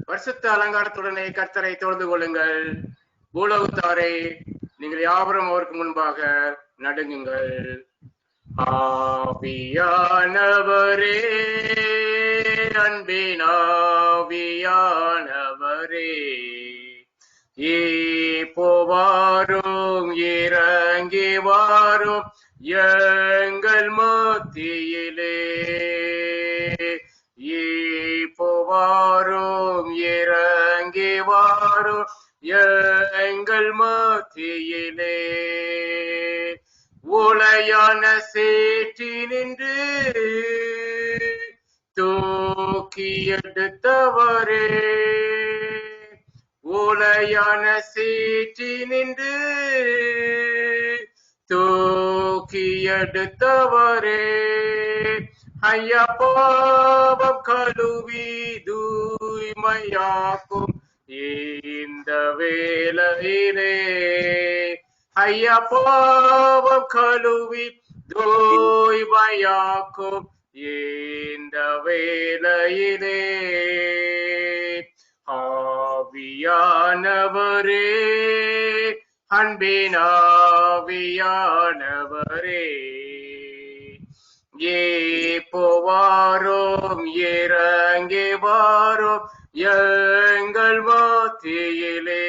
பரிசுத்த அலங்காரத்துடனே கர்த்தரை தொழுது கொள்ளுங்கள். பூலோகத்தாரே, நீங்கள் யாவரும் அவருக்கு முன்பாக நடுங்குங்கள். ஆவியானவரே, அன்பினாவியானவரே, இப்போவாரும் இறங்கி வாரும் எங்கள் மத்தியிலே. இப்போவாரும் இறங்கி வாரும் எங்கள் மத்தியிலே. உளையான சேற்றி நின்று தூக்கி எடுத்தவரே, உளையான சேற்றி நின்று தூக்கி எடுத்தவரே, ஐயா பாவம் கழுவி தூய்மையாக்கும் இந்த வேளையிலே. ஐயா பாவம் கழுவி தூய்மையாக்கும் இந்த வேளையிலே. ஆவியானவரே, அன்பினாவியானவரே, இப்போவாரும் இறங்கி வாரும் எங்கள் மத்தியிலே.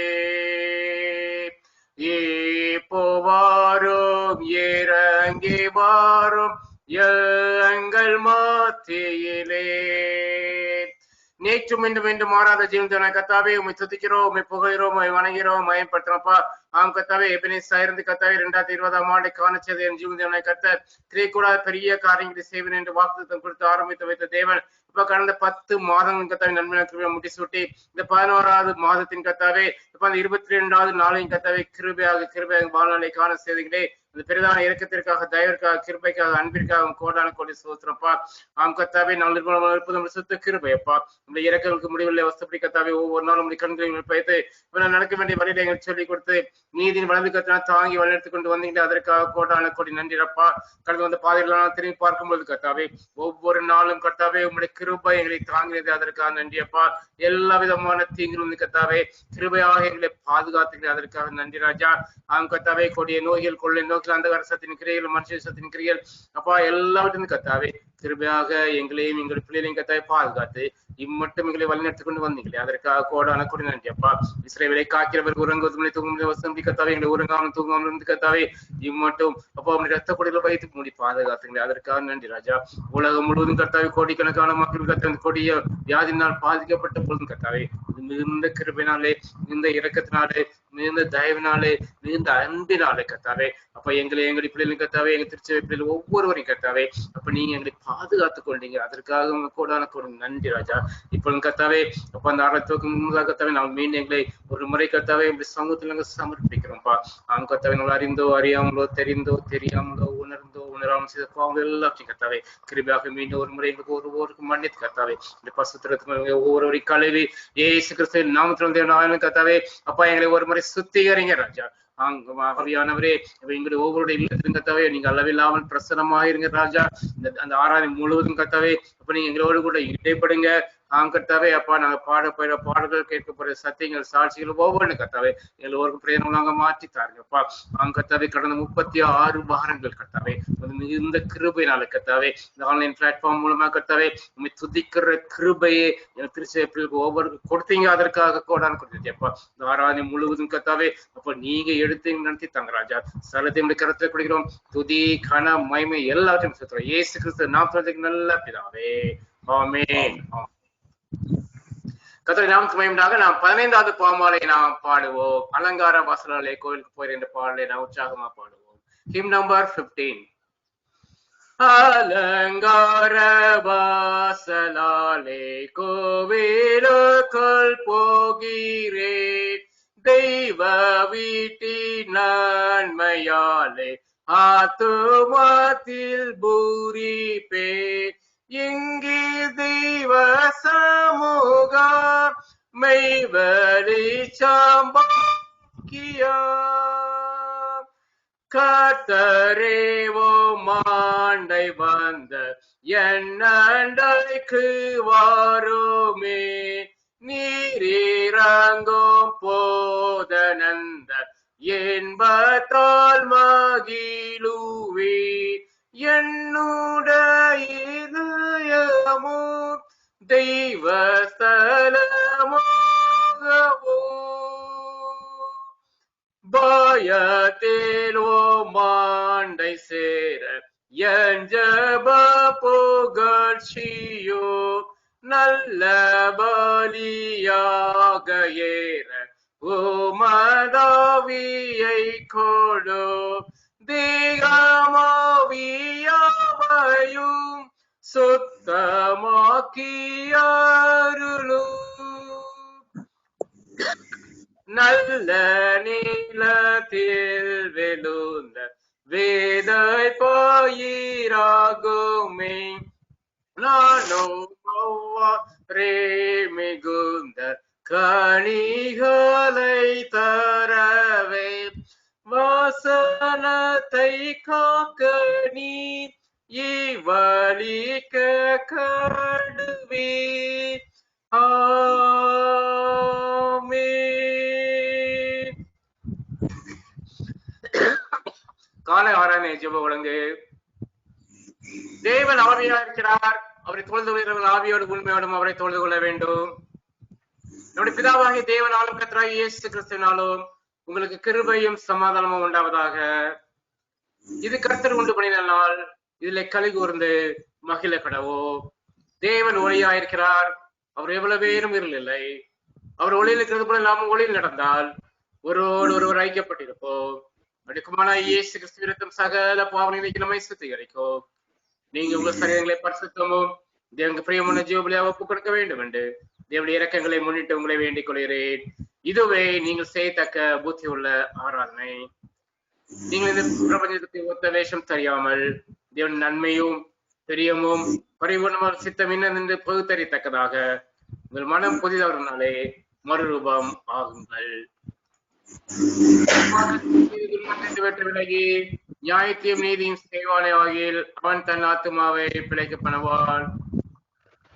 இப்போவாரும் இறங்கி வாரும் எங்கள் மத்தியிலே. நேற்றும் மீண்டும் மீண்டும் மாறாத ஜீவன் கத்தாவே, உண்மை துதிக்கிறோம், உண்மை புகழ்கிறோம், உண்மை வணங்குகிறோம், மயப்படுத்துறோம்ப்பா. ஆம் கத்தாவே, எபினேசா இருந்து கத்தாவே 2020ஆம் ஆண்டு காணச்சது என் ஜீவன் கத்த திரைக்கூடாத பெரிய காரியங்களை செய்வேன் என்று வாக்குத்தம் கொடுத்து ஆரம்பித்து வைத்த தேவன் இப்ப கடந்த 10 மாதங்கள் கத்தாவே நன்மையான கிருபையை முடிசூட்டி இந்த 11வது மாதத்தின் கத்தாவே இப்ப அந்த 22வது நாளையும் கத்தாவே கிருபையாக வாழ்நாளை காண செய்திகளே. இந்த பெரிதான இறக்கத்திற்காக, தயவிற்காக, கிருபைக்காக, அன்பிற்காக கோடான கோடி சோத்திரப்பா. ஆம் கத்தாவே, நாங்கள் இருப்பதும் சுத்த கிருபையப்பா. இந்த இறக்கங்களுக்கு முடிவில்லை வசப்படி கத்தாவே, ஒவ்வொரு நாளும் உடைய கண்களை வைத்து நடக்க வேண்டிய வழியில எங்களுக்கு சொல்லிக் கொடுத்து நீதியின் வலது கத்தினா தாங்கி வழிநடத்தி கொண்டு வந்தீங்க. அதற்காக கோடான கோடி நன்றிரப்பா. கடந்து வந்த பாதைகளான திரும்பி பார்க்கும்போது கத்தாவே, ஒவ்வொரு நாளும் கத்தாவே உங்களுடைய கிருபை எங்களை தாங்கினது. அதற்காக நன்றியப்பா. எல்லா விதமான தீங்கிலும் கத்தாவே கிருபையாக எங்களை பாதுகாத்துக்கிறது. அதற்காக நன்றி ராஜா. ஆம் கத்தாவே, கொடிய நோய்கள், கொள்ளை நோக்கில், அந்த சத்தின் கிரியைகள், மனுஷ சத்தின் கிரியைகள் அப்பா எல்லாவற்றையும் கத்தாவே கிருபையாக எங்களையும் எங்கள் பிள்ளைகளையும் கத்தாவே பாதுகாத்து இம்மட்டும் எங்களை வழிநடத்தி கொண்டு வந்தீங்களே. அதற்காக கோடான கொடி நன்றி அப்பா. இஸ்ரவேலை காக்கிறவர்கள் உறங்குவதும் தூங்கும் வசந்தி கத்தாவே எங்களை உறங்காமல் தூங்காமல் இருந்து கத்தாவே இம்மட்டும் அப்பா உங்களுடைய ரத்த கொடிகளை வைத்து மூடி பாதுகாத்துங்களே. அதற்காக நன்றி ராஜா. உலகம் முழுவதும் கத்தாவே கோடிக்கணக்கான மக்கள் கத்த கொடிய வியாதினால் பாதிக்கப்பட்ட பொழுதும் கத்தாவே மிகுந்த கிருபையினாலே, மிகுந்த இரக்கத்தினாலே, மிகுந்த தயவினாலே, மிகுந்த அன்பினாலே கத்தாவே அப்ப எங்களுடைய பிள்ளைகளும் கத்தாவே, எங்க திருச்சபை பிள்ளைகள் ஒவ்வொருவரையும் கத்தாவே அப்ப நீங்க எங்களை பாதுகாத்துக் கொண்டீங்க. அதற்காக உங்க கோடான கோடி நன்றி ராஜா. இப்பொழுது கத்தாவே அப்ப அந்த ஆரத்துக்கு முன்னதாக கத்தாவே நாங்கள் மீண்டும் எங்களை ஒரு முறை கத்தாவே இப்படி சமூகத்தில் நாங்கள் சமர்ப்பிக்கிறோம்ப்பா. அவங்க கத்தாவே நாங்கள் அறிந்தோ அறியாமலோ, தெரிந்தோ தெரியாமலோ, உணர்ந்தோ உணராமல் செய்த பாவங்கள் எல்லாத்தையும் கத்தாவே கிருபையாக மீண்டும் ஒரு முறை எங்களுக்கு ஒருவருக்கு மன்னித்து கத்தாவே இந்த பசுத்திரத்துக்கு ஒவ்வொரு கழுவி ஏசு கிறிஸ்துவின் நாமத்தில் கத்தாவே அப்பா எங்களை ஒரு முறை சுத்திகரிங்க ராஜா. ஆவியானவரே, எங்களுடைய ஒவ்வொருடைய இல்லத்திலும் கத்தாவே நீங்க அளவில்லாமல் பிரசனமாக இருங்க ராஜா. அந்த ஆராதனை முழுவதும் கத்தாவே அப்ப நீங்க எங்களோடு கூட இடைப்படுங்க. கத்தாவே அப்பா நாங்க பாட போயிட பாடல்கள், கேட்க போற சத்தியங்கள், சாட்சிகள் ஒவ்வொன்று கத்தாவே எல்லோருக்கும் பிரயோஜனமாக மாற்றி தாருங்கப்பா. கத்தாவே கடந்த 36 வாரங்கள் கத்தாவே மிகுந்த கிருபையினால கத்தாவே இந்த ஆன்லைன் பிளாட்ஃபார்ம் மூலமா கத்தாவே உண்மை துதிக்கிற கிருபையே எனக்கு திருச்சபைக்கு ஒவ்வொரு கொடுத்தீங்க. அதற்காக கோடான கொடுத்தீங்கப்பா. இந்த ஆராதனை முழுவதும் கத்தாவே அப்ப நீங்க எடுத்து நடத்தி தாங்க ராஜா. சலத்தை கருத்தை கொடுக்கிறோம். துதி கன மகிமை எல்லாத்தையும் சுத்துறோம் ஏசு கிறிஸ்து நாமத்துக்கு நல்ல பிதாவே, ஆமென். கர்த்தருடைய நாமத்துக்கு மகிமையாக நாம் 15வது பாமாலை நாம் பாடுவோம். அலங்கார வாசலாலே கோவிலுக்கு போய் என்ற பாடலை நாம் உற்சாகமா பாடுவோம். Him number 15. அலங்கார வாசலாலே கோவிலுக்குள் போகிறேன், தெய்வ வீட்டின் நன்மையாலே ஆத்துமத்தில் பூரிப்பேன். இங்கு தெய்வ சமூகம் மெய்வெளிச்சம் பாக்கியம். கர்த்தரேவோ மாண்டை வந்த என்னண்டைக்கு வாருமே, நீரிறங்கும் போதனந்த என்பதால் மகிழுவே என்னுடைய இதயமோ தெய்வ ஸ்தலமாகவோ பயத்திலோ மாண்டை சேர என் ஜப புகழ்ச்சியோ நல்ல பலியாக ஏற உமதாவியை கொடு தேகமாவியாவையும் சுத்தமாக்கியருளும் நல்ல நீளத்தில் விழுந்த வேதை பயிராகுமே நானோ மிகுந்த கனிகளை தரவே வாசனத்தை காக்க நீ இவளிக்க கடுவே காலை ஆராதனை ஜெப ஒழுங்கு. தேவன் ஆவியா இருக்கிறார். அவரை தொழுது கொள்கிறவர்கள் ஆவியோடு உண்மையோடும் அவரை தொழுது கொள்ள வேண்டும். நம்முடைய பிதாவாகிய தேவனாலும் கர்த்தராகிய இயேசு கிறிஸ்துவினாலும் உங்களுக்கு கிருபையும் சமாதானமும் உண்டாவதாக. இது கர்த்தர் உண்டு பண்ணின நாள், இதிலே களி கூர்ந்து மகிழ கடவோ. தேவன் ஒளியா இருக்கிறார். அவர் எவ்வளவு பேரும் இருள் இல்லை. அவர் ஒளியில் இருக்கிறது போல நாமும் ஒளியில் நடந்தால் ஒருவோடு ஒருவர் ஐக்கியப்பட்டிருப்போம். அடுக்குமான இயேசு கிறிஸ்து விருத்தம் சகல பாவனைக்கு நம்மை சுத்திகரிக்கும். நீங்க உங்கள் சரீரங்களை பரிசுத்தமும் தேவனுக்கு பிரியமான ஜீவபலியாக ஒப்புக் கொடுக்க வேண்டும் என்று தேவனுடைய இரக்கங்களை முன்னிட்டு உங்களை வேண்டிக் கொள்கிறேன். இதுவே நீங்கள் செய்யத்தக்க புத்தி உள்ள ஆராதனை. நீங்கள் இந்த பிரபஞ்சத்துக்கு ஒத்த வேஷம் தெரியாமல் தேவன் நன்மையும் பிரியமும் பரிபூர்ணமான சித்தம் என்னென்று பகுத்தறியத்தக்கதாக உங்கள் மனம் புதிதவர்களாலே மறுரூபம் ஆகுங்கள். விலகி நியாயத்தையும் நீதியும் செய்வானே ஆகியில் அவன் தன் ஆத்துமாவை பிழைக்க பண்ணுவான்.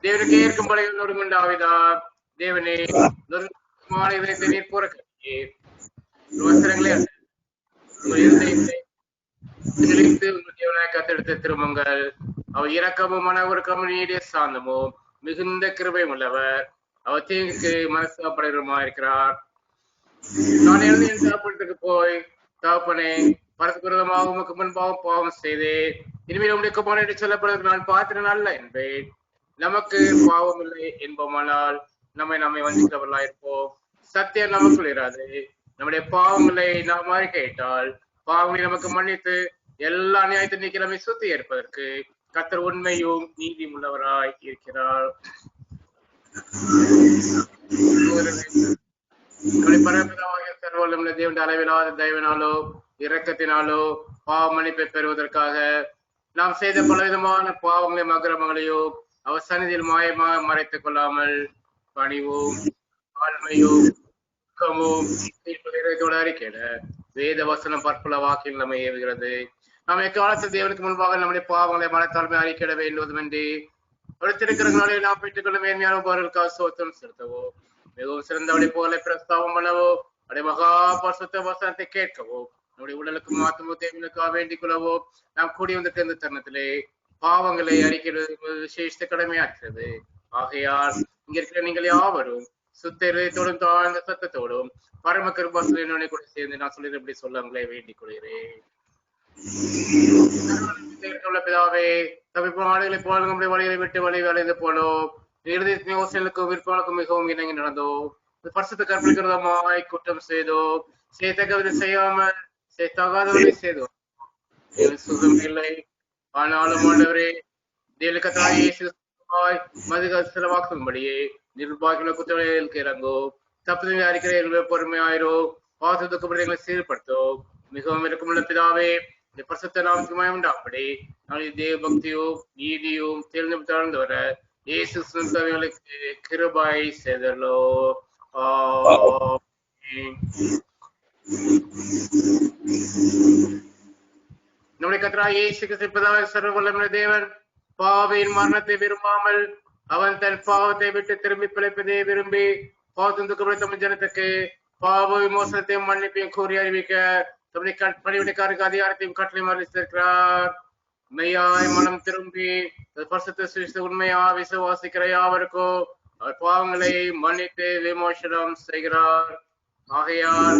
தேவனுக்கு ஏற்கும் படைகள் நொறுங்குண்டாவிதா தேவனே இதயத்தை நீர் புறக்கணியே வசனங்களே தேவனாய் கத்தெடுத்த திருமங்கள் அவர் இரக்கமும் மன உருக்கமும் நீடிய சாந்தமும் மிகுந்த கிருபையும் உள்ளவர். அவர் தீங்குக்கு மனசாப்படைமா இருக்கிறார். நான் எழுந்து என் தகப்பனத்துக்கு போய் தகப்பனே பரஸ்பரமாக உமக்கு முன்பாக பாவம் செய்தேன். இனிமேல் உங்களுடைய குமாரன் என்று சொல்லப்படுவதற்கு நான் பார்த்திருந்தேன் அல்ல என்பேன். நமக்கு பாவம் இல்லை என்போமானால் நம்மை வஞ்சிக்கிறவர்களா இருப்போம். சத்தியம் நமக்குள் இராது. நம்முடைய பாவங்களை நாம் அறிக்கையிட்டால் பாவங்களை நமக்கு மன்னித்து எல்லா நியாயத்தை நீக்கி நம்மை சுத்தி ஏற்பதற்கு கர்த்தர் உண்மையும் நீதியும் உள்ளவராய் இருக்கிறார். தேவனுடைய அளவிலாத தயவினாலோ இரக்கத்தினாலோ பாவ மன்னிப்பை பெறுவதற்காக நாம் செய்த பலவிதமான பாவங்களையும் அக்கிரமங்களையோ அவர் சந்நிதியில் மாயமாக மறைத்துக் கொள்ளாமல் பணிவும் ஆழ்மையும் அறிக்கையிட வேத வசனம் பற்புல வாக்கில் நம்மை ஏவுகிறது. நாம் எக்காலத்தில் தேவனுக்கு முன்பாக நம்முடைய பாவங்களை மனத்தாழ்மை அறிக்கையிட வேண்டுவதும் என்று அடுத்திருக்கிறதுனாலே நாம் பெற்றுக் கொள்ள மேன்மையான பொருளுக்காக சோத்திரம் செலுத்தவோ மிகவும் சிறந்தவளை போல பிரஸ்தாபம் பண்ணவோ அவருடைய மகா பரிசுத்த வசனத்தை கேட்கவோ நம்முடைய உடலுக்கு மாத்தமோ தேவனுக்காக வேண்டிக் கொள்ளவோ நாம் கூடி வந்திருக்க இந்த தருணத்திலே பாவங்களை அறிக்கிறது விசேஷ கடமையாகிறது. ஆகையால் இங்க இருக்கிற நீங்கள் யாவரும் சுத்த இதயத்தோடும் தாழ்ந்த சத்தத்தோடும் பரம கிருபாசனை கூட சேர்ந்து நான் சொல்லி எப்படி சொல்ல உங்களை வேண்டிக் கொள்கிறேன். பிதாவே தவிப்பு ஆடுகளை போல நம்முடைய வழிகளை விட்டு வழி வளைந்து போலோ இருதயத்தின் யோசனைகளுக்கும் விற்பனுக்கும் மிகவும் இணங்கி நடந்தோ பரிசுத்த கற்பிக்கிறதமாய் குற்றம் செய்தோ செய்தகவிதை செய்யாமல் செய்தகாதவரை செய்தோ சுகம் இல்லை. ஆனாலும் ஆண்டவரே தேவனுக்காய் மதுக செலவாக்கும்படியே நிர்வாகிகளை குற்றவாளிகளுக்கு இறங்கோ தப்பு அறிக்கிற பொறுமையாயிரோ பாசத்துக்கு எங்களை சீர்படுத்தோ மிகவும் இருக்குமுள்ள பிதாவே இந்த பரிசுத்த நாமத்துக்கு மயமுண்டாப்படி நாளை தேவ பக்தியும் நீதியும் தெரிந்து தாழ்ந்து வர இயேசு சுந்தரங்களுக்கு கிருபை செய்தலோ. நம்முடைய கர்த்தராகிய இயேசு கிறிஸ்து பிதாவாகிய சர்வ வல்லமையுள்ள தேவன் பாவியின் மரணத்தை விரும்பாமல் அவன் தன் பாவத்தை விட்டு திரும்பி பிழைப்பதை விரும்பி பாவத்துக்கு தமிழ் ஜனத்துக்கு பாவ விமோசனத்தையும் மன்னிப்பையும் கூறி அறிவிக்க தம்முடைய பணிவிடைக்காரருக்கு அதிகாரத்தையும் கட்டளையும் அறிவித்திருக்கிறார். மெய்யாய் மனம் திரும்பி பரிசுத்த சுவிசேஷத்தை உண்மையா விசுவாசிக்கிற யாவருக்கோ அவர் பாவங்களை மன்னித்து விமோசனம் செய்கிறார். ஆகையால்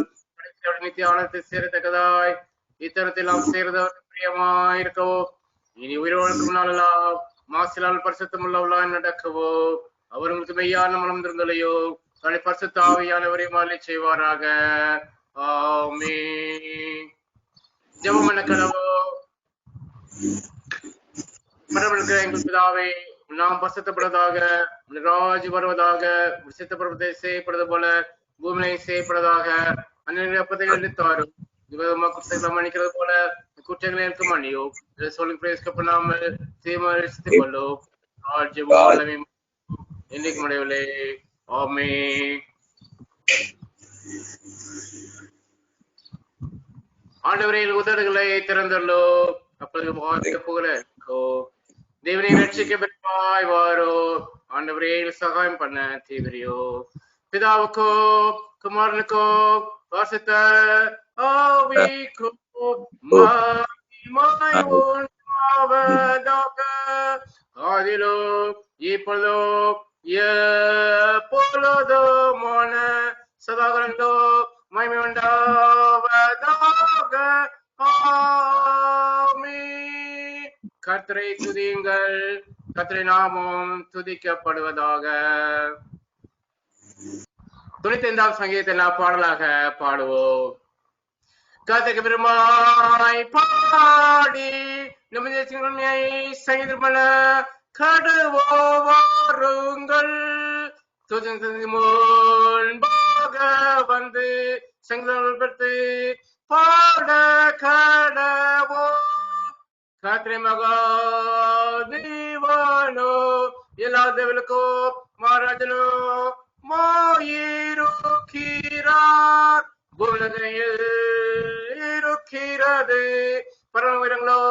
நித்திய ஆனத்தை சேரத்தக்கதாய் இத்தரத்தில் நாம் சேர்ந்தவர் பிரியமாய் இருக்கவோ இனி உயிரோழுக்கும் நாளெல்லாம் மாசிலால் பரிசுத்தம் உள்ளவளாய் நடக்கவோ அவர் உங்களுக்கு மெய்யான மனம் திருந்தலையோ தன்னை பரிசுத்த ஆவியானவரை மாலை செய்வாராக. ஆமென். ஜெபம் பண்ண கடவோ. பரவலுக்கு எங்கள் பிதாவே, நாம் பரிசுத்தப்படுவதாக, ராஜ் வருவதாக, சித்தப்படுவதை செய்யப்படுவது போல பூமியை செய்யப்படுவதாக. அந்நிய எழுத்தாரும் மன்னிக்கிறது போல குற்றங்களை எனக்கு மன்னியோ சொல்லி பிரேசிக்கப்படாமல் தீர்மானித்து கொள்ளோ ராஜ்யம் இன்னைக்கு முடியவில்லை. ஆமென். ஆண்டவரே உதடுகளை திறந்துள்ளோ அப்பொழுது வாழ்க்கை புகழோ தேவனை ரட்சிக்க பெற்றாய் வாரோ. ஆண்டவரே சகாயம் பண்ண தீவிரியோ பிதாவுக்கோ குமாரனுக்கோ பரிசுத்த ஆவிக்கோ மகிமை உண்டாவதாக. ஆதிலோ இப்பொழுதோ எப்பொழுதுமான சதாகரந்தோ மகிமை உண்டாவதாக. ஆமென். கர்த்தரை துதியுங்கள், கர்த்தரை நாமம் துதிக்கப்படுவதாக. 95ஆம் சங்கீதத்தை நாம் பாடலாக பாடுவோம். கர்த்தருக்கு பெருமாய் பாடி நம்முடைய சங்கீதமல்ல கடுவோ வாருங்கள். முன்பாக வந்து சங்கீதம் பெற்று பாட கடவோ. கர்த்தரை மகா தேவனோ எல்லா தேவனுக்கோ மகாராஜனோ மாயிருக்கிறார். பூலகையில் இருக்கிறது பரமவீரங்களோ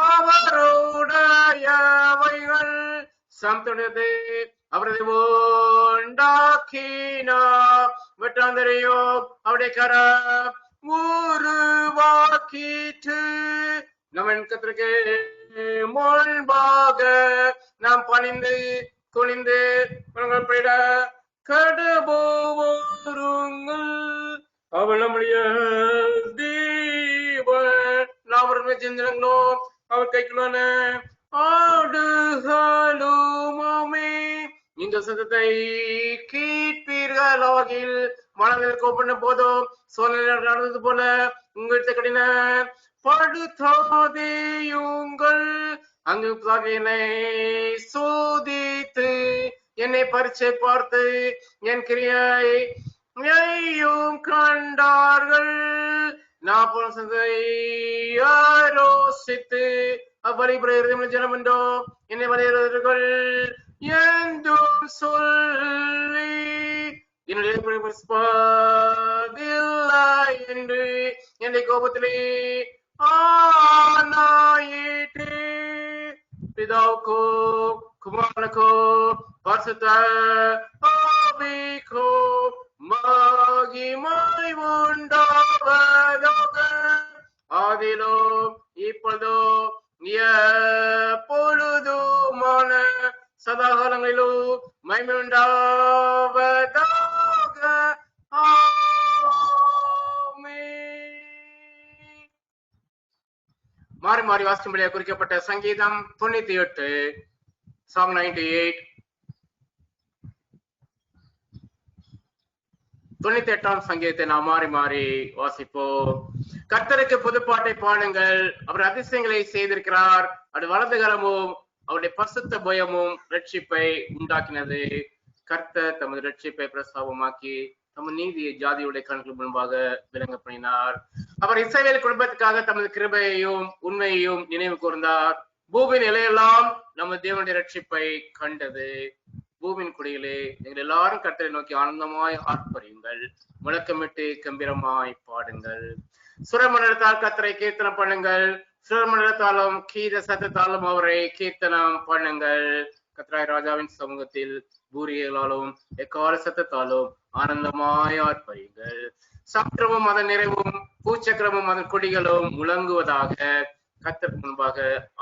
அவருடையவைகள் சம்துடையது அவரது உண்டாக்கினார். வெட்டாந்தரையோ அவருடைய கரம் உருவாக்கிட்டு நம்ம கத்திற்கு முன்பாக நாம் பணிந்து துணிந்து பிட கடபோருங்கள். அவள் நம்முடைய தேவன். நாம் சிந்தனங்களோ அவர் கைக்குள்ளான ஆடுகளுமாமே. இந்த சத்தத்தை கேட்பீர்களாகில் மனதில் கோப்பண்ண போதும் சோழ நடந்தது போல உங்களுக்கு கடின படுத்தாதேயுங்கள். அங்கு என்னை சோதித்து என்னை பரீட்சை பார்த்து என் கிரியையும் கண்டார்கள். நான் யோசித்து அவ்வழிபுற ஜனம் உண்டோ என்னை வலியுறுத்தர்கள் என்றும் சொல்லி என்னுடைய என்று என்னை கோபத்திலே ஆனாயிற்று. பிதாவுக்கோ குமாரனுக்கோ பரிசுத்த ஆவிக்கோ மகிமை உண்டாவதாக. ஆதிலோ இப்பொழுதோ எப்பொழுதுமான சதாகாலங்களிலோ மகிமை உண்டாவதாக. மாறி மாறி வாசிக்கும்படியாக குறிக்கப்பட்ட சங்கீதம் 98, Psalm 98. 98ஆம் சங்கீதத்தை நாம் மாறி மாறி வாசிப்போம். கர்த்தருக்கு புதுப்பாட்டை பாடுங்கள், அவர் அதிசயங்களை செய்திருக்கிறார். அது வலது கரமும் அவருடைய பரிசுத்த பயமும் ரட்சிப்பை உண்டாக்கினது. கர்த்தர் தமது ரட்சிப்பை பிரஸ்தாபமாக்கி தமது நீதியை ஜாதியுடைய கண்கள் முன்பாக விளங்க பண்ணினார். அவர் இஸ்ரவேல் குடும்பத்துக்காக தமது கிருபையையும் உண்மையையும் நினைவு கூர்ந்தார். பூமியின் நிலையெல்லாம் நம்ம தேவனுடைய ரட்சிப்பை கண்டது. பூமியின் குடியிலே நீங்கள் எல்லாரும் கர்த்தரை நோக்கி ஆனந்தமாய் ஆர்ப்பரியுங்கள், முழக்கமிட்டு கம்பீரமாய் பாடுங்கள். சுரமண்டலத்தால் கர்த்தரை கீர்த்தனம் பண்ணுங்கள், சுரமண்டலத்தாலும் கீத சத்தத்தாலும் அவரை கீர்த்தனம் பண்ணுங்கள். கத்ராய் ராஜாவின் சமூகத்தில் பூரிகளாலும் எக்கால சத்தத்தாலும் ஆனந்தமாய் ஆர்ப்பரியுங்கள். சக்கரமும் அதன் நிறைவும் பூச்சக்கரமும் அதன் கொடிகளும் முழங்குவதாக. கத்தர் முன்பாக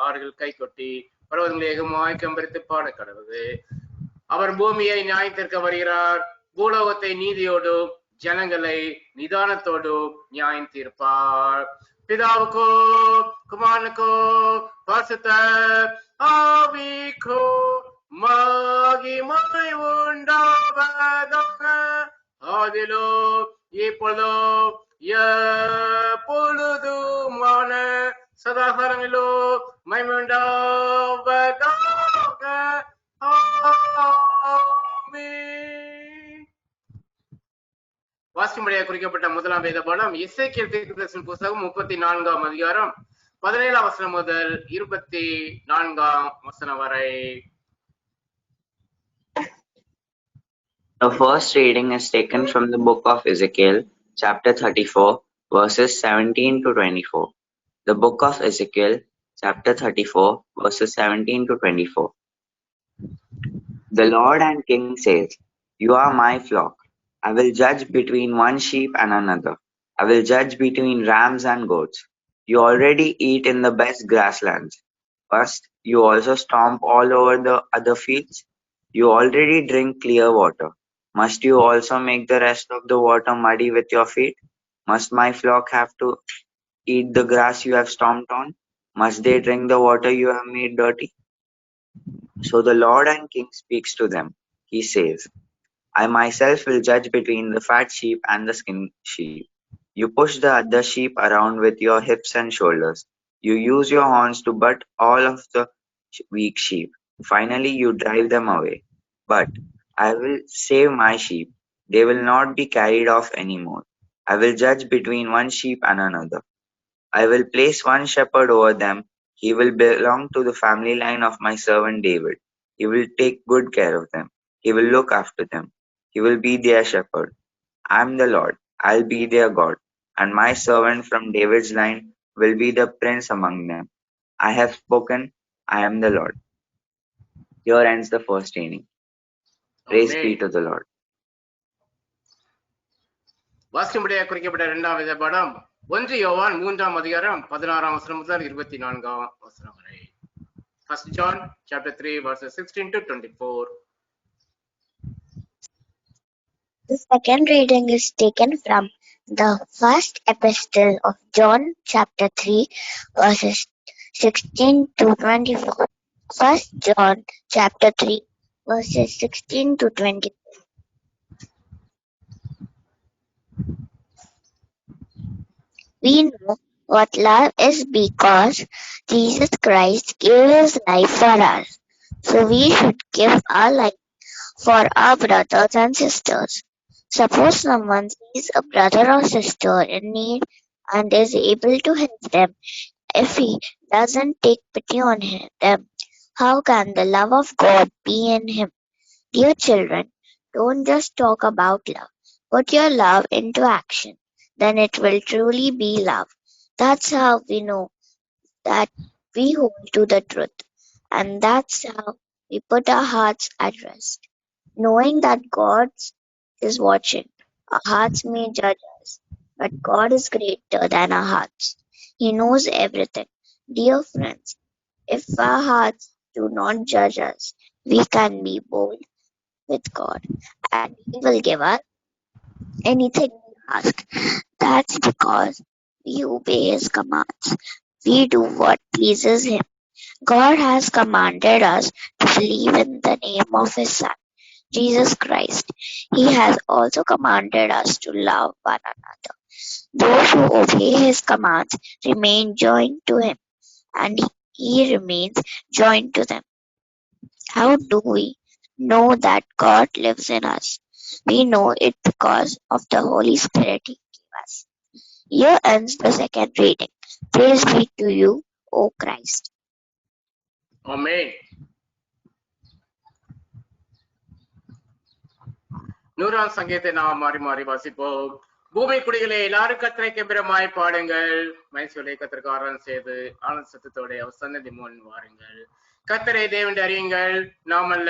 ஆறுகள் கை கொட்டி பர்வதங்களை ஏகமாய் கம்பரித்து பாட கடவுது. அவர் பூமியை நியாயத்திற்க வருகிறார். பூலோகத்தை நீதியோடும் ஜனங்களை நிதானத்தோடு நியாயம் தீர்ப்பார். பிதாவுக்கோ குமாரனுக்கோ பரிசுத்த ஆவிக்கோ மகிமை உண்டாவதாக. ஆதிலோ இப்பொழுதோ எப்பொழுதுமான சதாகாரங்களிலோ மகிமை உண்டாவதாக. வாசிக்கும்படியாக குறிக்கப்பட்ட முதலாம் வேத பாடம் எசேக்கியேல் தீர்க்கதரிசன புத்தகம் 34ஆம் அதிகாரம் 17ஆம் வசனம் முதல் 24ஆம் வசனம் வரை. The first reading is taken from the book of Ezekiel, chapter 34, verses 17 to 24. The book of Ezekiel, chapter 34, verses 17 to 24. The Lord and King says, "You are my flock. I will judge between one sheep and another. I will judge between rams and goats. You already eat in the best grasslands. First, you also stomp all over the other fields. You already drink clear water. Must you also make the rest of the water muddy with your feet? Must my flock have to eat the grass you have stomped on? Must they drink the water you have made dirty?" So the Lord and King speaks to them. He says, "I myself will judge between the fat sheep and the skinny sheep. You push the other sheep around with your hips and shoulders. You use your horns to butt all of the weak sheep. Finally, you drive them away. But I will save my sheep. They will not be carried off anymore. I will judge between one sheep and another. I will place one shepherd over them. He will belong to the family line of my servant David. He will take good care of them. He will look after them. He will be their shepherd. I am the Lord. I'll be their God. And my servant from David's line will be the prince among them. I have spoken. I am the Lord." Here ends the first reading. Praise be to the Lord. வாசிக்கும்படியாக குறிக்கப்பட்ட இரண்டாம் வேத பாடம் 1 யோவான் 3ஆம் அதிகாரம் 16ஆம் வசனம் முதல் 24ஆம் வசனம் வரை. 1 John chapter 3 verses 16 to 24. The second reading is taken from the first epistle of John chapter 3 verses 16 to 24. 1 John chapter 3 verses 16 to 24. We know what love is because Jesus Christ gave his life for us. So we should give our life for our brothers and sisters. Suppose someone sees a brother or sister in need and is able to help them. If he doesn't take pity on them, how can the love of God be in him? Dear children, don't just talk about love. Put your love into action. Then it will truly be love. That's how we know that we hold to the truth. And that's how we put our hearts at rest. Knowing that God is watching. Our hearts may judge us, but God is greater than our hearts. He knows everything. Dear friends, if our hearts do not judge us, we can be bold with God, and He will give us anything we ask. That's because we obey His commands. We do what pleases Him. God has commanded us to believe in the name of His Son, Jesus Christ. He has also commanded us to love one another. Those who obey His commands remain joined to Him, and He remains joined to them. How do we know that God lives in us? We know it because of the Holy Spirit He gave us. Here ends the second reading. Praise be to you, O Christ. Amen. 100ஆம் சங்கீதத்தை நாம் மாறி மாறி வாசிப்போம். பூமி குடிகளே, எல்லாரும் கர்த்தரை கெம்பீரமாய் பாடுங்கள். மைசூலை கர்த்தருக்கு ஆராதனை செய்து ஆனந்த சத்தத்தோட அவர் சன்னதி முன் வாருங்கள். கர்த்தரை தேவன் அறியுங்கள், நாம் அல்ல,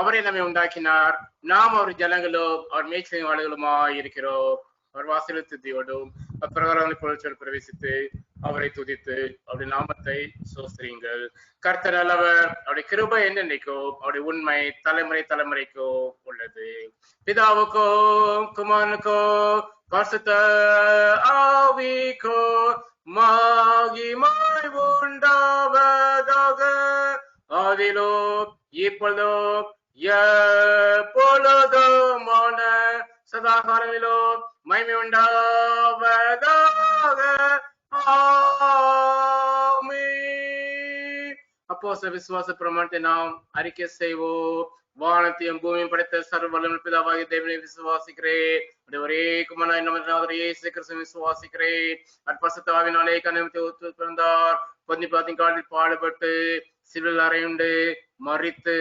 அவரே நம்மை உண்டாக்கினார். நாம் அவர் ஜனங்களோ அவர் மேய்ச்சலின் ஆளுகளுமா இருக்கிறோம். அவர் வாசல் துதியோடும் அப்பிரகாரங்களை பொருட்கள் பிரவேசித்து அவரை துதித்து அவருடைய நாமத்தை சோஸ்திரியுங்கள். கர்த்தர் நல்லவர், அவருடைய கிருபை என்னென்னைக்கோ, அவருடைய உண்மை தலைமுறை தலைமுறைக்கோ உள்ளது. பிதாவுக்கோ குமாரனுக்கோ பரிசுத்த ஆவிக்கோ மகிமை உண்டாவதாக. ஆதிலோ இப்பொழுதோ எப்பொழுதுமான சதா காலங்களிலோ மகிமை உண்டாவதாக. ஆமென். அப்போஸ்தலர் விசுவாச பிரமாணத்தை நாம் அறிக்கை செய்வோம். வானத்தையும் பூமியும் படைத்த சர்வ வல்லமை பிதாவாகிய தேவனை விசுவாசிக்கிறேன். ஒரே குமாரனாய் நமது நாதர் இயேசு கிறிஸ்துவை விசுவாசிக்கிறேன். பரிசுத்த ஆவியினாலே கன்னிமரியாதை பிறந்தார். பொன்னிய பிலாத்தின் காலத்தில் பாடுபட்டு சிலுவையில் அறையுண்டு மரித்து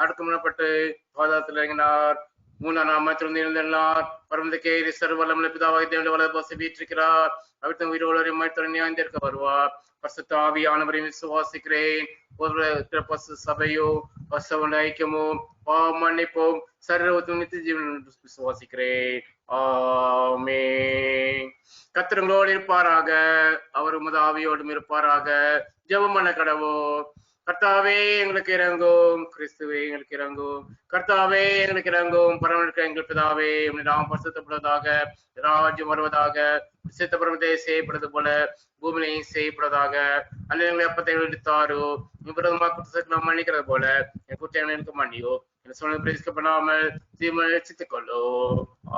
அடக்கம் பண்ணப்பட்டு பாதாளத்தில் இறங்கினார். மூன்றாம் நாள் மத்தியிலிருந்து எழுந்தருளினார். பரமத்துக்கு ஏறி சர்வ வல்லமை பிதாவாகிய தேவனுடைய வலது பாசை வீற்றிருக்கிறார். அவர் உயிரோடு மயத்துடன் நியாயந்திருக்க வருவார். பரிசுத்த ஆவியானவரையும் விசுவாசிக்கிறேன். ஒரு பசு சபையோ பசவன் ஐக்கியமோ பாவம் மன்னிப்போம் சர்வத்தும் நித்திய ஜீவன் விசுவாசிக்கிறேன். ஆமென். கர்த்தர் உங்களோடு இருப்பாராக, அவர் உமது ஆவியோடும் இருப்பாராக. ஜெபம் பண்ண கடவோ. கர்த்தாவே எங்களுக்கு இறங்கும், கிறிஸ்துவே எங்களுக்கு இறங்கும். கர்த்தாவே எங்களுக்கு இறங்கும், பரமனுக்கு எங்கள் பிதாவே நாம் பரிசுத்தப்படுவதாக, ராஜ்யம் வருவதாக, சித்த பரமத்தை செய்யப்படுவது போல பூமியிலையும் செய்யப்படுவதாக. அல்ல எங்களை அப்பத்தை எடுத்தாரோ விரோதமா குற்றத்தை மன்னிக்கிறது போல என் குற்றங்களுக்கு மன்னியோ. என் சொல்ல பிரேசிக்கப்படாமல் தீர்மானித்துக் கொள்ளோ.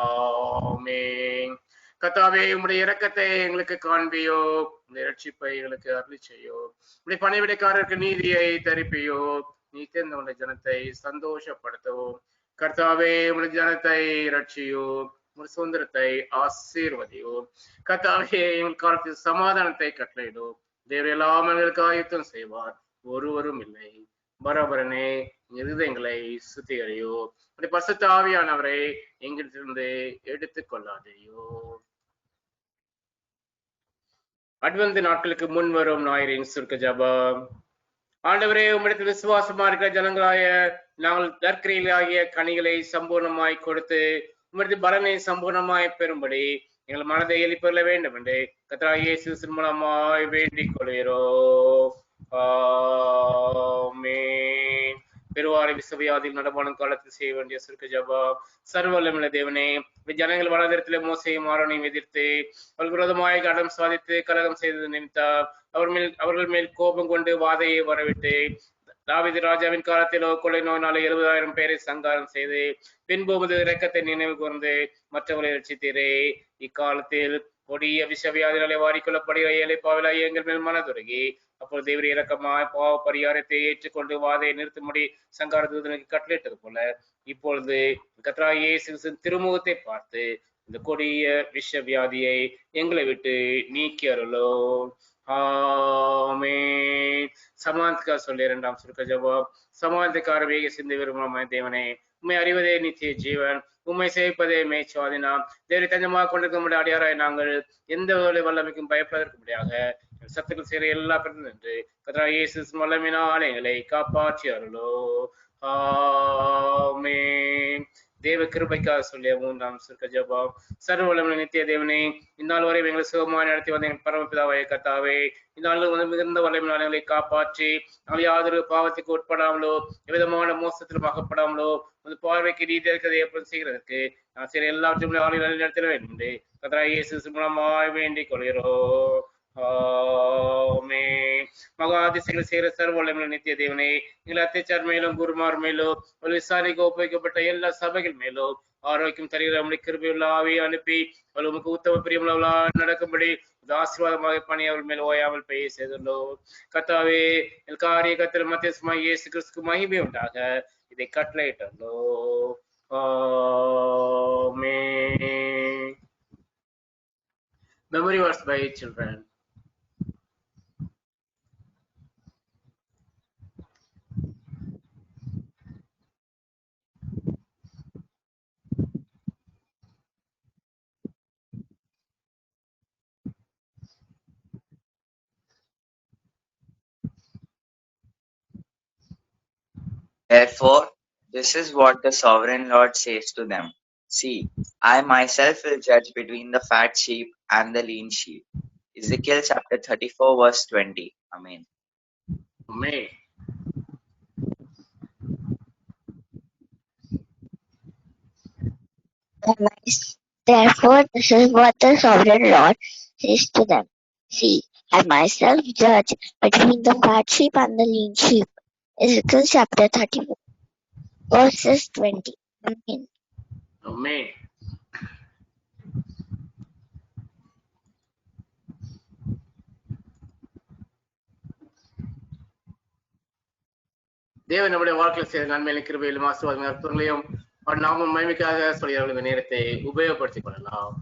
ஆமென். கர்த்தாவே உம்முடைய இரக்கத்தை எங்களுக்கு காண்பியோ, உடைய ரட்சிப்பை எங்களுக்கு அருளி செய்யோ. உடைய பணிவிடைக்காரருக்கு நீதியை தரிப்பியோ. நீ தேர்ந்த உடைய ஜனத்தை சந்தோஷப்படுத்தவோ. கர்த்தாவே உடைய ஜனத்தை ரட்சியோ, உடைய சுதந்திரத்தை ஆசீர்வதியோ. கர்த்தாவே எங்கள் காலத்தில் சமாதானத்தை கட்டளையிடோ. தேவர் எல்லாம் எங்களுக்கு ஆயுத்தம் செய்வார், ஒருவரும் இல்லை. பரபரனே இருதயங்களை சுத்திகரையோ. உடைய பரிசுத்த ஆவியானவரை எங்கிட்டிருந்து எடுத்துக் கொள்ளாதையோ. அட்வந்த நாட்களுக்கு முன் வரும் ஞாயிறின் சுருக்க ஜெபம். ஆண்டவரே, உம்மிடத்தில் விசுவாசமா இருக்கிற ஜனங்களாய நாங்கள் நற்கிரையிலாகிய கனிகளை சம்பூர்ணமாய் கொடுத்து உம்மிடத்தில் பலனை சம்பூர்ணமாய் பெறும்படி எங்கள் மனதை எழுப்பிக்கொள்ள வேண்டும் என்று கர்த்தராகிய இயேசு மூலமாய் வேண்டிக் கொள்கிறோம். ஆமென். பெருவாரி விசுவியாதில் நடமாடும் காலத்தில் செய்ய வேண்டிய சுருக்க ஜெபம். சர்வவல்லமையுள்ள தேவனே, ஜனங்கள் வலதிரத்திலே மோசையும் ஆரோனையும் எதிர்த்து அவர்கள் விரோதமாய் கடம் சாதித்து கலகம் செய்தது நிமித்தம் அவர்கள் மேல் கோபம் கொண்டு வாதையை வரவிட்டு தாவீது ராஜாவின் காலத்திலோ கொலை நோயினாலே 70,000 பேரை சங்காரம் செய்து பின்பு உமது இரக்கத்தை நினைவு கூர்ந்து மற்றவர்களை ரட்சித்தீரே. இக்காலத்தில் கொடிய விஷவியாதிகளை வாரிக்கொள்ளப்படுகிற ஏழை பாவிலாய் எங்கள் மேல் மனதுருகி அப்பொழுது தேவரீர் இரக்கமாய் பாவ பரிகாரத்தை ஏற்றுக்கொண்டு வாதையை நிறுத்தும்படி சங்கார தூதனுக்கு கட்டளையிட்டது போல இப்பொழுது கர்த்தராகிய இயேசு திருமுகத்தை பார்த்து இந்த கொடிய விஷவியாதியை எங்களை விட்டு நீக்கி அருளோ. ஆமென். சமாந்தக்கார சொல்லி 2ஆம் சுருக்க ஜெபம். சமாந்தக்கார வேக சிந்தை விரும்பும் தேவனே, உண்மை அறிவதே நித்திய ஜீவன், உண்மை சேவிப்பதே மேய்ச்சுவாதினாம். தேவரை தஞ்சமாக கொண்டிருக்க முடிய அடியாராய் நாங்கள் எந்த வல்லமைக்கும் பயப்பதற்கு முடியாக சத்துக்கள் செய்கிற எல்லா பிரச்சனை என்று கர்த்தராகிய இயேசு வல்லமையினால் எங்களை காப்பாற்றி அருளோ. ஆமென். தேவ கிருபைக்காக சொல்லிய 3ஆம் சுருக்க ஜெபம். சர்வ வல்லமையுள்ள நித்திய தேவனே, இந்நாள் வரை எங்களை சுகமாக நடத்தி வந்த எங்கள் பரமபிதாவாகிய கர்த்தாவே, இந்நாளில் மிகுந்த வல்லமையினால் எங்களை காப்பாற்றி நாங்கள் யாதொரு பாவத்துக்கு உட்படாமலோ எவ்விதமான மோசத்திலும் அகப்படாமலோ உங்கள் பார்வைக்கு ரீதியாக இருக்கிறதை ஏற்படுத்தி செய்கிறதற்கு நான் சில எல்லாவற்றையும் ஆளுநர்கள் நடத்திட வேண்டும் என்று கர்த்தராகிய இயேசு மூலமாய் வேண்டிக் கொள்கிறோம். ஆமென். மகா அதிசயங்கள் செய்கிற சர்வ வல்லமையுள்ள நித்திய தேவனே, எங்கள் அத்தைச்சார் மேலும் குருமார் மேலும் ஒரு விசாரணைக்கு ஒப்புவிக்கப்பட்ட எல்லா சபைகள் மேலும் ஆரோக்கியம் தருகிற நம்முடைய கிருபையுள்ள ஆவியை அனுப்பி அவள் உமக்கு உத்தம பிரியமுள்ளவளா நடக்கும்படி ஆசீர்வாதமாக பணி அவள் மேல் ஓயாமல் பெய்ய செய்துள்ளோம். கர்த்தாவே, என் காரிய கர்த்தர் மத்தியஸ்தமாக இயேசு கிறிஸ்துவுக்கு மகிமை உண்டாக இதை கட்டளையிட்டோ. ஆமென். Memory verse by children. Therefore, this is what the sovereign Lord says to them. See, I myself will judge between the fat sheep and the lean sheep. Ezekiel chapter 34 verse 20. Amen. Amen. Therefore, this is what the sovereign Lord says to them. See, I myself judge between the fat sheep and the lean sheep. Ezekiel chapter 34, verses 20. Amen. Amen. தேவன் நம்முடைய வாழ்க்கையில் செய்த நன்மையிலும் கிருபையிலும் ஆசீர்வாதம் அற்புதங்களையும் நாமும் மகிமைக்காக சொல்லியவர்கள் இந்த நேரத்தை உபயோகப்படுத்திக் கொள்ளலாம்.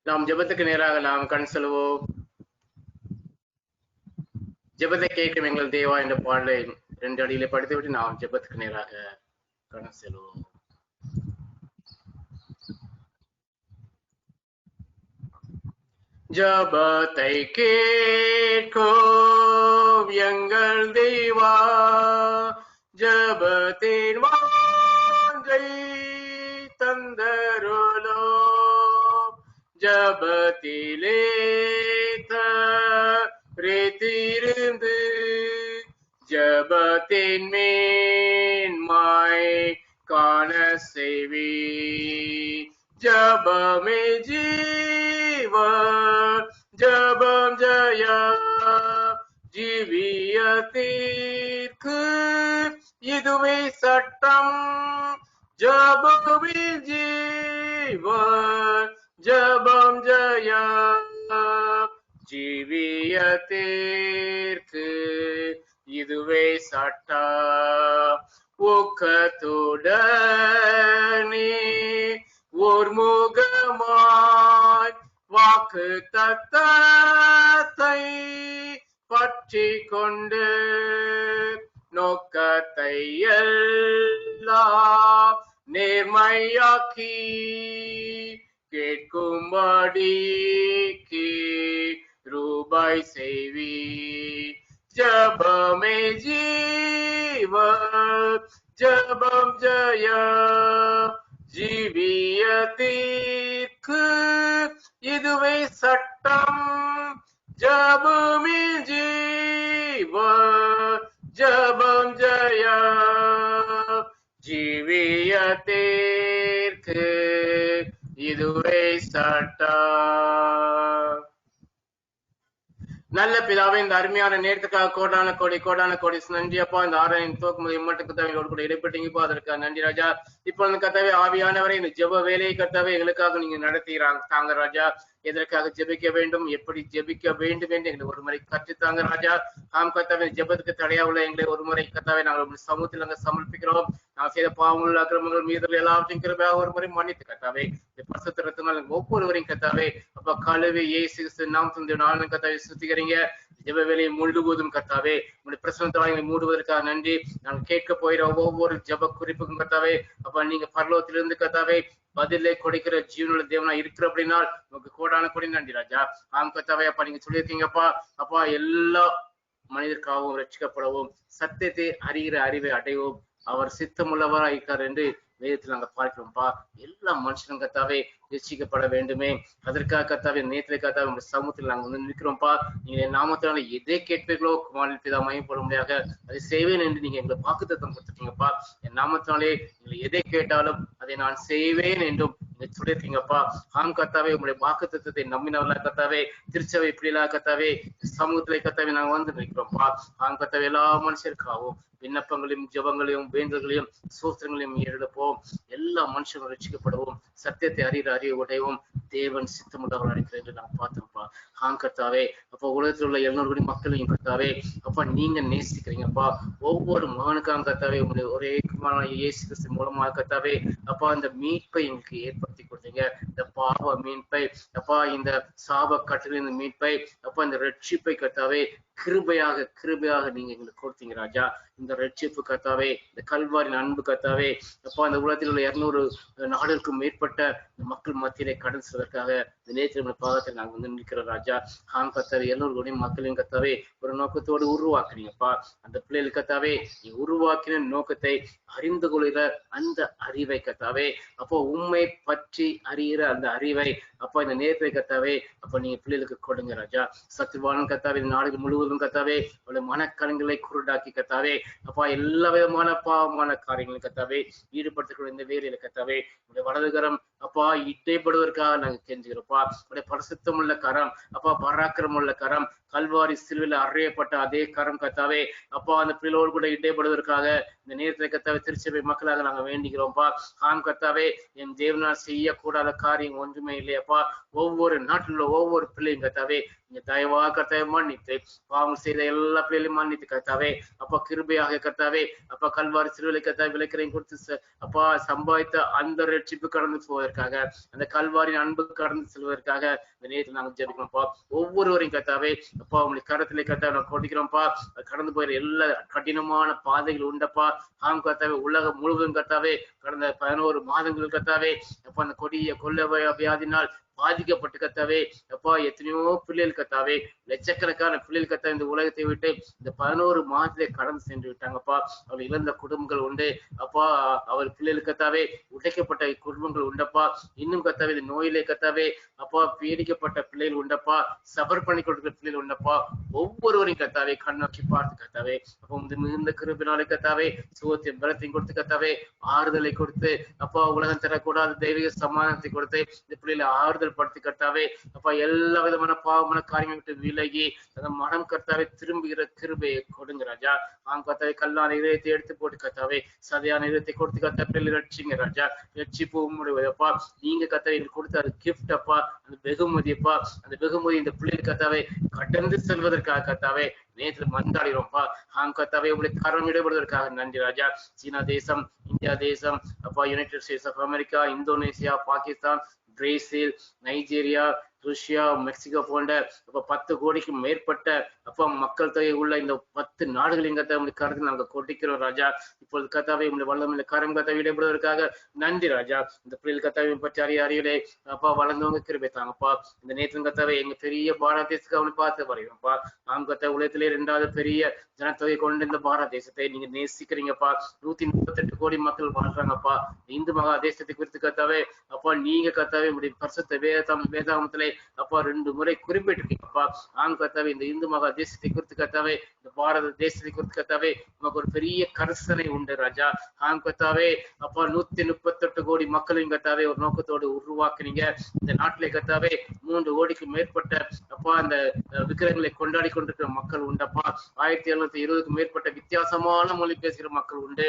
நாம் ஜெபத்துக்கு நேராக நாம் கண் செல்வோம். ஜெபத்தை கேட்கும் எங்கள் தேவா என்ற பாடலை 2 அடியிலே படித்துவிட்டு நாம் ஜெபத்துக்கு நேராக கண் செல்வோம். ஜெபத்தை கேட்கும் எங்கள் தேவா, ஜெபத்தின் வாஞ்சை தந்தருளோ, ஜபத்திலே தரித்திருந்து ஜபத்தின் மேன்மை காண செய்வி. ஜபமே ஜீவ ஜபம் ஜய ஜீவியத்திற்கு இதுவே சட்டம். ஜபமே ஜீவ ஜபம் ஜய ஜீவியத்திற்கு இதுவே சட்டம். ஊக்கத்துடனே ஒருமுகமாய் வாக்கு தத்தத்தை பற்றி கொண்டு நோக்கத்தை எல்லாம் நேர்மையாக்கி கேட்கும்படிக்கு ரூபாய் செய்வி. ஜபமே ஜீவ ஜபம் ஜய ஜீவியத்திற்கு இதுவே சட்டம். ஜபமே ஜீவ ஜபம் ஜய ஜீவியத்திற்கு இதுவே சட்டம். நல்ல பிதாவே, இந்த அருமையான நேரத்துக்காக கோடான கோடி நன்றி அப்பா. இந்த ஆராயின் தோக்குமுறை மட்டுக்கு தவிர கூட இடைப்பட்டீங்கப்பா, அதற்காக நன்றி ராஜா. இப்போ கத்தாவே ஆவியானவரை இந்த ஜெப வேலையை கத்தாவே எங்களுக்காக நீங்க நடத்துகிறாங்க தாங்க ராஜா. எதற்காக ஜெபிக்க வேண்டும், எப்படி ஜெபிக்க வேண்டும் என்று எங்களை ஒரு முறை கற்றுத்தாங்க ராஜா. ஆம் கத்தாவே, ஜெபத்துக்கு தடையா உள்ள எங்களை ஒரு முறை கத்தாவே நாங்கள் சமூகத்தில் நாங்கள் சமர்ப்பிக்கிறோம். நான் செய்த பாவங்கள் அக்கிரமங்கள் மீதுகள் எல்லாவற்றையும் கிருபையாக ஒரு முறை மன்னித்து கத்தாவே இந்த பரிசுத்த ரத்தத்தினால் ஒவ்வொருவரையும் கத்தாவே அப்ப கழுவி இயேசு நாம் தந்தை நானும் கத்தாவே சுத்திக்கிறீங்க. ஜெப வேலையை முழுவதும் கத்தாவே உங்களுடைய பிரசனத்தால் எங்களை மூடுவதற்காக நன்றி. நாங்கள் கேட்க போயிட ஒவ்வொரு ஜெப குறிப்புக்கும் கத்தாவே அப்ப நீங்க பரலோகத்திலிருந்து கத்தாவே பதிலே கொடுக்கிற ஜீவனுள்ள தேவனா இருக்கிற அப்படின்னா உங்களுக்கு கோடான கொடி நன்றி ராஜா. ஆம் கத்தாவே அப்பா நீங்க சொல்லியிருக்கீங்கப்பா அப்பா எல்லா மனிதருக்காகவும் ரட்சிக்கப்படவும் சத்தியத்தை அறிகிற அறிவை அடைவோம் அவர் சித்தமுள்ளவராக இருக்கார் என்று வேதத்தில் நாங்க பார்க்கிறோம்ப்பா. எல்லா மனுஷனும் கத்தாவே ரட்சிக்கப்பட வேண்டுமே, அதற்காக கத்தாவே நேற்று கத்தாவே உங்க சமூகத்தில் நாங்க வந்து நிற்கிறோம்ப்பா. நீங்க நாமத்தினால எதை கேட்பீர்களோ குமாரன் பிதா மையப்பட முடியாக அதை செய்வேன் என்று நீங்க எங்களை வாக்குத்தத்தம் கொடுத்துட்டீங்கப்பா. என் நாமத்தினாலே நீங்க எதை கேட்டாலும் அதை நான் செய்வேன் என்றும் நீங்க சொல்லியிருக்கீங்கப்பா. ஆம் கத்தாவே உங்களுடைய வாக்குத்தத்தத்தை நம்பினவர்களா கத்தாவே திருச்சபை இப்படிலா கத்தாவே சமூகத்திலே கத்தாவே நாங்க வந்து நிற்கிறோம்ப்பா. ஆம் கத்தாவே எல்லா மனுஷருக்காகவும் விண்ணப்பங்களையும் ஜபங்களையும் வேண்டுதல்களையும் சூத்திரங்களையும் எடுப்போம். எல்லா மனுஷங்களும் ரட்சிக்கப்படவும் சத்தியத்தை அறிகிற அறிவை உடையவும் தேவன் சித்தமுள்ளவராக இருக்கிறது என்று நான் பார்த்தோம்ப்பா. கர்த்தாவே அப்ப உலகத்தில் உள்ள 700 கோடி மக்களையும் கர்த்தாவே அப்ப நீங்க நேசிக்கிறீங்கப்பா. ஒவ்வொரு மகனுக்காக கர்த்தாவே உங்களுடைய ஒரே குமாரனாகிய இயேசு கிறிஸ்து மூலமாக கர்த்தாவே அப்பா அந்த மீட்பை எங்களுக்கு ஏற்படுத்தி கொடுத்தீங்க கொடுத்துட்டீங்க. இந்த பாவ மீட்பை அப்பா, இந்த சாப கட்டிலிருந்து மீட்பை அப்பா, இந்த ரட்சிப்பை கத்தாவே கிருபையாக நீங்க எங்களுக்கு கொடுத்தீங்க ராஜா. இந்த ரட்சிப்பு கத்தாவே, இந்த கல்வாரின் அன்பு கத்தாவே அப்பா, இந்த உலகத்தில் உள்ள 200 நாடுகளுக்கும் மேற்பட்ட மக்கள் மத்தியிலே கடந்து செல்வதற்காக இந்த நேற்று பாகத்தில் நாங்கள் வந்து நிற்கிறோம் ராஜா. கத்தாவே 200 கோடி மக்களையும் கத்தாவே ஒரு நோக்கத்தோடு உருவாக்குறீங்கப்பா. அந்த பிள்ளைகள் கத்தாவே உருவாக்கின நோக்கத்தை அறிந்து கொள்கிற அந்த அறிவை கத்தாவே அப்போ உண்மை பற்றி அறிகிற அந்த அறிவை அப்பா இந்த நேரத்தை கத்தாவே அப்ப நீங்க பிள்ளைகளுக்கு கொடுங்க ராஜா. சத்துருவான கத்தாவே இந்த நாடுகள் முழுவதும் கத்தாவே அவருடைய மனக்கலங்களை குருடாக்கி கத்தாவே அப்பா எல்லா விதமான பாவமான காரியங்களும் கத்தாவே ஈடுபடுத்தக்கூடிய இந்த வேலையில கத்தாவே உடைய வலதுகரம் அப்பா இடைப்படுவதற்காக நாங்க கெஞ்சுகிறோம்ப்பா. உடைய பரிசுத்தம் உள்ள கரம் அப்பா, பராக்கிரம் உள்ள கரம், கல்வாரி சிலுவையில் அறையப்பட்ட அதே கரம் கத்தாவே அப்பா அந்த பிள்ளையோடு கூட இடைப்படுவதற்காக இந்த நேரத்தை கத்தாவே திருச்சபை மக்களாக நாங்க வேண்டிக்கிறோம்ப்பா. கத்தாவே என் தேவனால் செய்யக்கூடாத காரியம் ஒன்றுமே இல்லையப்பா. ஒவ்வொரு நாட்டில் ஒவ்வொரு பிள்ளையும் கத்தாவே நீங்க தயவா கத்தாவே மன்னித்து பாவம் செய்த எல்லா பிள்ளைகளையும் மன்னித்து கத்தாவே அப்பா கிருபையாக கத்தாவே அப்பா கல்வாரி சிறுவலை கத்தாவே விளக்கரையும் கொடுத்து அப்பா சம்பாதித்த அந்த ரட்சிப்பு கடந்து போவதற்காக, அந்த கல்வாரின் அன்பு கடந்து செல்வதற்காக இந்த நேரத்தில் நாங்கள் ஜெபிக்கிறோம்ப்பா. ஒவ்வொருவரையும் கத்தாவே அப்பா உங்களை கரத்திலே கத்தாவே நான் கொடுக்கிறோம்ப்பா. கடந்து போயிற எல்லா கடினமான பாதைகள் உண்டப்பா. கத்தாவே உலகம் முழுவதும் கத்தாவே கடந்த 11 மாதங்கள் கத்தாவே அப்ப அந்த கொடிய கொள்ள வியாதினால் பாதிக்கப்பட்டு கத்தாவே அப்பா எத்தனையோ பிள்ளைகள் கத்தாவே லட்சக்கணக்கான பிள்ளைகள் கத்தாவே இந்த உலகத்தை விட்டு இந்த 11 மாதத்திலே கடந்து சென்று விட்டாங்கப்பா. அவர் இழந்த குடும்பங்கள் உண்டு அப்பா. அவர் பிள்ளைகள் கத்தாவே உடைக்கப்பட்ட குடும்பங்கள் உண்டப்பா. இன்னும் கத்தாவே இந்த நோயிலே கத்தாவே அப்பா பீடிக்கப்பட்ட பிள்ளைகள் உண்டப்பா. சபர் பண்ணி கொடுக்கிற பிள்ளைகள் உண்டப்பா. ஒவ்வொருவரையும் கத்தாவே கண்ணோக்கி பார்த்து கத்தாவே அப்போ மிகுந்த கிருபினாலே கத்தாவே சுகத்தையும் பலத்தையும் கொடுத்து கத்தாவே ஆறுதலை கொடுத்து அப்பா உலகம் தரக்கூடாத தெய்வீக சமாதானத்தை கொடுத்து இந்த பிள்ளைகளை ஆறுதல் படுத்தி கத்தாவே அப்பா எல்லா விதமான பாவமான காரியங்களை விட்டு விலகி அந்த மனம் கத்தாவே திரும்புகிற கிருபையை கொடுங்க ராஜா. கத்தாவே கல்லான இதயத்தை எடுத்து போட்டு கத்தாவே சதையான இதயத்தை கொடுத்து கத்தா பிள்ளை ரட்சிங்க ராஜா. ரட்சிப்பு உம்முடையப்பா. நீங்க கத்தாவே கொடுத்த அது கிஃப்ட் அப்பா, அந்த வெகுமதி அப்பா. அந்த வெகுமதி இந்த பிள்ளைகள் கத்தாவே கடந்து செல்வதற்காக கத்தாவே நேற்று மந்தாடிறோம்ப்பா. கத்தாவே உங்களை கரம் இடப்படுவதற்காக நன்றி ராஜா. சீனா தேசம், இந்தியா தேசம் அப்பா, United States of America, Indonesia, Pakistan, Brazil, Nigeria, Russia, Mexico போன்ற அப்ப 10 கோடிக்கும் மேற்பட்ட அப்ப மக்கள் தொகை உள்ள இந்த 10 நாடுகளின் கத்தாவை கருத்து நாங்க கொட்டிக்கிறோம் ராஜா. இப்பொழுது கத்தாவை உங்களுடைய வல்லமையில கரம் கத்தாவை விடைபடுவதற்காக நன்றி ராஜா. இந்த பிள்ளைகள் கத்தாவை பற்றி அறியலே அப்பா வளர்ந்தவங்க கிருபை தாங்கப்பா. இந்த நேற்று கத்தாவை எங்க பெரிய பாரத தேசத்துக்கு அவனை பார்த்து வரையோம்ப்பா. கத்தாவை உலகத்திலே 2வது பெரிய ஜனத்தொகை கொண்டு இந்த பாரத தேசத்தை நீங்க நேசிக்கிறீங்கப்பா. 138 கோடி மக்கள் வாழ்றாங்கப்பா. இந்து மகா தேசத்தை குறித்து கத்தாவே அப்பா நீங்க கத்தாவே உங்களுடைய பரிசுத்த வேதாகமத்திலே அப்பா 2 முறை குறிப்பிட்டிருக்கீங்கப்பா. கத்தாவே இந்த இந்து மகா தேசத்தை குறித்து கத்தாவே இந்த பாரத தேசத்தை குறித்து கத்தாவே நமக்கு ஒரு பெரிய கரிசனை உண்டு ராஜா. கத்தாவே அப்பா 138 கோடி மக்களையும் கத்தாவே ஒரு நோக்கத்தோடு உருவாக்குனீங்க. இந்த நாட்டிலே கத்தாவே 3 கோடிக்கு மேற்பட்ட அப்பா அந்த விக்கிரகங்களை கொண்டாடி கொண்டிருக்கிற மக்கள் உண்டப்பா. 1720க்கும் மேற்பட்ட வித்தியாசமான மொழி பேசுகிற மக்கள் உண்டு.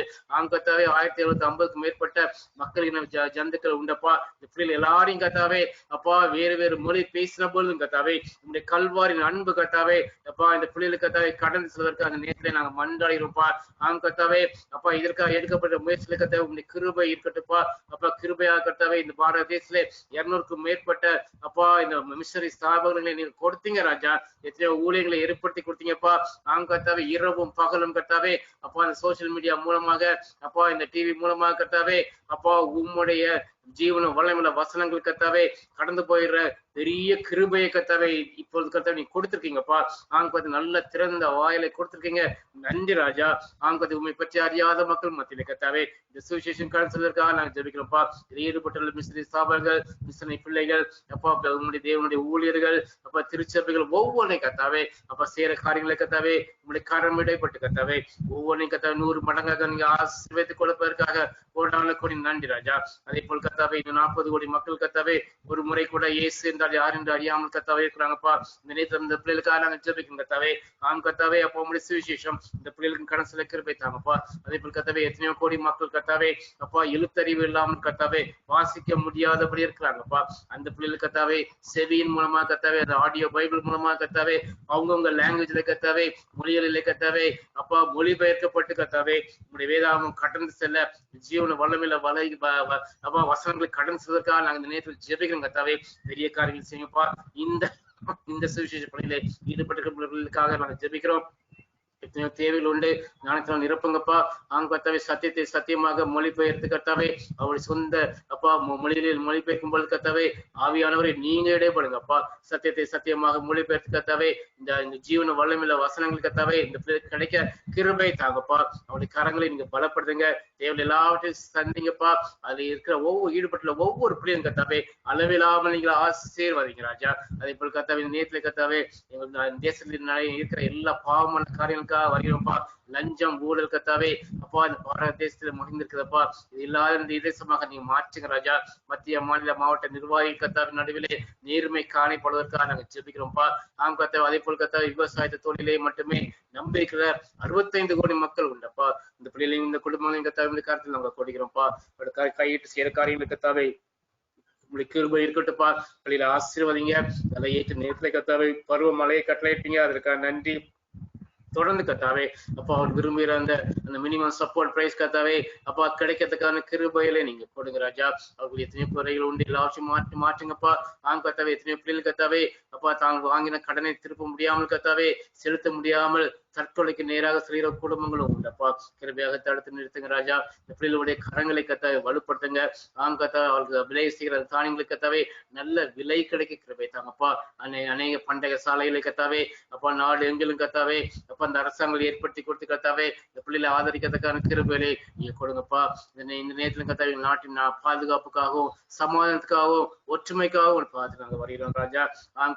கத்தாவே 1750க்கும் மேற்பட்ட மக்களின் ஜந்துக்கள் உண்டப்பா. இந்த பிள்ளைகள் எல்லாரையும் கத்தாவே அப்பா வேறு வேறு மொழி பேசின பொழுதும் கத்தாவே உங்களுடைய கல்வாரின் அன்பு கத்தாவே அப்பா இந்த பிள்ளைகளுக்கு கத்தாவே கடந்து செல்வதற்கு அந்த நேரத்திலே நாங்க மண்டாடிருப்பா. கத்தாவே அப்பா இதற்காக எடுக்கப்பட்ட முயற்சியில கத்தாவே உங்களுடைய கிருபை இருக்கட்டுப்பா. அப்பா கிருபையாக கத்தாவே இந்த பாரத தேசத்திலே 200க்கும் மேற்பட்ட அப்பா இந்த மிஷனரி ஸ்தாபனங்களை நீங்க கொடுத்தீங்க ராஜா. எத்தனையோ ஊழியர்களை ஏற்படுத்தி கொடுத்தீங்கப்பா. கத்தாவே இரவும் பகலும் கத்தாவே அப்பா இந்த சோசியல் மீடியா மூலமாக அப்பா இந்த டிவி மூலமாக கத்தாவே அப்பா உம்முடைய ஜீவன வல்லமையுள்ள வசனங்கள் கத்தாவே கடந்து போயிடுற பெரிய கிருபையை கத்தாவே இப்பொழுது கத்தாவே நீ கொடுத்துருக்கீங்கப்பா. பார்த்து நல்ல திறந்த வாயிலை கொடுத்துருக்கீங்க. நன்றி ராஜா. பார்த்து உண்மை பற்றி அறியாத மக்கள் மத்தியில கத்தாவே இந்த சுவிசேஷன் கடந்து செல்வதற்காக நாங்கள் ஜெபிக்கிறோம்ப்பா. இதில் ஈடுபட்டுள்ள மிஸ்ரி ஸ்தாபனங்கள், மிஸ்ரி பிள்ளைகள் அப்பா உங்களுடைய தேவனுடைய ஊழியர்கள் அப்பா திருச்சபைகள் ஒவ்வொன்றையும் கத்தாவே அப்பா சேர காரியங்களை கத்தாவே உங்களுடைய கரம் இடைப்பட்டு கத்தாவே ஒவ்வொன்றையும் கத்தாவே 100 மடங்காக நீங்க ஆசீர்வதித்துக் கொடுப்பதற்காக கோடி நன்றி ராஜா. அதே போல் கத்தாவே இன்னும் 40 கோடி மக்கள் கத்தாவே ஒரு முறை கூட இயேசு என்றால் யார் என்று அறியாமல் கத்தாவே இருக்கிறாங்கப்பா. இந்த நேரத்தில் இந்த பிள்ளைகளுக்காக நாங்கள் ஜெபிக்கும் கத்தாவே. கத்தாவே அப்போ உங்களுடைய சுவிசேஷம் இந்த பிள்ளைகளுக்கு கடன் சில கிருபை தாங்கப்பா. அதே போல் கத்தாவே எத்தனையோ கோடி மக்கள் கத்தாவே அப்பா எழுத்தறிவு இல்லாமல் கத்தாவே வாசிக்க முடியாதபடி இருக்கிறாங்கப்பா. அந்த பிள்ளைகள் கத்தாவே செவியின் மூலமா கத்தாவே அந்த ஆடியோ பைபிள் மூலமா கத்தாவே அவங்கவுங்க லாங்குவேஜ்ல கத்தாவே மொழிகளிலே கத்தாவே அப்பா மொழிபெயர்க்கப்பட்டு கத்தாவே உங்களுடைய வேதாகமம் கடந்து செல்ல ஜீவன வல்லமையில அப்பா வசனங்களை கடன் செய்வதற்காக நாங்க இந்த நேரத்தில் ஜெபிக்கிறோம் கத்தாவே. பெரிய காரியங்கள் செய்யுங்கப்பா. இந்த சுவிசேஷ பணியில ஈடுபட்டிருக்கிறவர்களுக்காக நாங்க ஜெபிக்கிறோம். எத்தனையோ தேவைகள் உண்டு, ஞானத்தினால் நிரப்புங்கப்பா. கர்த்தாவே சத்தியத்தை சத்தியமாக மொழிபெயர்த்து கர்த்தாவே அவருடைய சொந்த அப்பா மொழிகளில் மொழிபெயர்க்கும் பொழுது கர்த்தாவே ஆவியானவரை நீங்க இடைப்படுங்கப்பா. சத்தியத்தை சத்தியமாக மொழிபெயர்த்து கர்த்தாவே இந்த ஜீவன வல்லமில்ல வசனங்கள் கர்த்தாவே இந்த கிடைக்க கிருபை தாங்கப்பா. அவருடைய கரங்களை நீங்க பலப்படுத்துங்க. தேவையில் எல்லாவற்றையும் சந்திங்கப்பா. அதுல இருக்கிற ஈடுபட்டுள்ள ஒவ்வொரு பிள்ளையும் கர்த்தாவே அளவில்லாமல் நீங்க ஆசீர்வதிங்க ராஜா. அதே போல் கர்த்தாவே நேரத்துல கர்த்தாவே எங்கள் தேசத்தில் இருக்கிற எல்லா பாவமான காரியங்களுக்காக வருகிறோம்ப்பா. லஞ்சம் ஊழல் கர்த்தாவே அப்பா இந்த பாரத தேசத்துல மகிழ்ந்திருக்குதப்பா. இது இல்லாத இந்த தேசமாக நீங்க மாற்றுங்க ராஜா. மத்திய மாநில மாவட்ட நிர்வாகி கர்த்தாவின் நடுவிலே நேர்மை காணப்படுவதற்காக நாங்க ஜெபிக்கிறோம்ப்பா. கர்த்தாவே அதே போல் கர்த்தாவே விவசாயத்தை தொழிலே மட்டுமே நம்பியிருக்கிற 65 கோடி மக்கள் உண்டப்பா. இந்த பிள்ளைகளையும் இந்த குடும்பங்களையும் கர்த்தாவே இந்த காலத்தில் நாங்க கொடுக்கிறோம்ப்பா. கையிட்டு செய்யற காரியங்கள் கர்த்தாவே கிருபை இருக்கட்டும்ப்பா. பள்ளியில ஆசீர்வதிங்க. அதை ஏற்று நேரத்துல கர்த்தாவே பருவ மழையை கட்டளையிட்டீங்க, அதற்காக நன்றி. தொடர்ந்து கர்த்தாவே அப்பா அவர் விரும்புகிற அந்த மினிமம் சப்போர்ட் பிரைஸ் கர்த்தாவே அப்பா கிடைக்கிறதுக்கான கிருபையில நீங்க கொடுங்க ராஜா. அவர்கள் எத்தனையோ குறைகள் உண்டு, எல்லாவற்றையும் மாற்றுங்கப்பா. கர்த்தாவே எத்தனையோ பிள்ளைகள் கர்த்தாவே அப்பா தாங்க வாங்கின கடனை திருப்ப முடியாமல் கர்த்தாவே செலுத்த முடியாமல் தற்கொலைக்கு நேராக செய்கிற குடும்பங்களும் உண்டப்பா. கிருபையாக தடுத்து நிறுத்துங்க ராஜா. இந்த பிள்ளைகளுடைய கரங்களை கர்த்தாவே வலுப்படுத்துங்க. கர்த்தாவே அவர்களுக்கு விலை செய்கிற தானியங்களுக்கு கர்த்தாவே நல்ல விலை கிடைக்க கிருபை தாங்கப்பா. அநேக பண்டக சாலைகளை கர்த்தாவே அப்பா நாடு எங்கிலும் கர்த்தாவே அப்ப அந்த அரசாங்கம் ஏற்படுத்தி கொடுத்து கர்த்தாவே இந்த பிள்ளைகளை ஆதரிக்கிறதுக்கான கிருபையை நீங்க கொடுங்கப்பா. இந்த நேரத்துல கர்த்தாவே நாட்டின் பாதுகாப்புக்காகவும் சமாதானத்துக்காகவும் ஒற்றுமைக்காகவும் பார்த்து நாங்க வருகிறோம் ராஜா.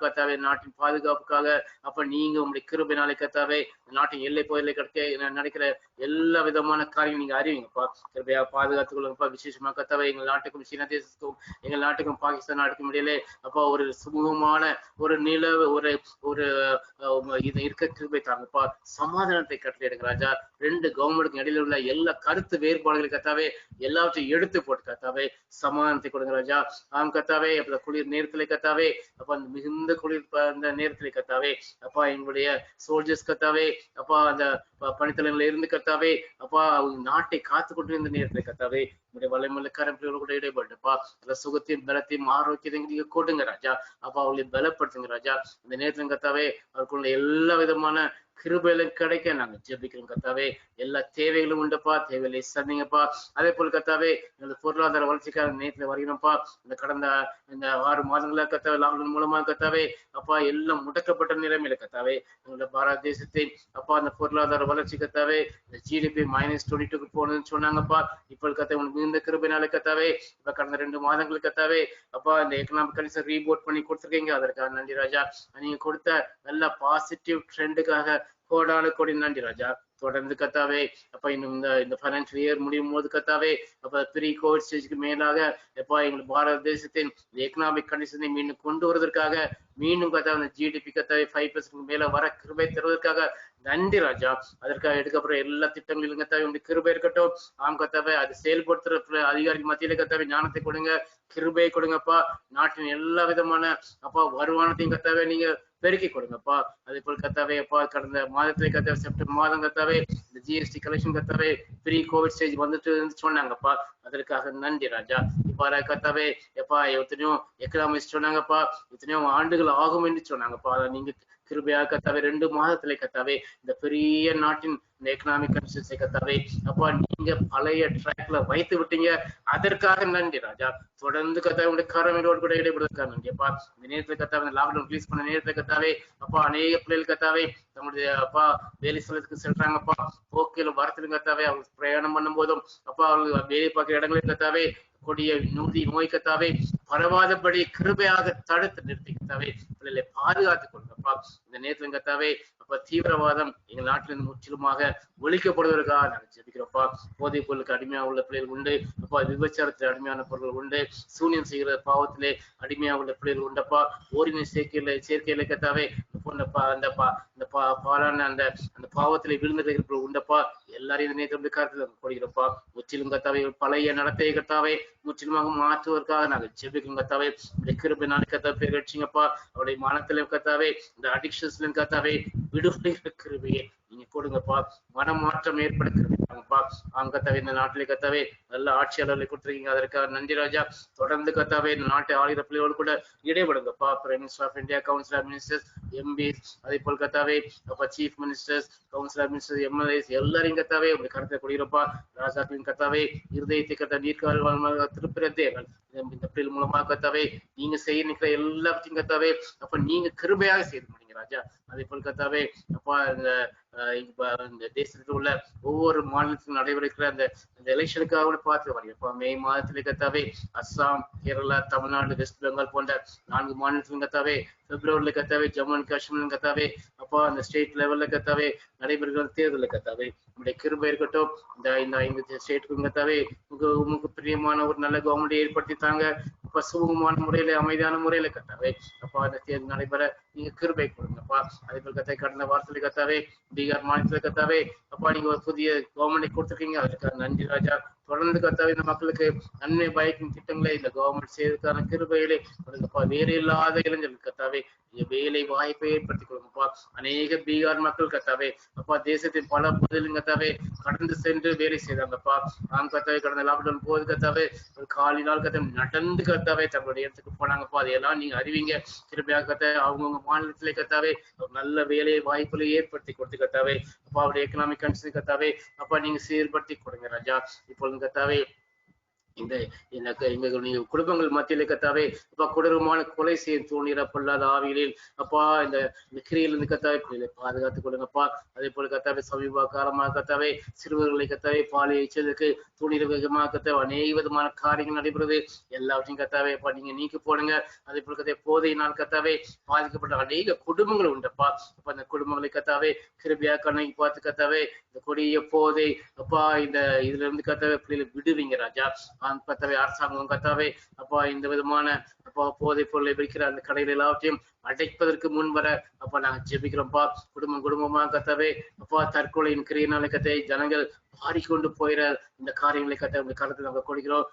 கர்த்தாவே நாட்டின் பாதுகாப்புக்காக அப்ப நீங்க உங்களுடைய கிருபையினாலே கர்த்தாவே நாட்டின் எல்லை பகுதியில் நடக்கிற எல்லா விதமான காரியம் நீங்க அறிவிங்கப்பா. கிருபையா பாதுகாத்துக் கொள்ளுங்கப்பா. விசேஷமா கர்த்தாவே எங்கள் நாட்டுக்கும் சீனா தேசத்துக்கும் எங்கள் நாட்டுக்கும் பாகிஸ்தான் நாட்டுக்கும் இடையிலே அப்பா ஒரு சுமூகமான ஒரு நிலவு ஒரு இது இருக்க கிருபை தாங்கப்பா. சமாதானத்தை கட்டளையிடுங்க ராஜா. 2 கவர்மெண்ட்டுக்கு இடையில உள்ள எல்லா கருத்து வேறுபாடுகளை கர்த்தாவே எல்லாவற்றையும் எடுத்து போட்டு கர்த்தாவே சமாதானத்தை கொடுங்க ராஜா. கர்த்தாவே அப்ப குளிர் நேரத்திலே கர்த்தாவே அப்ப அந்த மிகுந்த குளிர் அந்த நேரத்திலே கர்த்தாவே அப்பா எங்களுடைய சோல்ஜர்ஸ் கர்த்தாவே அப்பா அந்த பணித்தளங்கள்ல இருந்து கர்த்தாவே அப்பா நாட்டை காத்து கொண்டிருந்த நேரத்தில் கர்த்தாவே உங்களுடைய வல்லமையுள்ள கரப்பிள்ளைகளோட கூட இடைப்பட்டுப்பா. அந்த சுகத்தையும் பலத்தையும் ஆரோக்கியத்தையும் நீங்க கொடுங்க ராஜா. அப்பா அவங்களை பலப்படுத்துங்க ராஜா. இந்த நேரத்துல கர்த்தாவே அவர்களுடைய எல்லா விதமான கிருபையிலும் கிடைக்க நாங்க ஜெபிக்கிறோம் கர்த்தாவே. எல்லா தேவைகளும் உண்டுப்பா. தேவைகளை சந்திங்கப்பா. அதே போல் கர்த்தாவே இந்த பொருளாதார வளர்ச்சிக்காக நேரத்துல வருகிறோம்ப்பா. இந்த கடந்த இந்த 6 மாதங்களா கர்த்தாவே லாக்டவுன் மூலமா கர்த்தாவே அப்பா எல்லாம் முடக்கப்பட்ட நிலைமையில கர்த்தாவே எங்களோட பாரத தேசத்தை அப்பா அந்த பொருளாதார வளர்ச்சி கர்த்தாவே இந்த GDP -22க்கு போனதுன்னு சொன்னாங்கப்பா. இப்போ கர்த்தாவே உங்களுக்கு இந்த கிருபையினால கர்த்தாவே இப்ப கடந்த 2 மாதங்களுக்கு கர்த்தாவே அப்பா இந்த எக்கனாமிக் கண்டிஷன் ரீபோர்ட் பண்ணி கொடுத்துருக்கீங்க. அதற்காக நன்றி ராஜா. நீங்க கொடுத்த நல்ல பாசிட்டிவ் ட்ரெண்டுக்காக கோடான கோடி நன்றி ராஜா. தொடர்ந்து கர்த்தாவே அப்ப இன்னும் இந்த ஃபைனான்சியல் இயர் முடியும் போது கர்த்தாவே அப்ப ப்ரீ கோவிட் ஸ்டேஜுக்கு மேலாக எப்ப எங்களுக்கு பாரத தேசத்தின் எக்கனாமிக் கண்டிஷனை மீண்டும் கொண்டு வருவதற்காக மீண்டும் கர்த்தாவே அந்த GDP கர்த்தாவே 5% மேல வர கிருபை தருவதற்காக நன்றி ராஜா. அதற்காக எடுக்கப்படுற எல்லா திட்டங்களிலும் கர்த்தாவே உங்களுடைய கிருபை இருக்கட்டும். கர்த்தாவே அது செயல்படுத்துற அதிகாரிகள் மத்தியில கர்த்தாவே ஞானத்தை கொடுங்க, கிருபையை கொடுங்கப்பா. நாட்டின் எல்லா விதமான அப்பா வருமானத்தையும் கர்த்தாவே நீங்க பெருக்கி கொடுங்கப்பா. அதே போல் கர்த்தாவே அப்பா கடந்த மாதத்திலே கர்த்தாவே செப்டம்பர் மாதம் கர்த்தாவே இந்த GST கலெக்ஷன் கர்த்தாவே ப்ரீ கோவிட் ஸ்டேஜ் வந்துட்டு சொன்னாங்கப்பா. அதற்காக நன்றி ராஜா. இப்ப கர்த்தாவே எப்பா எத்தனையோ எக்கனாமிஸ்ட் சொன்னாங்கப்பா, எத்தனையோ ஆண்டுகள் ஆகும் என்று சொன்னாங்கப்பா. அதை நீங்க கிருபையாக கர்த்தாவே 2 மாதத்திலே கர்த்தாவே இந்த பெரிய நாட்டின் இந்த எக்கனாமிக் கண்டிஷன்ஸை கர்த்தாவே அப்பா நீங்க பழைய ட்ராக்ல வைத்து விட்டீங்க. அதற்காக நன்றி ராஜா. தொடர்ந்து கர்த்தாவே உங்களுடைய கரங்களோடு கூட இடைபெறுவதற்காக நன்றிப்பா. இந்த நேரத்துல கர்த்தாவே லாக்டவுன் ரிலீஸ் பண்ண நேரத்துல கர்த்தாவே அப்பா அநேக பிள்ளைகள் கர்த்தாவே தங்களுடைய அப்பா வேலை ஸ்தலத்துக்கு செல்றாங்கப்பா. போக்கில வரத்திலும் கர்த்தாவே அவங்க பிரயாணம் பண்ணும் போதும் அப்பா அவங்க வேலை பார்க்கிற இடங்களில் கர்த்தாவே கொடிய நோய் கர்த்தாவே பரவாதபடி கிருபையாக தடுத்து நிறுத்தி கர்த்தாவே பிள்ளைகளை பாதுகாத்துக் கொள்ளுங்கப்பா. இந்த நேரத்துல கர்த்தாவே அப்ப தீவிரவாதம் எங்கள் நாட்டிலிருந்து முற்றிலுமாக ஒழிக்கப்படுவதற்காக நாங்கள் ஜெபிக்கிறோம்ப்பா. போதைப் பொருளுக்கு அடிமையாக உள்ள பிள்ளைகள் உண்டு அப்பா. விபச்சாரத்தில் அடிமையான பொருட்கள் உண்டு. சூனியம் செய்கிற பாவத்திலே அடிமையாக உள்ள பிள்ளைகள் உண்டப்பா. ஓரின சேர்க்கையில கர்த்தாவே அந்த பாலான அந்த பாவத்திலே விழுந்து உண்டப்பா. எல்லாரையும் இந்த நேரத்தில் காலத்துல கொடுக்கிறோம்ப்பா. முற்றிலும் கர்த்தாவே பழைய நடத்தையை கர்த்தாவே முற்றிலுமாக மாற்றுவதற்காக நாங்கள் ஜெபிக்கிறோம் கர்த்தாவே. இந்த கிருபையினால கர்த்தாவே பேர் வச்சிங்கப்பா. அவருடைய மனத்திலும் கர்த்தாவே இந்த அடிக்ஷன்ஸ்லயும் கர்த்தாவே விடுதலை கிருபையை நீங்க கொடுங்கப்பா. மனமாற்றம் ஏற்படுத்திருப்பாங்கப்பா. கத்தாவே இந்த நாட்டிலே கத்தாவே நல்ல ஆட்சியாளர்களை கொடுத்துருக்கீங்க, அதற்காக நன்றி ராஜா. தொடர்ந்து கத்தாவே இந்த நாட்டை ஆளுகிற பிள்ளைகளோடு கூட இடைபடுங்கப்பா. Prime minister of India, council of ministers, MPs, அதே போல் கத்தாவே அப்பா chief ministers, council of ministers, MLAs எல்லாரையும் கத்தாவே உங்களுடைய கருத்தை கொடுக்கிறப்பா. ராஜாக்களின் கத்தாவே இருதயத்தை கத்த நீர்கால் திருப்பிறதே இந்த பிள்ளை மூலமா கத்தாவே நீங்க செய்ய நிற்கிற எல்லாத்தையும் கத்தாவே அப்ப நீங்க கிருபையாக செய்து முடிங்க ராஜா. அதே போல் கத்தாவே அப்பா இந்த தேசத்தில் உள்ள ஒவ்வொரு மாநிலத்திலும் நடைபெறுகிற அந்த எலெக்ஷனுக்காக பார்த்து வரீங்கப்பா. மே மாதத்திலே கத்தாவே அஸ்ஸாம், கேரளா, தமிழ்நாடு, வெஸ்ட் பெங்கால் போன்ற 4 மாநிலத்திலும் கத்தாவே, பிப்ரவரியில கத்தாவே ஜம்மு அண்ட் காஷ்மீர் கத்தாவே அப்பா அந்த ஸ்டேட் லெவல்ல கத்தாவே நடைபெறுகிற தேர்தலில் கத்தாவே நம்முடைய கிருபை இருக்கட்டும். இந்த 5 ஸ்டேட்டுக்கும் கத்தாவே உங்களுக்கு பிரியமான ஒரு நல்ல கவர்மெண்ட் ஏற்படுத்தி தாங்க. அப்ப சுமூகமான முறையில, அமைதியான முறையில கத்தாவே அப்பா அந்த தேர்தல் நடைபெற நீங்க கிருபை கொடுங்கப்பா. அதே போல் கத்தாவே கடந்த வாரத்துல கத்தாவே பீகார் மாநிலத்துல கத்தாவே அப்பா நீங்க ஒரு புதிய கவர்மெண்ட் கொடுத்துருக்கீங்க, அதுக்காக நன்றி ராஜா. தொடர்ந்து கத்தாவே இந்த மக்களுக்கு நன்மை பயக்கும் திட்டங்களை இந்த கவர்மெண்ட் செய்வதற்கான கிருபைகளை கொடுங்கப்பா. வேற இல்லாத இளைஞர்கள் கத்தாவே வேலை வாய்ப்பை ஏற்படுத்தி கொடுங்கப்பா. அநேக பீகார் மக்கள் கத்தாவே அப்பா தேசத்தின் பல பகுதிகளும் கத்தாவே கடந்து சென்று வேலை செய்தாங்கப்பா. கத்தாவே கடந்த லாக்டவுன் போது கத்தாவே ஒரு காலினால் கத்தாவே நடந்து கத்தாவே தங்களுடைய இடத்துக்கு போனாங்கப்பா. அதையெல்லாம் நீங்க அறிவிங்க கிருபையாக கத்தாவே அவங்கவுங்க மாநிலத்திலே கத்தாவே ஒரு நல்ல வேலை வாய்ப்புகளை ஏற்படுத்தி கொடுத்து கத்தாவே அப்பா அவருடைய எக்கனாமிக் கண்டிஷன் கத்தாவே அப்பா நீங்க சீர்படுத்தி கொடுங்க ராஜா. இப்பொழுது கத்தாவே நீங்க குடும்பங்கள் மத்தியிலே கத்தாவே அப்பா கொடூரமான கொலை செய்ய தோணிற பொல்லாத ஆவிகளில் அப்பா இந்த கிரியிலிருந்து கத்தாவே பிள்ளைகளை பாதுகாத்துக் கொள்ளுங்கப்பா. அதே போல கத்தாவே சமீப காலமாக கத்தாவே சிறுவர்களை கத்தாவே பாலியல் எச்சதுக்கு தூணிட வேகமாக கத்தாவே அநேக விதமான காரியங்கள் நடைபெறுது. எல்லாவற்றையும் கத்தாவே அப்பா நீங்க நீக்கி போடுங்க. அதே போல கத்தாவே போதையினால் கத்தாவே பாதிக்கப்பட்ட அநேக குடும்பங்கள் உண்டப்பா. அப்ப அந்த குடும்பங்களை கத்தாவே கிருபையா கண்ணகி பார்த்து கத்தாவே இந்த கொடிய போதை அப்பா இந்த இதுல இருந்து கத்தாவே பிள்ளைகளை விடுவீங்க ராஜா. கத்தாவே அரசாங்கம் கத்தாவே அப்பா இந்த விதமான அப்பா போதைப் பொருளை விற்கிற அந்த கடைகள் எல்லாவற்றையும் அடைப்பதற்கு முன் வர அப்பா நாங்க ஜெபிக்கிறோம்ப்பா. குடும்பமா கத்தாவே அப்பா தற்கொலையின் கிரியினால கத்தாவே ஜனங்கள் மாறிக்கொண்டு போயிற இந்த காரியங்களை கத்த உங்க கருத்து நாங்க கொடுக்கிறோம்.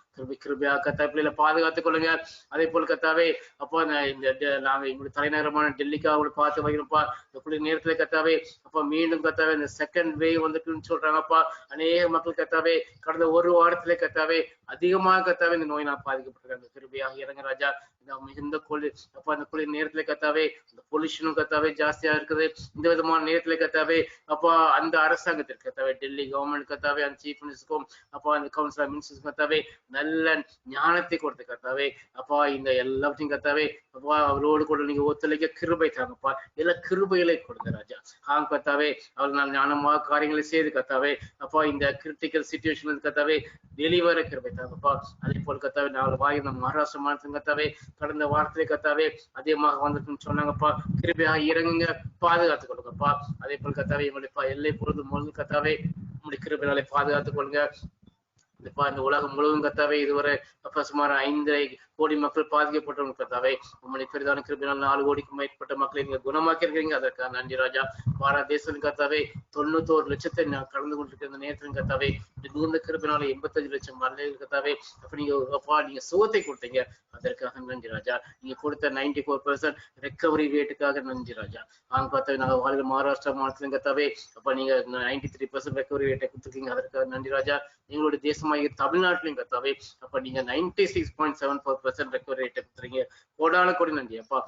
கிருபையா கத்தா பிள்ளைகளை பாதுகாத்துக் கொள்ளுங்க. அதே போல் கத்தாவே அப்பா நாங்க எங்களுடைய தலைநகரமான டெல்லிக்காக பார்த்து வைக்கிறோம்ப்பா. இந்த குளிர் நேரத்துல கத்தாவே அப்பா மீண்டும் கத்தாவே இந்த செகண்ட் வேவ் வந்துட்டுன்னு சொல்றாங்கப்பா. அநேக மக்கள் கத்தாவே கடந்த ஒரு வாரத்திலே கத்தாவே அதிகமாக கத்தாவே இந்த நோய் நான் பாதிக்கப்பட்டிருக்காங்க. கிருபையாக இறங்க ராஜா. இந்த மிகுந்த அப்பா அந்த குளிர் நேரத்துல கத்தாவே இந்த பொல்யூஷனும் கத்தாவே ஜாஸ்தியா இருக்குது. இந்த விதமான நேரத்துல கத்தாவே அப்பா அந்த அரசாங்கத்திற்கு கத்தாவே டெல்லி கவர்மெண்ட் கத்தாவே அந்த சீஃப் மினிஸ்டருக்கும் அப்பா அந்த கவுன்சில் ஆஃப் மினிஸ்டர்ஸ் கத்தாவே நல்ல ஞானத்தை கொடுத்து கத்தாவே அப்பா இந்த எல்லாத்தையும் கத்தாவே அப்பா அவரோடு கூட நீங்க ஒத்துழைக்க கிருபை தாங்கப்பா. எல்லா கிருபைகளை கொடுங்க ராஜா. கத்தாவே அவள் நான் ஞானமாக காரியங்களை செய்து கத்தாவே அப்பா இந்த கிரிட்டிக்கல் சிச்சுவேஷன் கத்தாவே வெளிவர கிருபை தாங்கப்பா. அதே போல் கத்தாவே நாங்கள் வாங்கின மகாராஷ்டிர மாநிலத்தின் கத்தாவே கடந்த வாரத்திலே கத்தாவே அதிகமாக வந்துட்டுன்னு சொன்னாங்கப்பா. கிருபையாக இறங்குங்க, பாதுகாத்துக் கொள்ளுங்கப்பா. அதே போல் கத்தாவே எங்களுடைய எல்லை பொழுது முழு கத்தாவே உங்களுடைய கிருபையாலே பாதுகாத்துக் கொள்ளுங்க. இந்த உலகம் முழுவதும் கத்தாவே இதுவரை அப்ப சுமார் 5 கோடி மக்கள் பாதிக்கப்பட்டவங்க கத்தாவே உங்களுடைய பெரிதான கிருபையினால் 4 கோடிக்கும் மேற்பட்ட மக்களை நீங்க குணமாக்கி இருக்கிறீங்க. அதற்காக நன்றி ராஜா. பாரத தேசத்தின் கத்தாவே 91 லட்சத்தை நான் கடந்து கொண்டிருக்கிற இந்த நேரத்தின் கத்தாவே மிகுந்த கிருபையினால 85 லட்சம் மரணிகள் கத்தாவே அப்ப நீங்க அப்பா நீங்க சுகத்தை கொடுத்தீங்க. அதற்காக நன்றி ராஜா. நீங்க கொடுத்த 94% ரெக்கவரி ரேட்டுக்காக நன்றி ராஜா. கத்தாவே நாங்கள் வாழ்கிற மகாராஷ்டிரா மாநிலத்திலும் கத்தாவே அப்ப நீங்க 93% ரெக்கவரி ரேட்டை கொடுத்துருக்கீங்க. அதற்காக நன்றி ராஜா. எங்களுடைய தேசமாக தமிழ்நாட்டிலையும் கத்தாவே அப்ப நீங்க 96.74% ரெக்கவரி ரேட்டை கொடுத்துறீங்க. கோடான கோடி நன்றி அப்பா.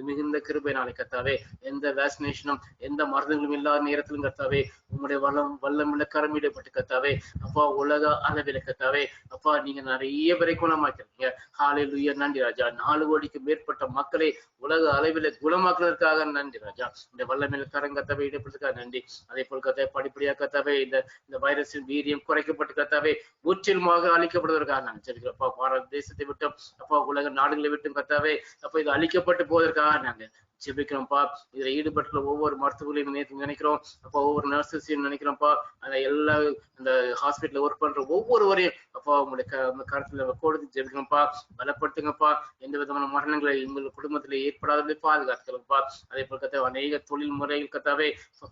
மிகுந்த கிருபை நாளை கத்தாவே எந்த வேக்சினேஷனும் எந்த மருந்துகளும் இல்லாத நேரத்திலும் கத்தாவே உங்களுடைய வல்லமுள்ள கரமிடப்பட்டு கத்தாவே அப்பா உலக அளவில் கத்தாவே அப்பா நீங்க நிறைய பேரை குணமாக்கிறீங்க. ஹல்லேலூயா நன்றி ராஜா. 4 கோடிக்கு மேற்பட்ட மக்களை உலக அளவில் குணமாக்குவதற்காக நன்றி ராஜா. இந்த வல்லமையில கரங்கத்தாவே ஈடுபட்டதுக்காக நன்றி. அதே போல் கத்தாவே படிப்படியாக கத்தாவே இந்த வைரஸின் வீரியம் குறைக்கப்பட்டு கத்தாவே முற்றிலுமாக அழிக்கப்படுவதற்காக நாங்கள் சொல்கிறோம். பாரத தேசத்தை விட்டும் அப்பா உலக நாடுகளை விட்டும் கத்தாவே அப்ப இது அழிக்கப்பட்டு போவதற்காக நாங்க ஜெபிக்கிறோம்ப்பா. இதுல ஈடுபட்டுள்ள ஒவ்வொரு மருத்துவர்களையும் நினைக்கிறோம் அப்பா. ஒவ்வொரு நர்சஸையும் நினைக்கிறோம்ப்பா. அந்த எல்லா இந்த ஹாஸ்பிட்டல்ல ஒர்க் பண்ற ஒவ்வொருவரையும் அப்பா உங்களுடைய கருத்துல கொடுத்து ஜெபிக்கிறோம்ப்பா. பலப்படுத்துங்கப்பா. எந்த விதமான மரணங்களை எங்கள் குடும்பத்துல ஏற்படாதபடி பாதுகாத்துக்கிறோம்ப்பா. அதே போல் கத்தாவே அநேக தொழில் முறைகள் கத்தாவே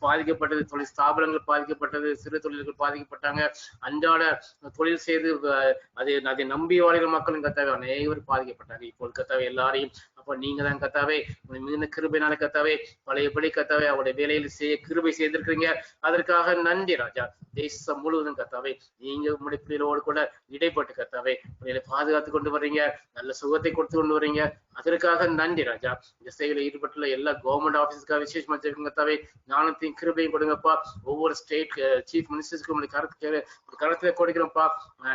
பாதிக்கப்பட்டது, தொழில் ஸ்தாபனங்கள் பாதிக்கப்பட்டது, சிறு தொழில்கள் பாதிக்கப்பட்டாங்க. அன்றாட தொழில் செய்து அதை நம்பி வாழ்கிற மக்களும் கத்தாவே அநேகர் பாதிக்கப்பட்டாங்க. இப்போ கத்தாவே எல்லாரையும் அப்போ நீங்க தான் கத்தாவே மிகுந்த கிருபையினால கத்தாவே பழையபடி கத்தாவே அவருடைய வேலையில் கிருபை செய்திருக்கிறீங்க. அதற்காக நன்றி ராஜா. தேசம் முழுவதும் கத்தாவே நீங்க உங்களுடைய பிள்ளைகளோடு கூட இடைப்பட்டு கத்தாவே பிள்ளைகளை பாதுகாத்து கொண்டு வர்றீங்க, நல்ல சுகத்தை கொடுத்து கொண்டு வர்றீங்க. அதற்காக நன்றி ராஜா. இந்த செயலில் ஈடுபட்டுள்ள எல்லா கவர்மெண்ட் ஆபீஸுக்காக விசேஷமா கத்தாவே ஞானத்தையும் கிருபையும் கொடுங்கப்பா. ஒவ்வொரு ஸ்டேட் சீஃப் மினிஸ்டர்ஸ்க்கு உங்களுக்கு கருத்துல கொடுக்கிறோம்ப்பா.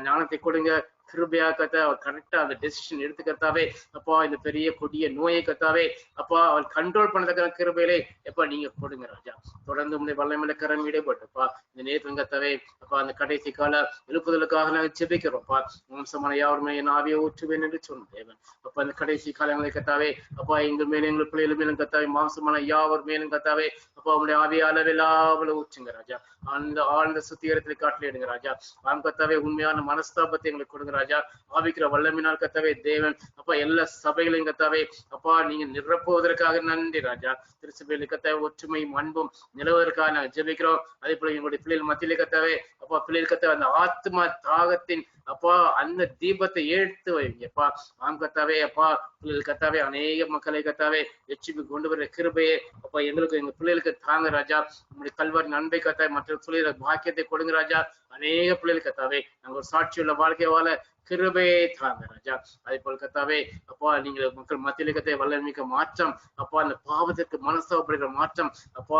ஞானத்தை கொடுங்க, கிருபையா கத்தா கரெக்டா அந்த டெசிஷன் எடுத்து கத்தாவே அப்பா இந்த பெரிய கொடிய நோயை கத்தாவே அப்பா அவள் கண்ட்ரோல் பண்ணதுக்கான கிருபையிலே எப்பா நீங்க கொடுங்க ராஜா. தொடர்ந்து உங்களுடைய வல்லமையில கரம் ஈடுபட்டுப்பா. இந்த நேரத்துல கத்தாவே அப்பா அந்த கடைசி கால எழுப்புதலுக்காக நாங்கள் ஜெபிக்கிறோம்ப்பா. வம்சமான யாருமே என் ஆவியை ஊற்றுவேன் என்று சொன்ன தேவன். அப்ப அந்த கடைசி காலங்களை கத்தாவே அப்பா எங்கள் மேலும் எங்கள் பிள்ளைகள் மேலும் கத்தாவே மாம்சமான யாவர் மேலும் கத்தாவே அப்பா உங்களுடைய ஆவிய அளவில்லாமல் ஊற்றுங்க ராஜா. அந்த ஆழ்ந்த சுத்திகரத்தில் காட்டில எடுங்க ராஜா. ஆம் கத்தாவே உண்மையான மனஸ்தாபத்தை எங்களுக்கு கொடுங்க ராஜா. ஆவிக்கிற வல்லமினால் கத்தாவே தேவன் அப்பா எல்லா சபைகளையும் கத்தாவே அப்பா நீங்க நிரப்புவதற்காக நன்றி ராஜா. திருச்சபையில கத்தாவே ஒற்றுமையும் அன்பும் நிலவதற்காக நாங்கள் ஜெபிக்கிறோம். அதே போல எங்களுடைய பிள்ளைகள் மத்தியிலே கத்தாவே அப்பா பிள்ளைகள் கத்தாவே அந்த ஆத்ம தாகத்தின் அப்பா அந்த தீபத்தை ஏற்று வைங்கப்பா. ஆம் கத்தாவே அப்பா பிள்ளைகள் கத்தாவே அநேக மக்களை கத்தாவே எச்சிபி கொண்டு வர கிருபையே அப்பா எங்களுக்கு எங்க பிள்ளைகளுக்கு தாங்க ராஜா. உங்களுடைய கல்வாரி நன்மை கத்தாவே மற்ற பிள்ளைகளை பாக்கியத்தை கொடுங்க ராஜா. அநேக பிள்ளைகள் கத்தாவே நாங்கள் ஒரு சாட்சியுள்ள வாழ்க்கை வாழ கிருபையே தாங்க ராஜா. அதே போல் கத்தாவே அப்பா நீங்க மக்கள் மத்தியிலே கத்தாவே வல்லமிக்க மாற்றம் அப்பா அந்த பாவத்திற்கு மனஸ்தாபப்படுகிற மாற்றம் அப்பா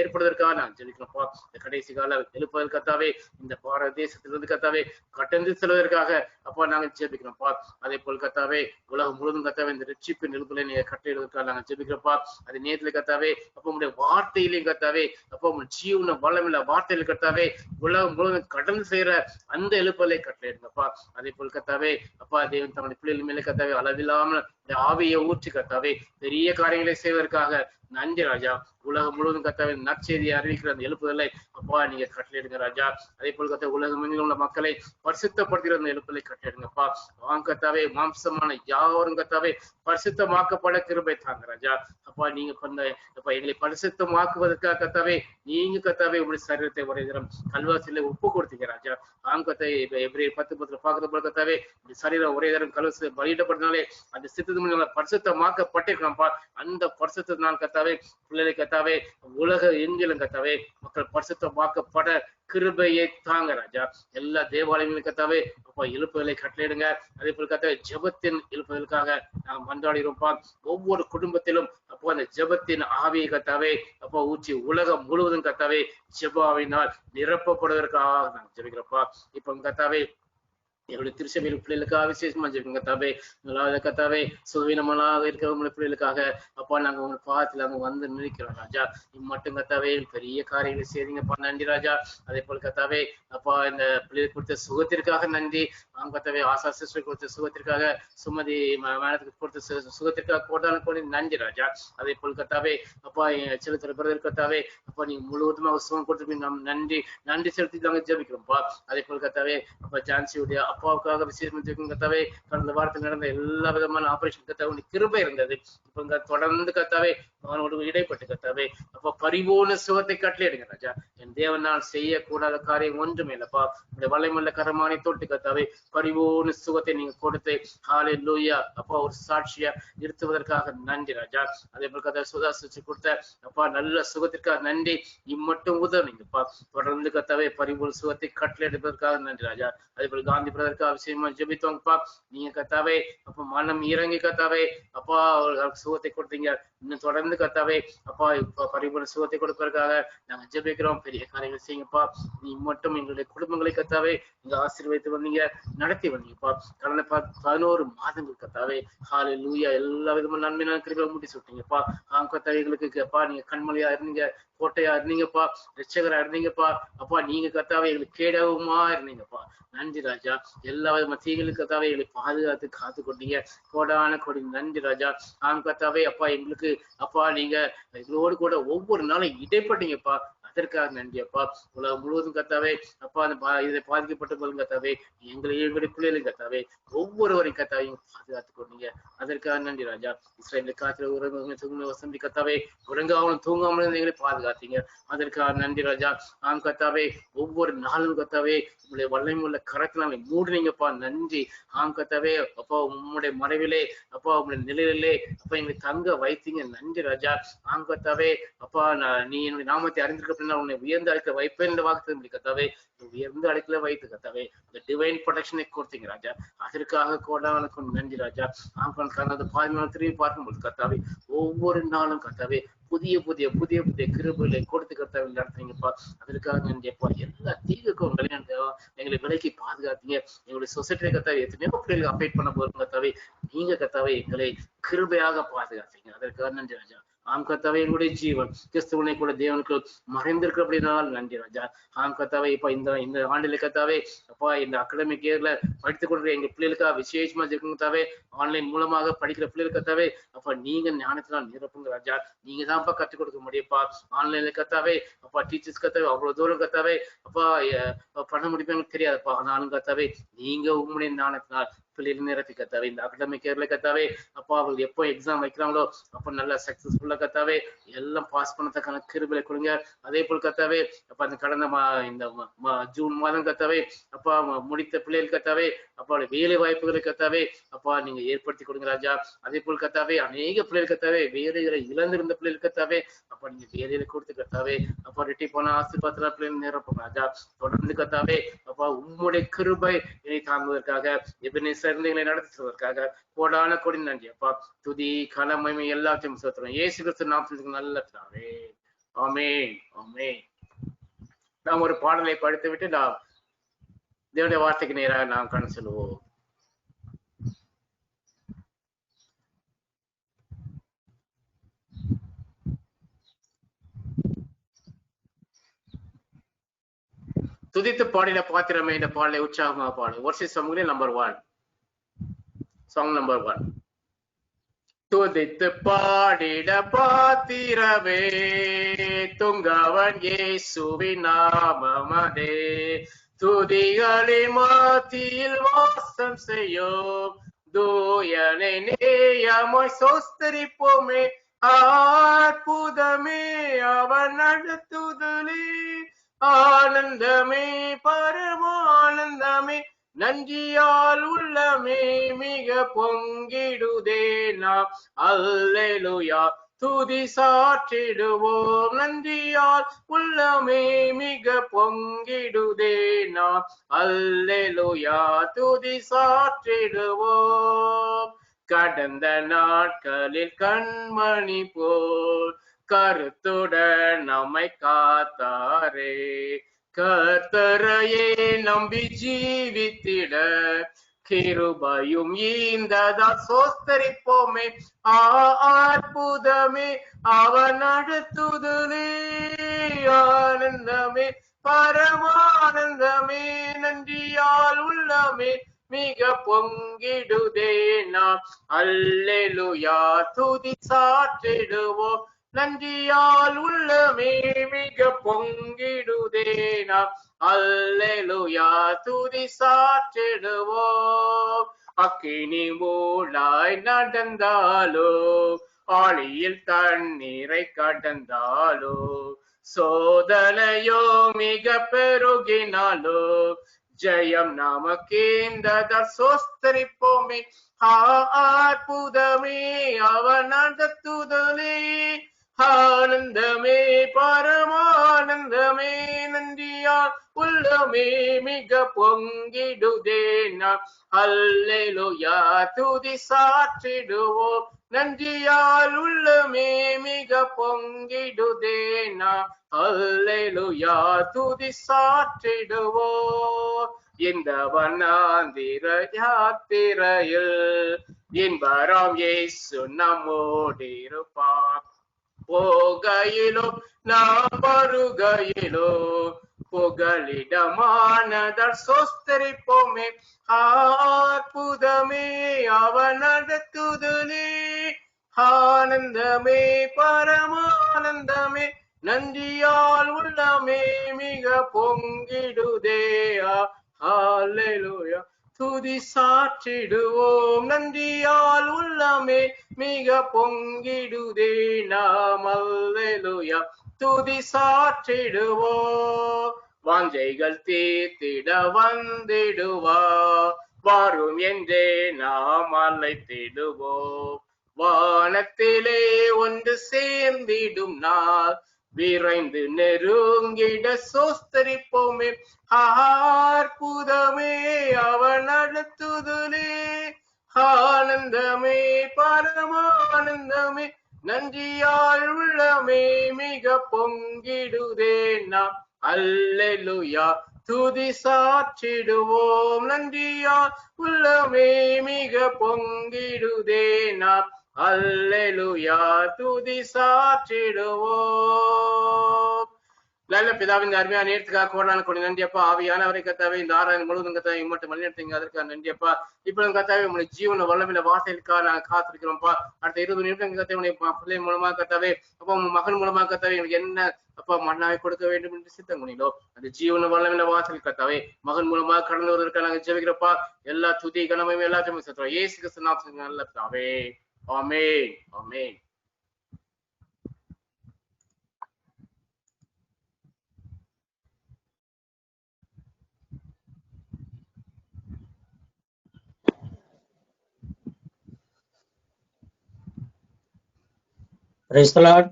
ஏற்படுவதற்காக நான் ஜெபிக்கிறோம்ப்பா. இந்த கடைசி கால எழுப்புதல் கத்தாவே இந்த பாரத தேசத்திலிருந்து கத்தாவே கடந்து செல்வதற்காக அப்பா நாங்கள் ஜெபிக்கிறோம்ப்பா. அதே போல் கத்தாவே உலகம் முழுவதும் கத்தாவே இந்த ரட்சிப்பின் எழுப்புதலை நீங்க கட்டளையிடுவதற்காக நாங்கள் ஜெபிக்கிறோம்ப்பா. அதே நேரத்துல கத்தாவே அப்ப உங்களுடைய வார்த்தையிலையும் கத்தாவே அப்ப உங்க ஜீவன வளமில்ல வார்த்தையில கத்தாவே உலகம் முழுவதும் கடந்து செய்யற அந்த எழுப்புதலை கட்டளையிடுங்கப்பா. அதே போல் கத்தாவே அப்பா தேவன் தம்முடைய பிள்ளைகள் மேலே கத்தாவே அளவில்லாமல் ஆவியை ஊற்றி கத்தாவே பெரிய காரியங்களை செய்வதற்காக நன்றி ராஜா. உலகம் முழுவதும் கத்தாவே நற்செய்தியை அறிவிக்கிற அந்த எழுப்புதலை அப்பா நீங்க கட்டளையிடுங்க ராஜா. அதே போல் கத்த உலகம் உள்ள மக்களை பரிசுத்தப்படுத்துகிற அந்த எழுப்புதலை கட்டளையிடுங்கப்பா. கத்தாவே மாம்சமான யாவரும் கத்தாவே பரிசுத்தமாக்கப்பட கிருபை தாங்க ராஜா. அப்பா நீங்க பண்ண அப்பா எங்களை பரிசுத்தமாக்குவதற்காக கத்தாவே நீங்க கத்தாவே உங்களுடைய சரீரத்தை ஒரே தினம் கல்வாசியில ஒப்பு கொடுத்தீங்க ராஜா. கத்தாவே எப்ரேயர் 10:10 பாக்குறது போல கத்தாவே சரீரம் ஒரே தரம் கல்வாசி பலியிடப்பட்டனாலே அந்த சித்தத்து பரிசுத்தமாக்கப்பட்டிருக்கோம்ப்பா. அந்த பரிசுத்தத்தினால் கத்தாவே பிள்ளைகளை கத்தாவே உலக எங்கிலும் கத்தாவே மக்கள் பரிசுத்தமாக்கப்பட கிருபையை தாங்க ராஜா. எல்லா தேவாலயங்களும் கத்தாவே அப்பா எழுப்புதலை கட்டளையிடுங்க. அதே போல கத்தாவே ஜெபத்தின் எழுப்புதலுக்காக நாங்கள் மன்றாடுகிறோம்ப்பா. ஒவ்வொரு குடும்பத்திலும் அப்போ அந்த ஜெபத்தின் ஆவியை கத்தாவே அப்பா ஊற்றி உலகம் முழுவதும் கத்தாவே ஜெபாவினால் நிரப்பப்படுவதற்காக நாங்கள் ஜெபிக்கிறோம்ப்பா. இப்போ கத்தாவே எங்களுடைய திருச்சபையில் பிள்ளைகளுக்காக விசேஷமா ஜெபிங்க கத்தாவே. முதலாவது கத்தாவே சுவீனமலாக இருக்கிறவங்க பிள்ளைகளுக்காக அப்பா நாங்க உங்க பாதத்துல அங்க வந்து நிற்கிறோம் ராஜா. இம்மட்டும் கத்தாவே பெரிய காரியங்களை செய்றீங்கப்பா, நன்றி ராஜா. அதே போல கத்தாவே அப்பா இந்த பிள்ளைகளுக்கு கொடுத்த சுகத்திற்காக நன்றி. கத்தாவே ஆசா சிஸ்டர் கொடுத்த சுகத்திற்காக, சுமதி மேடத்துக்கு கொடுத்த சுகத்திற்காக கோடான நன்றி ராஜா. அதே போல் கத்தாவே அப்பா செலுத்துற பிரதர் கத்தாவே அப்பா நீங்க முழுவதுமாக சுகம் கொடுத்துருப்பீங்க, நன்றி நன்றி செலுத்தி நாங்க ஜெபிக்கிறோம்ப்பா. அதே போல் கத்தாவே அப்பா ஜான்சியுடைய அப்பாவுக்காக விசேஷம் கத்தாவே கடந்த வாரத்தில் நடந்த எல்லா விதமான ஆபரேஷன் கத்தாவே கிருபை இருந்தது. இப்ப தொடர்ந்து கத்தாவே அவனோடு இடைப்பட்டு கத்தாவே அப்ப பரிபூர்ண சுகத்தை கட்டளையிடுங்க ராஜா. என் தேவனால் செய்யக்கூடாத காரியம் ஒன்றுமே இல்லப்பா. உடைய வலைமல்ல கரமானை தொட்டு கத்தாவே பரிபூர்ண சுகத்தை நீங்க கொடுத்து ஹல்லேலூயா அப்பா ஒரு சாட்சியா நிறுத்துவதற்காக நன்றி ராஜா. அதே போல கத்தாவே சுதாசிச்சு கொடுத்த அப்பா நல்ல சுகத்திற்காக நன்றி. இம்மட்டும் உதவுங்கப்பா. தொடர்ந்து கத்தாவே பரிபூர்ண சுகத்தை கட்டளையிடுவதற்காக நன்றி ராஜா. அதே போல காந்தி பிரதற்காக விஷயமா ஜெபித்தோங்கப்பா. நீங்க கத்தாவே அப்ப மனம் இறங்கி கத்தாவே அப்பா சுகத்தை கொடுத்தீங்க. இன்னும் தொடர்ந்து கத்தாவே அப்பா இப்ப பரிபூர்ண சுகத்தை கொடுப்பதற்காக நாங்க ஜெபிக்கிறோம். பெரிய காரியங்கள் செய்யுங்கப்பா. நீ மட்டும் எங்களுடைய குடும்பங்களை கத்தாவே நீங்க ஆசீர்வதித்து வந்தீங்க, நடத்தி வந்தீங்கப்பா. கடந்த 11 மாதங்கள் கத்தாவே ஹல்லேலூயா எல்லா விதமான நன்மை கிருபை மூட்டி சுட்டீங்கப்பா. கத்தாவே எங்களுக்கு அப்பா நீங்க கண்மலையா இருந்தீங்க, கோட்டையா இருந்தீங்கப்பா, ரட்சகரா இருந்தீங்கப்பா. அப்பா நீங்க கத்தாவே எங்களுக்கு கேடவுமா இருந்தீங்கப்பா, நன்றி ராஜா. எல்லா விதமான தீங்களுக்கு கத்தாவே எங்களை பாதுகாத்து காத்து கொண்டீங்க, கோடான கொடி நன்றி ராஜா. கத்தாவே அப்பா எங்களுக்கு அப்பா நீங்க எங்களோடு கூட ஒவ்வொரு நாளும் இடைப்பட்டீங்கப்பா. அதற்காக நன்றி அப்பா. உலகம் முழுவதும் கத்தாவே அப்பா அந்த இதை பாதிக்கப்பட்டவர்களும் கத்தாவே எங்களுடைய பிள்ளைகளும் கத்தாவே ஒவ்வொருவரையும் கத்தாவையும் பாதுகாத்துக் கொண்டீங்க. அதற்காக நன்றி ராஜா. இஸ்ரேல் காத்துல உறங்க வசந்தி கத்தாவே உறங்காமலும் தூங்காமலும் எங்களை பாதுகாத்தீங்க. அதற்காக நன்றி ராஜா. ஆம் கத்தாவே ஒவ்வொரு நாளும் கத்தாவே உங்களுடைய வல்லமை உள்ள கரத்தினால மூடுனீங்கப்பா, நன்றி. ஆம் கத்தாவே அப்பா உங்களுடைய மறைவிலே அப்பா உங்களுடைய நிலையிலே அப்பா எங்களை தங்க வைத்தீங்க, நன்றி ராஜா. ஆம் கத்தாவே அப்பா நீ என்னுடைய நாமத்தை அறிந்திருக்க அப்படின்னா உன்னை உயர்ந்த அழைக்கல வைப்பேன் என்று வாக்கு கத்தாவே, உயர்ந்த அழைக்கல வைத்து கத்தாவே அந்த டிவைன் ப்ரொடெக்ஷனை கொடுத்தீங்க ராஜா. அதற்காக கோடான நன்றி ராஜா. ஆம் அந்த 14 திரும்பி பார்க்கும்போது கத்தாவே ஒவ்வொரு நாளும் கத்தாவே புதிய புதிய புதிய புதிய கிருபைகளை கொடுத்து கத்தாவே நடத்துறீங்கப்பா. அதற்காக நன்றிப்பா. எல்லா தீவுக்கும் எங்களை விலைக்கு பாதுகாத்தீங்க. எங்களுடைய சொசைட்டியை கத்தாவே எத்தனையோ பிள்ளைகளை அப்டேட் பண்ண போறோம் கத்தாவே, நீங்க கத்தாவே எங்களை கிருபையாக பாதுகாத்தீங்க. அதற்காக நன்றி ராஜா. ஆம் கத்தாவே எங்களுடைய ஜீவன் கிறிஸ்துவனை கூட தேவனுக்கு மறைந்திருக்கு அப்படின்னால நன்றி ராஜா. ஆம் கத்தாவே இப்ப இந்த ஆண்டில கத்தாவே அப்பா இந்த அகாடமிக் இயர்ல படித்துக் கொண்டிருக்க எங்க பிள்ளைகளுக்காக விசேஷமா ஜெபம் கத்தாவே, ஆன்லைன் மூலமாக படிக்கிற பிள்ளைகள் கத்தாவே அப்பா நீங்க ஞானத்தினால் நிரப்புங்க ராஜா. நீங்க தான்ப்பா கற்றுக் கொடுக்க முடியும்ப்பா. ஆன்லைன்ல கத்தாவே அப்பா டீச்சர்ஸ் கத்தாவே அவ்வளவு தூரம் கத்தாவே அப்பா பண்ண முடியுமே தெரியாதுப்பா. ஆனாலும் கத்தாவே நீங்க உங்களுடைய ஞானத்தினால் பிள்ளைகள் நிரப்பி கத்தாவே இந்த அகாடமிக் இயர்ல கத்தாவே அப்பா அவங்க எப்போ எக்ஸாம் வைக்கிறாங்களோ அப்ப நல்லா சக்சஸ்ஃபுல்லா கத்தாவே எல்லாம் பாஸ் பண்ணத்தக்கான கிருபையை கொடுங்க. அதே போல் கத்தாவே அப்ப அந்த கடந்த இந்த ஜூன் மாதம் கத்தாவே அப்பா முடித்த பிள்ளைகள் கத்தாவே அப்பா வேலை வாய்ப்புகளை கத்தாவே அப்பா நீங்க ஏற்படுத்தி கொடுங்க ராஜா. அதே போல் கத்தாவே அநேக பிள்ளைகள் கத்தாவே வேலைகளை இழந்திருந்த பிள்ளைகள் கத்தாவே அப்பா நீங்க வேலையில கொடுத்து கத்தாவே அப்பா ரெட்டி போன ஆசீர்வாதத்துல பிள்ளைகள் நிரப்பும் ராஜா. தொடர்ந்து கத்தாவே அப்பா உம்முடைய கிருபை இதை தாங்குவதற்காக எங்களை நடத்துவதற்காக கோடான கொடி நன்றி அப்பா. துதி கனமகிமை எல்லாத்தையும் செலுத்துறோம் இயேசு கிறிஸ்து நாமத்துக்கு நல்ல பிதாவே. ஆமென் ஆமென். நாம் ஒரு பாடலை படித்து விட்டு நாம் தேவனுடைய வார்த்தைக்கு நேராக நாம் கண் செல்வோம். துதித்து பாடின பாத்திரமே இந்த பாடலை உற்சாகமாக பாடு. வரிசை சமூகத்தில் நம்பர் 1 சாங் நம்பர் 1. துதித்து பாடிட பாத்திரமே துங்கவன் இயேசுவின் நாமமதே, துதிகளின் மத்தியில் வாசம் செய்யும் தூயனை நேயமாய் சோஸ்தரிப்போமே. அற்புதமே அவன் நடத்துதலே, ஆனந்தமே பரமானந்தமே, நன்றியால் உள்ளமே மிக பொங்கிடுதே நாம். அல்லேலூயா துதி சாற்றிடுவோம், நன்றியால் உள்ளமே மிக பொங்கிடுதே நாம். அல்லேலூயா துதி சாற்றிடுவோம். கடந்த நாட்களில் கண்மணி போல் கருத்துடன் நம்மை காத்தாரே, கர்த்தரையே நம்பி ஜீவித்திட கிருபையும் ஈந்ததால் சோஸ்தரிப்போமே. அற்புதமே அவன் நடத்துதலே, ஆனந்தமே பரமானந்தமே, நன்றியால் உள்ளமே மிக பொங்கிடுதே நாம். அல்லேலூயா துதி சாற்றிடுவோம், நன்றியால் உள்ளமே மிக பொங்கிடுதே நாம். அல்லேலூயா துதி சாற்றிடுவோம். அக்கினி மூளாய் நடந்தாலோ, ஆழியில் தண்ணீரை கடந்தாலோ, சோதனையோ மிக பெருகினாலோ, ஜெயம் நமக்கேந்ததால் சோஸ்தரிப்போமே. அற்புதமே அவன் நடத்துதலே, ஆனந்தமே பரமானந்தமே, நன்றியால் உள்ளமே மிக பொங்கிடுதே நாம். அல்லேலூயா துதி சாற்றிடுவோம், நன்றியால் உள்ளமே மிக பொங்கிடுதே நாம். அல்லேலூயா துதி சாற்றிடுவோம். இந்த வண்ணாந்திர யாத்திரையில் இன்பராம் இயேசு நம்மோடிருப்பார். போகையிலும் நாம் வருகையிலும் புகலிடமானதால் சோஸ்தரிப்போமே. அற்புதமே அவன் நடத்துதலே, ஆனந்தமே பரமானந்தமே, நன்றியால் உள்ளமே மிக பொங்கிடுதே. ஹல்லேலூயா துதி சாற்றிடுவோம். நன்றியால் உள்ளமே மிக பொங்கிடுதே. நாம் அல்லேலூயா துதி சாற்றிடுவோம். வாஞ்சைகள் தீர்த்திட வந்திடுவா வாரும் என்றே நாம் அழைத்திடுவோம். வானத்திலே ஒன்று சேர்ந்திடும் நாள் விரைந்து நெருங்கிட சோஸ்தரிப்போமே. அற்புதமே அவன் நடத்துதலே, ஆனந்தமே பரமானந்தமே. நன்றியால் உள்ளமே மிக பொங்கிடுதே. நாம் அல்லேலூயா துதி சாற்றிடுவோம். நன்றியால் உள்ளமே மிக பொங்கிடுதே. நாம் அல்லேலூயா துதி சாற்றிடுவோம். நல்ல பிதாவின் அருமையான நேரத்துக்காக கோடான கொடி நன்றியப்பா. ஆவியானவரை கத்தாவே இந்த ஆராய்ச்சி முழுவதும் கத்தாவை மட்டும் மனிதத்தீங்க அதற்காக நன்றியப்பா. இப்ப கத்தாவே உங்களுடைய ஜீவன வல்லமில்ல வார்த்தைகளுக்காக நாங்கள் காத்திருக்கிறோம்ப்பா. அடுத்த 20 நிமிடம் கத்தாவை உடைய பிள்ளை மூலமா கத்தாவே அப்பா உங்க மகன் மூலமா கத்தாவே எங்களுக்கு என்ன அப்பா மண்ணாவை கொடுக்க வேண்டும் என்று சித்தம் பண்ணினோ அந்த ஜீவன வல்லமில்ல வார்த்தைகள் கத்தாவே மகன் மூலமா கடந்து வருவதற்காக நாங்கள் ஜெபிக்கிறப்பா. எல்லா துதி கனமையும் எல்லாத்தையும் சத்துறோம் ஏசு கிறிஸ்து நாமத்தில் நல்ல பிதாவே. ஆமென் ஆமென். Praise the Lord.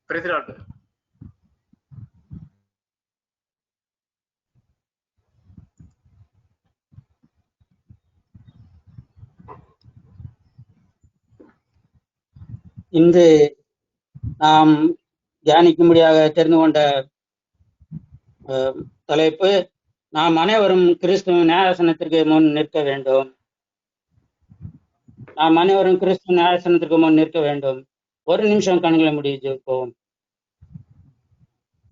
Praise the Lord. இன்று நாம் தியானிக்கும்படியாக தெரிந்து கொண்ட தலைப்பு, நாம் அனைவரும் கிறிஸ்துவின் நியாயாசனத்திற்கு முன் நிற்க வேண்டும். நாம் அனைவரும் கிறிஸ்துவின் நியாயாசனத்திற்கு முன் நிற்க வேண்டும். ஒரு நிமிஷம் கண்களை மூடி ஜெபிப்போம்.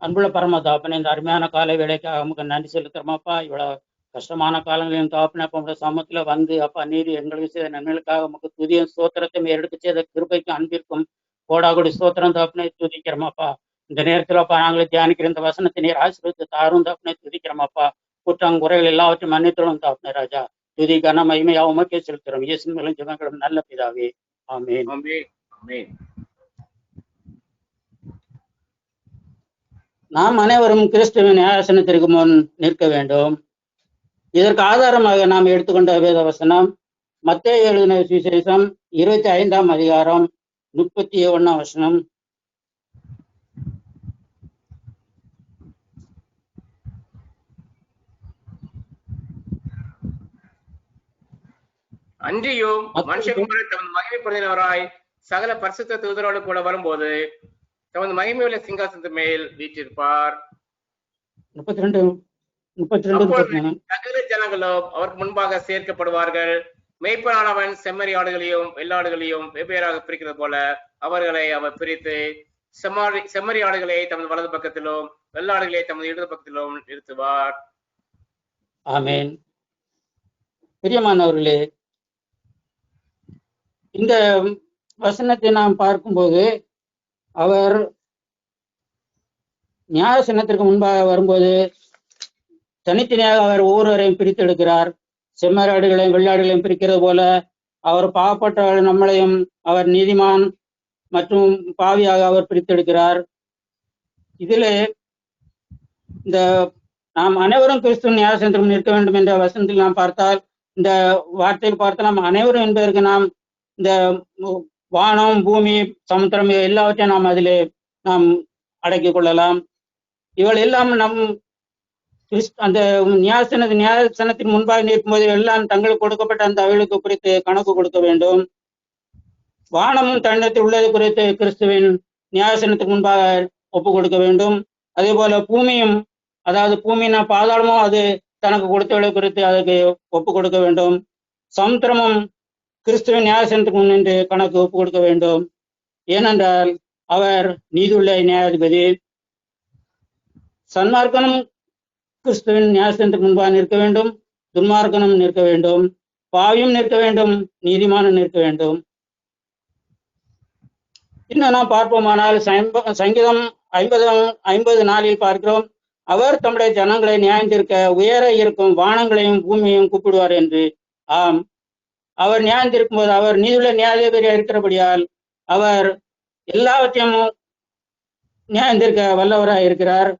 அன்புள்ள பரமதாப்பனே, இந்த அருமையான காலை வேலைக்காக நமக்கு நன்றி செலுத்துறோமாப்பா. இவ்வளவு கஷ்டமான காலங்களையும் தாப்பனே அப்ப உங்களோட சமூகத்துல வந்து அப்பா நீர் எங்களுக்கு செய்த நன்மைகளுக்காக நமக்கு துதியும் ஸ்தோத்திரத்தையும் எடுத்து செய்த கிருபைக்கும் அன்பிற்கும் கோடாகோடி ஸ்தோத்திரம் தாப்பனே துதிக்கிறோமாப்பா. இந்த நேரத்துலப்பா நாங்களை தியானிக்கிற இந்த வசனத்தை நீர் ஆசீர்வதித்து தாரும் தாப்பனே துதிக்கிறோமாப்பா. குற்றம் குறைகள் எல்லாவற்றையும் மன்னித்தலும் தாப்பனே ராஜா. துதி கன மகிமையாக உமக்கே செலுத்துறோம். இயேசுவின் மூலம் ஜெபங்களும் நல்ல பிதாவே. ஆமென். ஆமென். நாம் அனைவரும் கிறிஸ்துவின் நியாயாசனத்திற்கு முன் நிற்க வேண்டும். இதற்கு ஆதாரமாக நாம் எடுத்துக்கொண்ட வேத வசனம் மத்தேயு எழுதின சுவிசேஷம் 25ஆம் அதிகாரம் 31ஆம் வசனம். அன்றியும் மனுஷகுமாரன் தமது மகிமை பொருந்தினவராய் சகல பரிசுத்த தூதரோடு கூட வரும்போது தமது மகிமையுள்ள சிங்காசனத்தின் மேல் வீற்றிருப்பார். 32 சகல ஜனங்களும் அவருக்கு முன்பாக சேர்க்கப்படுவார்கள். மேய்ப்பனானவன் செம்மறி ஆடுகளையும் வெள்ளாடுகளையும் வெவ்வேறாக பிரிக்கிறது போல அவர்களை அவர் பிரித்து செம்மறி ஆடுகளை தமது வலது பக்கத்திலும் வெள்ளாடுகளை தமது இடது பக்கத்திலும் நிறுத்துவார். ஆமென். பிரியமானவர்களே, இந்த வசனத்தை நாம் பார்க்கும்போது அவர் நியாயாசனத்திற்கு முன்பாக வரும்போது தனித்தனியாக அவர் ஒவ்வொருவரையும் பிரித்தெடுக்கிறார். செம்மறியாடுகளையும் வெள்ளாடுகளையும் பிரிக்கிறது போல அவர் பாவப்பட்ட நம்மளையும் அவர் நீதிமான் மற்றும் பாவியாக அவர் பிரித்தெடுக்கிறார். இதில் இந்த நாம் அனைவரும் கிறிஸ்துவின் நியாயாசனத்திற்கு நிற்க வேண்டும் என்ற வசனத்தில் நாம் பார்த்தால், இந்த வார்த்தையில் பார்த்தால் நாம் அனைவரும் என்பதற்கு நாம் இந்த வானம் பூமி சமுத்திரம் எல்லாவற்றையும் நாம் அதிலே நாம் அடக்கிக் கொள்ளலாம். இவள் எல்லாம் நம் அந்த நியாயாசனத்தின் முன்பாக நிற்கும்போது எல்லாம் தங்களுக்கு கொடுக்கப்பட்ட அந்த அவைகளுக்கு குறித்து கணக்கு கொடுக்க வேண்டும். வானமும் தண்ணத்தில் உள்ளது குறித்து கிறிஸ்துவின் நியாயாசனத்துக்கு முன்பாக ஒப்பு கொடுக்க வேண்டும். அதே போல பூமியும், அதாவது பூமினா பாதாளமும் அது தனக்கு கொடுத்தவளை குறித்து அதற்கு ஒப்பு கொடுக்க வேண்டும். சமுத்திரமும் கிறிஸ்துவின் நியாயாசனத்துக்கு முன் நின்று கணக்கு ஒப்பு கொடுக்க வேண்டும். ஏனென்றால் அவர் நீதியுள்ள நியாயாதிபதி. சன்மார்க்கனும் கிறிஸ்துவின் நியாயாசனத்துக்கு முன்பாக நிற்க வேண்டும், துன்மார்க்கனும் நிற்க வேண்டும், பாவியும் நிற்க வேண்டும், நீதிமானும் நிற்க வேண்டும். இன்னும் நாம் பார்ப்போமானால் சங்கீதம் 50:4 பார்க்கிறோம், அவர் தம்முடைய ஜனங்களை நியாயந்திருக்க உயர இருக்கும் வானங்களையும் பூமியையும் கூப்பிடுவார் என்று. ஆம், அவர் நியாயந்திருக்கும் போது அவர் நீதியுள்ள நியாயாதிபதியாக இருக்கிறபடியால் அவர் எல்லாவற்றையும் நியாயந்திருக்க வல்லவராக இருக்கிறார்.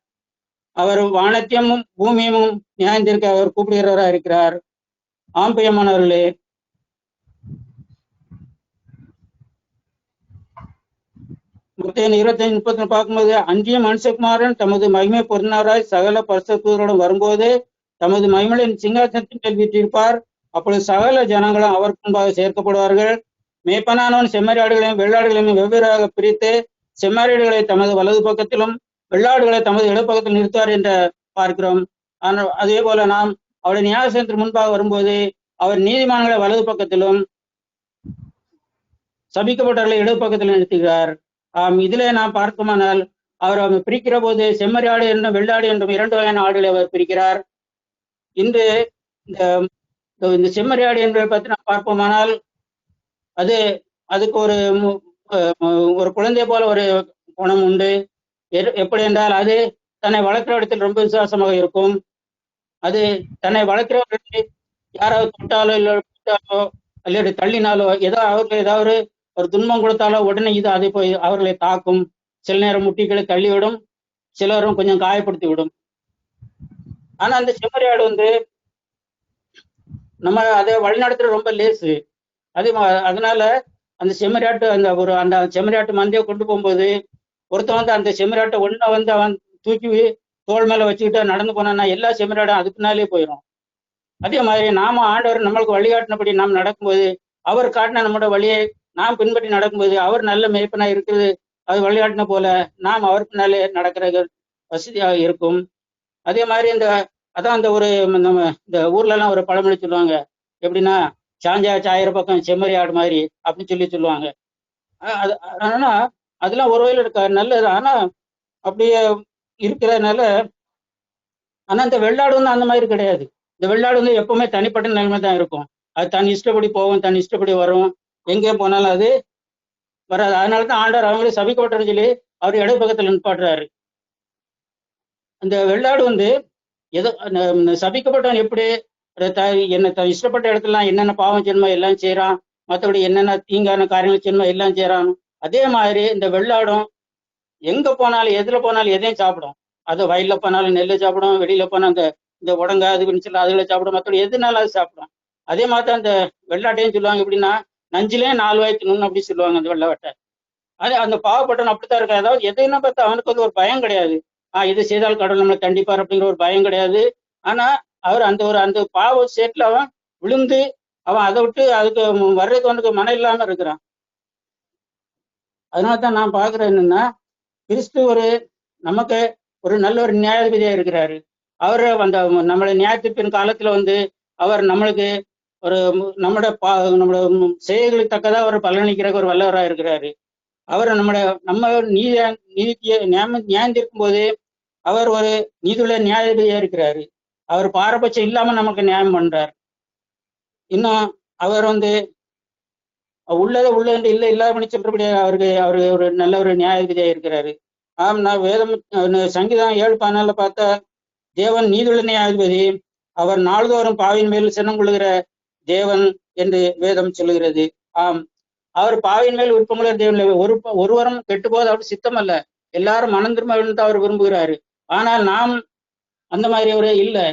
அவர் வானத்தையும் பூமியும் நியாயந்திருக்க அவர் கூப்பிடுகிறவராக இருக்கிறார். ஆம் பிரியமானவர்களே, மத்தேயு 25:30 பார்க்கும்போது, அன்றியும் மனுஷகுமாரன் தமது மகிமை பொருந்தினவராய் சகல பரிசுத்தரோடும் வரும்போது தமது மகிமையின் சிங்காசனத்தின் மேல் வீற்றிருப்பார். அப்பொழுது சகல ஜனங்களும் அவருக்கு முன்பாக சேர்க்கப்படுவார்கள். மேய்ப்பனானவன் செம்மறியாடுகளையும் வெள்ளாடுகளையும் வெவ்வேறாக பிரித்து செம்மறியாடுகளை தமது வலது பக்கத்திலும் வெள்ளாடுகளை தமது இடப்பக்கத்தில் நிறுத்துவார் என்று பார்க்கிறோம். ஆனால் அதே போல நாம் அவருடைய நியாயசனத்திற்கு முன்பாக வரும்போது அவர் நீதிமான்களை வலது பக்கத்திலும் சபிக்கப்பட்டவர்களை இடது பக்கத்தில் நிறுத்துகிறார். இதிலே நாம் பார்க்குமானால் அவர் பிரிக்கிற போது செம்மறியாடு என்றும் வெள்ளாடு என்றும் 2 வகையான ஆடுகளை அவர் பிரிக்கிறார். இன்று இந்த செம்மறியாடு என்பதை பற்றி நாம் பார்ப்போமானால் அதுக்கு ஒரு குழந்தை போல ஒரு குணம் உண்டு. எப்படி என்றால் அது தன்னை வளர்க்கிற இடத்தில் ரொம்ப விசுவாசமாக இருக்கும். அது தன்னை வளர்க்கிறவர்களுக்கு யாராவது தொட்டாலோ இல்லை அல்லது தள்ளினாலோ அவர்களுக்கு ஏதாவது ஒரு துன்பம் கொடுத்தாலோ உடனே அதை போய் அவர்களை தாக்கும். சில நேரம் முட்டிகளை தள்ளிவிடும், சிலரும் கொஞ்சம் காயப்படுத்தி விடும். ஆனா அந்த செம்மறியாடு நம்ம அதை வழிநடத்துற ரொம்ப லேசு. அதனால அந்த செம்மறியாட்டு அந்த செம்மறியாட்டு மந்தையை கொண்டு போகும்போது ஒருத்தன் அந்த செம்மறியாட்டை அவன் தூக்கி தோள் மேல வச்சுக்கிட்டு நடந்து போனான்னா எல்லா செம்மறியாடும் அது பின்னாலே போயிடும். அதே மாதிரி நாம ஆண்டவர் நம்மளுக்கு வழிகாட்டினபடி நாம் நடக்கும்போது அவர் காட்டின நம்மளோட வழியை நாம் பின்பற்றி நடக்கும்போது அவர் நல்ல மேய்ப்பனா இருக்குது அது வழிகாட்டின போல நாம் அவர் பின்னாலே நடக்கிறது வசதியாக இருக்கும். அதே மாதிரி அதான் இந்த ஊர்ல எல்லாம் ஒரு பழமொழி சொல்லுவாங்க, எப்படின்னா சாஞ்சா சாயிர பக்கம் செம்மறி ஆடு மாதிரி அப்படின்னு சொல்லுவாங்க. ஆனா அதெல்லாம் ஒரு வகையில் இருக்க நல்லது. ஆனா அப்படியே இருக்கிறதுனால ஆனா இந்த வெள்ளாடு அந்த மாதிரி கிடையாது. இந்த வெள்ளாடு எப்பவுமே தனிப்பட்ட நிலைமை தான் இருக்கும். அது தன் இஷ்டப்படி போகும், தன் இஷ்டப்படி வரும், எங்கே போனாலும் அது வராது. அதனாலதான் ஆண்டவர் அவங்களே சபிக்கப்பட்டன்னு சொல்லி அவர் இடது பக்கத்தில் நிற்பாட்டுறாரு. அந்த வெள்ளாடு ஏதோ சபிக்கப்பட்டவன் எப்படி என்ன இஷ்டப்பட்ட இடத்துலாம் என்னென்ன பாவம் செய்யணுமோ எல்லாம் செய்யறான், மற்றபடி என்னென்ன தீங்கான காரியங்கள் செய்யணுமோ எல்லாம் செய்யறான். அதே மாதிரி இந்த வெள்ளாடும் எங்க போனாலும் எதுல போனாலும் எதையும் சாப்பிடும். அது வயல்ல போனாலும் நெல்லை சாப்பிடும், வெளியில போனா இந்த உடங்கா அது அதுகளை சாப்பிடும், மற்றபடி எதுனாலும் அது சாப்பிடும். அதே மாதிரி தான் அந்த வெள்ளாட்டையும் சொல்லுவாங்க, எப்படின்னா நஞ்சிலேயே 4 வாய் தின்னு அப்படி சொல்லுவாங்க அந்த வெள்ளாட்டை. அந்த பாவப்பட்டவன் அப்படித்தான் இருக்காது. அதாவது எதைன்னா பார்த்தா அவனுக்கு ஒரு பயம் கிடையாது. இது செய்தால் கடவுள் நம்மளை கண்டிப்பார் அப்படிங்கிற ஒரு பயம் கிடையாது. ஆனா அவர் அந்த பாவ சேட்டுல அவன் விழுந்து அவன் அதை விட்டு அதுக்கு வர்றதுக்கு அவனுக்கு மனம் இல்லாம இருக்கிறான். அதனாலதான் நான் பாக்குறேன் என்னன்னா, கிறிஸ்து நமக்கு ஒரு நல்ல ஒரு நியாயாதிபதியா இருக்கிறாரு. அவர் நம்மளோட நியாயத்திற்பின் காலத்துல அவர் நம்மளுக்கு நம்மளோட செயல்களுக்கு தக்கதா அவர் பலனளிக்கிற ஒரு வல்லவராக இருக்கிறாரு. அவர் நம்ம நியாயந்திருக்கும் போது அவர் ஒரு நீதியுள்ள நியாயாதிபதியா இருக்கிறாரு. அவர் பாரபட்சம் இல்லாம நமக்கு நியாயம் பண்றார். இன்னும் அவர் உள்ளதை உள்ள இல்லை இல்லாம சொல்றபடியா அவரு ஒரு நல்ல ஒரு நியாயாதிபதியா இருக்கிறாரு. நான் வேதம் சங்கீதம் 7:14 பார்த்தா தேவன் நீதியுள்ள நியாயாதிபதி, அவர் நாள்தோறும் பாவியின் மேல் சினம் கொள்ளுகிற தேவன் என்று வேதம் சொல்லுகிறது. அவர் பாவியின் மேல் விருப்பமுள்ள தேவன். ஒருவரும் கெட்டு போது அவர் சித்தம் அல்ல, எல்லாரும் மனம் திரும்ப விழுந்து அவர் விரும்புகிறாரு. ஆனால் நாம் அந்த மாதிரி ஒரு இல்லை.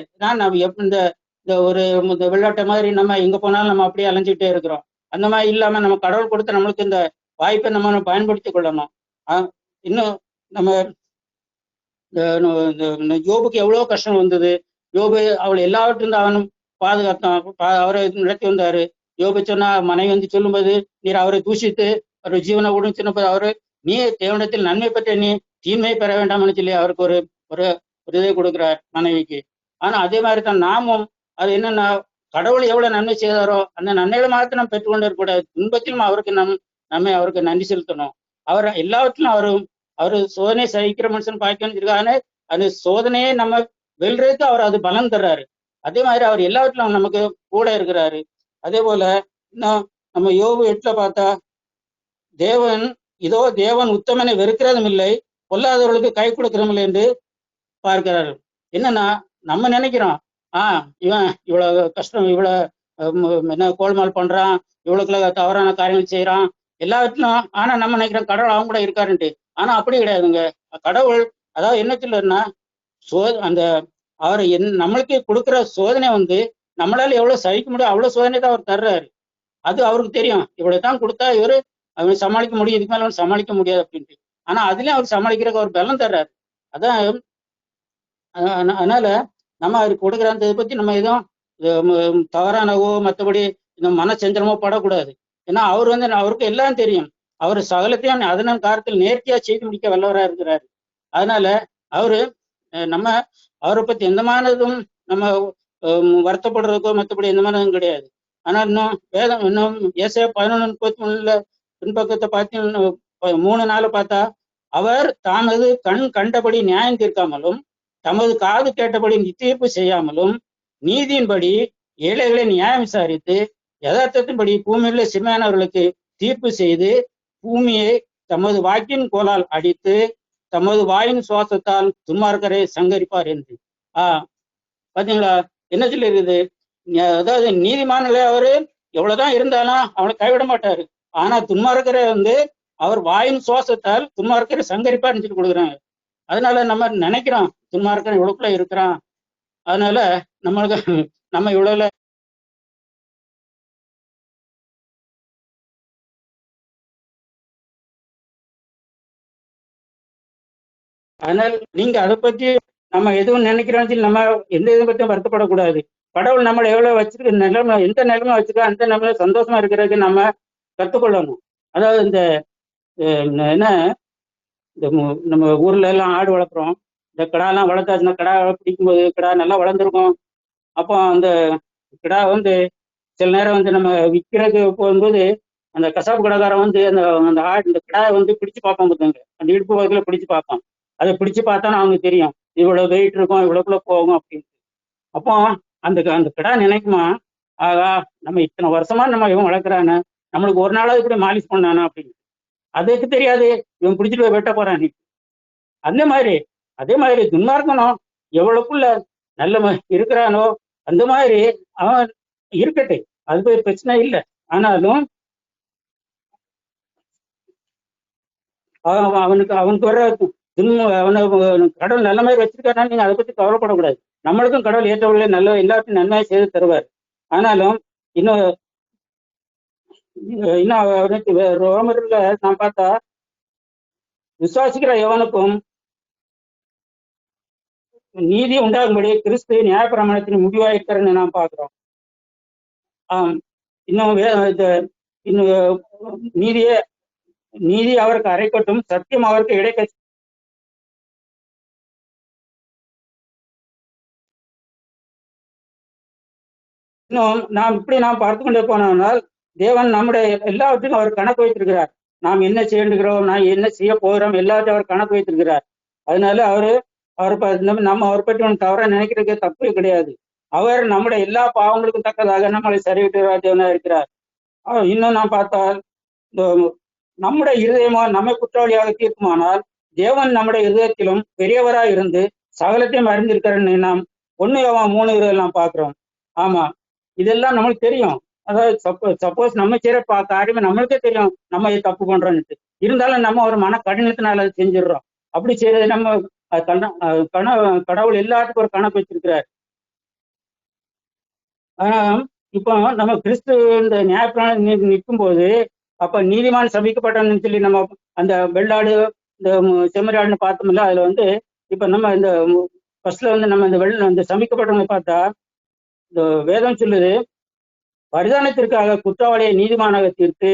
இந்த வெள்ளாட்டை மாதிரி நம்ம எங்க போனாலும் நம்ம அப்படியே அலைஞ்சிக்கிட்டே இருக்கிறோம். அந்த மாதிரி இல்லாம நம்ம கடவுள் கொடுத்த நம்மளுக்கு இந்த வாய்ப்பை நம்ம பயன்படுத்தி கொள்ளணும். இன்னும் நம்ம யோபுக்கு எவ்வளவு கஷ்டம் வந்தது. யோபு அவள் எல்லாவற்றும் அவனும் பாதுகாத்தான், அவரை நடத்தி வந்தாரு. யோபு சொன்னா மனைவி சொல்லும்போது நீர் அவரை தூஷித்து அவர் ஜீவனை விடும் சொன்னபோது நீ தேவனத்தில் நன்மை பெற்ற நீ தீன்மை பெற வேண்டாம்னு சொல்லி அவருக்கு ஒரு இதை கொடுக்குறார் மனைவிக்கு. ஆனா அதே மாதிரி தான் நாமும் அது என்னன்னா, கடவுள் எவ்வளவு நன்மை செய்தாரோ அந்த நன்மைகளை மாத்திரம் நம்ம பெற்றுக்கொண்டு இருக்கக்கூடாது. துன்பத்திலும் அவருக்கு நன்றி செலுத்தணும். அவர் எல்லாவற்றிலும் அவரு சோதனை சகிக்கிற மனுஷன் பாய்க்கணும். அந்த சோதனையை நம்ம வெல்றதுக்கு அவர் அது பலன் தர்றாரு. அதே மாதிரி அவர் எல்லாவற்றிலும் நமக்கு கூட இருக்கிறாரு. அதே போல இன்னும் நம்ம யோபு 8 பார்த்தா தேவன் இதோ தேவன் உத்தமனை வெறுக்கிறதும் இல்லை, பொல்லாதவர்களுக்கு கை கொடுக்கிறதும் இல்லை என்று பார்க்கிறார்கள். என்னன்னா நம்ம நினைக்கிறோம், இவன் இவ்வளவு கஷ்டம், இவ்வளவு என்ன கோல்மால் பண்றான், இவ்வளவுக்குள்ள தவறான காரியங்கள் செய்யறான் எல்லாவற்றிலும். ஆனா நம்ம நினைக்கிறோம் கடவுள் அவங்க கூட இருக்காருன்ட்டு. ஆனா அப்படி கிடையாதுங்க. கடவுள் அதாவது என்ன சொல்லுன்னா, அந்த அவர் நம்மளுக்கு கொடுக்குற சோதனை நம்மளால எவ்வளவு சகிக்க முடியும் அவ்வளவு சோதனை தான் அவர் தர்றாரு. அது அவருக்கு தெரியும். இவ்வளவுதான் கொடுத்தா அவன் சமாளிக்க முடியும், இதுக்கு மேல அவன் சமாளிக்க முடியாது அப்படின்ட்டு. ஆனா அதுலயும் அவர் சமாளிக்கிறதுக்கு அவர் பலம் தர்றாரு. அதான் அதனால நம்ம அவருக்கு கொடுக்குறதை பத்தி நம்ம எதுவும் தவறானவோ மற்றபடி இந்த மனச்சஞ்சலமோ படக்கூடாது. ஏன்னா அவர் அவருக்கு எல்லாம் தெரியும். அவர் சகலத்தையும் அதன் காலத்தில் நேர்த்தியா செய்து முடிக்க வல்லவராக இருக்கிறாரு. அதனால நம்ம அவரை பத்தி எந்தமானதும் நம்ம வருத்தப்படுறதுக்கோ மற்றபடி எந்த மாதிரிதும் கிடையாது. ஆனால் இன்னும் ஏசாயா 11:33 பின்பக்கத்தை பார்த்தீங்கன்னா 3:4 பார்த்தா, அவர் தமது கண் கண்டபடி நியாயம் தீர்க்காமலும் தமது காது கேட்டபடி தீர்ப்பு செய்யாமலும் நீதியின்படி ஏழைகளை நியாயம் விசாரித்து யதார்த்தத்தின்படி பூமியில சிறுமையானவர்களுக்கு தீர்ப்பு செய்து பூமியை தமது வாக்கின் கோலால் அடித்து தமது வாயின் சுவாசத்தால் துன்மார்க்கரை சங்கரிப்பார் என்று. பாத்தீங்களா என்ன சொல்லி இருக்குது? அதாவது நீதிமான்களே அவரு எவ்வளவுதான் இருந்தாலும் அவனை கைவிட மாட்டாரு. ஆனா துன்மார்க்கரை அவர் வாயின் சுவாசத்தால் துன்மார்க்கரை சங்கரிப்பார்னு சொல்லி கொடுக்குறாங்க. அதனால நம்ம நினைக்கிறோம் துன்மார்க்கன் இவ்வளவுக்குள்ள இருக்கிறான், அதனால நம்ம இவ்வளவுல அதனால் நீங்க அதை பத்தி நம்ம எதுவும் நினைக்கிறோம் நம்ம எந்த இதை பற்றியும் வருத்தப்படக்கூடாது. கடவுள் நம்மளை எவ்வளவு வச்சிருக்க நிலைமை, எந்த நிலைமை வச்சிருக்கா அந்த நிலைமையில சந்தோஷமா இருக்கிறதுக்கு நம்ம கற்றுக்கொள்ளணும். அதாவது இந்த என்ன இந்த நம்ம ஊர்ல எல்லாம் ஆடு வளர்க்குறோம். இந்த கிடாலாம் வளர்த்தாச்சுன்னா கிடா பிடிக்கும்போது கிடா நல்லா வளர்ந்துருக்கும். அப்போ அந்த கிடா சில நேரம் நம்ம விற்கிறதுக்கு போகும்போது அந்த கசாப்பு கடைக்காரன் அந்த ஆடு இந்த கிடாயை பிடிச்சு பார்ப்பான் பார்த்தாங்க. அந்த இடுப்பு பக்கத்துல பிடிச்சு பார்ப்பான். அதை பிடிச்சு பார்த்தானா அவங்க தெரியும் இவ்வளவு வெயிட் இருக்கும், இவ்வளவுக்குள்ள போகும் அப்படின்னு. அப்போ அந்த கிடா நினைக்குமா, நம்ம இத்தனை வருஷமா நம்ம இவன் வளர்க்குறானு, நம்மளுக்கு ஒரு நாளாவது இப்படி மாலிஷ் பண்ணானா அப்படின்னு. அதுக்கு தெரியாது இவன் பிடிச்சிட்டு போய் வெட்ட போறான். அதே மாதிரி துன்மார்க்கனும் எவ்வளவுக்குள்ள நல்ல இருக்கிறானோ அந்த மாதிரி அவன் இருக்கட்டு, அது போய் பிரச்சனை இல்லை. ஆனாலும் அவனுக்கு வர கடவுள் நல்ல மாதிரி வச்சிருக்காருன்னா நீங்க அதை பத்தி கவலைப்படக்கூடாது. நம்மளுக்கும் கடவுள் ஏற்றவர்களே நல்ல எல்லாத்தையும் நன்மையை செய்து தருவார். ஆனாலும் இன்னும் ரோமர்ல நான் பார்த்தா விசுவாசிக்கிற எவனுக்கும் நீதி உண்டாகும்படி கிறிஸ்து நியாயப்பிரமாணத்தின் முடிவாயிருக்கிறன்னு நாம் பார்க்கிறோம். இன்னும் நீதி அவருக்கு அரைக்கட்டும், சத்தியம் அவருக்கு இடைக்க. இன்னும் நாம் பார்த்து கொண்டே போனால் தேவன் நம்முடைய எல்லாவற்றையும் அவர் கணக்கு வைத்திருக்கிறார். நாம் என்ன செய்யணுகிறோம், நாம் என்ன செய்ய போகிறோம் எல்லாத்தையும் அவர் கணக்கு வைத்திருக்கிறார். அதனால நம்ம அவர் பற்றி ஒன்று தவறா நினைக்கிறதுக்கு தப்பு கிடையாது. அவர் நம்முடைய எல்லா பாவங்களுக்கும் தக்கதாக நம்மளை சரிவிட்டு தேவனா இருக்கிறார். இன்னும் நாம் பார்த்தால் நம்முடைய இருதயமா நம்மை குற்றவாளியாக தீர்க்குமானால் தேவன் நம்முடைய இருதயத்திலும் பெரியவராக இருந்து சகலத்தையும் அறிந்திருக்கிறன்னு நாம் 1 யோவான் 3:20 நாம் பார்க்கிறோம். ஆமா, இதெல்லாம் நம்மளுக்கு தெரியும். அதாவது சப்போஸ் நம்ம செய்யற காரியமே நம்மளுக்கே தெரியும் நம்ம இது தப்பு பண்றோம்னுட்டு. இருந்தாலும் நம்ம ஒரு மன கடினத்தினால அதை செஞ்சிடறோம். அப்படி செய்யறது நம்ம கடவுள் எல்லாத்துக்கும் ஒரு கணக்கு வச்சிருக்கிறார். ஆனா இப்போ நம்ம கிறிஸ்து இந்த நியாயப்பிரமாணம் நிற்கும் போது அப்ப நீதிமான் சபிக்கப்பட்டான்னு சொல்லி நம்ம அந்த வெள்ளாடு இந்த செம்மறியாடுன்னு பார்த்தோம்ல, அதுல இப்ப நம்ம இந்த ஃபர்ஸ்ட்ல நம்ம இந்த சபிக்கப்பட்டவங்க பார்த்தா இந்த வேதம் சொல்லுது, பரிதானத்திற்காக குற்றவாளியை நீதிமானாக தீர்த்து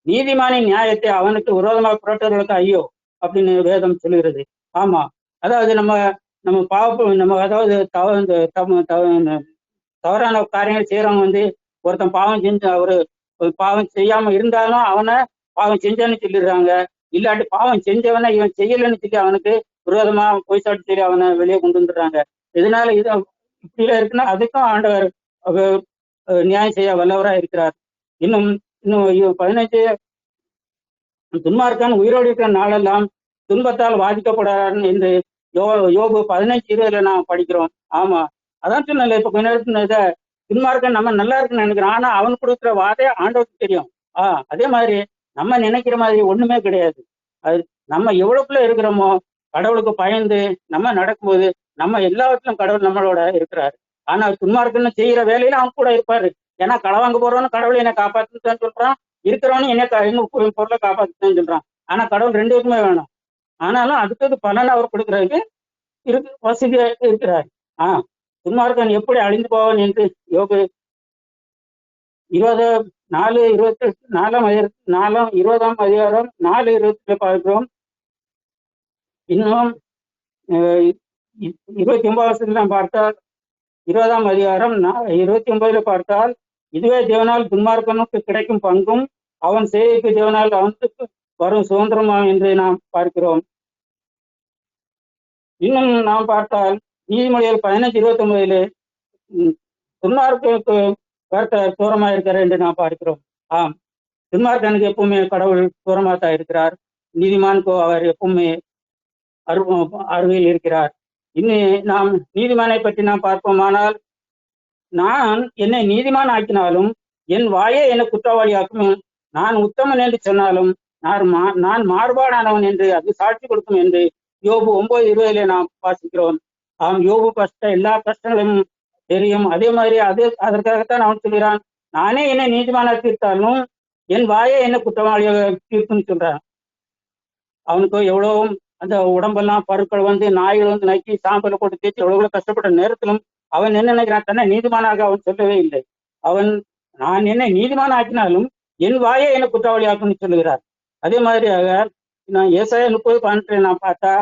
நீதிமானின் நியாயத்தை அவனுக்கு விரோதமாக புரட்டவர்களுக்கு ஐயோ அப்படின்னு வேதம் சொல்லுகிறது. ஆமா, அதாவது நம்ம அதாவது தவறான காரியங்கள் செய்யறவங்க ஒருத்தன் பாவம் செஞ்சு அவரு பாவம் செய்யாம இருந்தாலும் அவனை பாவம் செஞ்சான்னு சொல்லிடுறாங்க. இல்லாட்டி பாவம் செஞ்சவனை இவன் செய்யலன்னு சொல்லி அவனுக்கு விரோதமா பொய் சாட்டி சொல்லி அவனை வெளியே கொண்டு வந்துடுறாங்க. இதனால இது இப்படிலாம் இருக்குன்னா அதுக்கும் ஆண்டவர் நியாயம் செய்ய வல்லவரா இருக்கிறார். இன்னும் 15 துன்மார்க்கன் உயிரோடு இருக்கிற நாளெல்லாம் துன்பத்தால் பாதிக்கப்படுறான் என்று யோபு 15:20 நாம் படிக்கிறோம். ஆமா, அதான் சொன்னல இப்ப கொஞ்ச நேரத்துல துன்மார்க்கன் நம்ம நல்லா இருக்குன்னு நினைக்கிறான். ஆனா அவன் கொடுக்குற வாதே ஆண்டவருக்கு தெரியும். அதே மாதிரி நம்ம நினைக்கிற மாதிரி ஒண்ணுமே கிடையாது. அது நம்ம எவ்வளவுக்குள்ள இருக்கிறோமோ கடவுளுக்கு பயந்து நம்ம நடக்கும்போது நம்ம எல்லாவற்றிலும் கடவுள் நம்மளோட இருக்கிறாரு. ஆனா துன்மார்க்கன்னு செய்யற வேலையில அவன் கூட இருப்பாரு. ஏன்னா களவாங்க போறவனு கடவுள் என்னை காப்பாத்துன்னு சொல்றான், இருக்கிறவனு என்ன பொருளை காப்பாத்துன்னு சொல்றான். ஆனா கடவுள் ரெண்டு பேருமே வேணும். ஆனாலும் அடுத்தது பலன் அவர் கொடுக்கறதுக்கு வசதியா இருக்கிறார். துன்மார்க்கன் எப்படி அழிந்து போவான் என்று யோபு 20:4 அதிகாரம் 4:20 பார்க்கிறோம். இன்னும் 29 பார்த்தால் 20 அதிகாரம் 29 பார்த்தால், இதுவே தேவனால் துன்மார்க்கனுக்கு கிடைக்கும் பங்கும் அவன் செய்திக்கு தேவனால் அவனுக்கு வரும் சுதந்திரமா என்று நாம் பார்க்கிறோம். இன்னும் நாம் பார்த்தால் நீதிமொழிகள் 15:29 துன்மார்க்கனுக்கு தூரமா இருக்கிறார் என்று நாம் பார்க்கிறோம். துன்மார்க்கனுக்கு எப்பவுமே கடவுள் தூரமா தான் இருக்கிறார். நீதிமானுக்கோ அவர் எப்பவுமே அருகில் இருக்கிறார். இன்னும் நாம் நீதிமானை பற்றி நாம் பார்ப்போமானால், நான் என்னை நீதிமான் ஆக்கினாலும் என் வாயே என்னை குற்றவாளி ஆக்கும், நான் உத்தமன் என்று சொன்னாலும் நான் மாறுபாடானவன் என்று அது சாட்சி கொடுக்கும் என்று யோபு 9:20 நாம் வாசிக்கிறோம். யோபு கஷ்ட எல்லா கஷ்டங்களும் தெரியும். அதே மாதிரி அதற்காகத்தான் அவன் சொல்கிறான், நானே என்னை நீதிமான தீர்த்தாலும் என் வாயே என்ன குற்றவாளியாக தீர்ப்புன்னு சொல்றான். அவனுக்கு எவ்வளவும் அந்த உடம்பெல்லாம் பருக்கள் வந்து நாய்கள் வந்து நக்கி சாம்பலை போட்டு தேய்ச்சி எவ்வளவு கஷ்டப்பட்ட நேரத்திலும் அவன் என்ன நினைக்கிறான், தன்னை நீதிமானாக அவன் சொல்லவே இல்லை. அவன் நான் என்னை நீதிமான ஆக்கினாலும் என் வாயே என்ன குற்றவாளி ஆக்குன்னு சொல்லுகிறார். அதே மாதிரியாக நான் ஏசாயா 30:18 நான் பார்த்தா,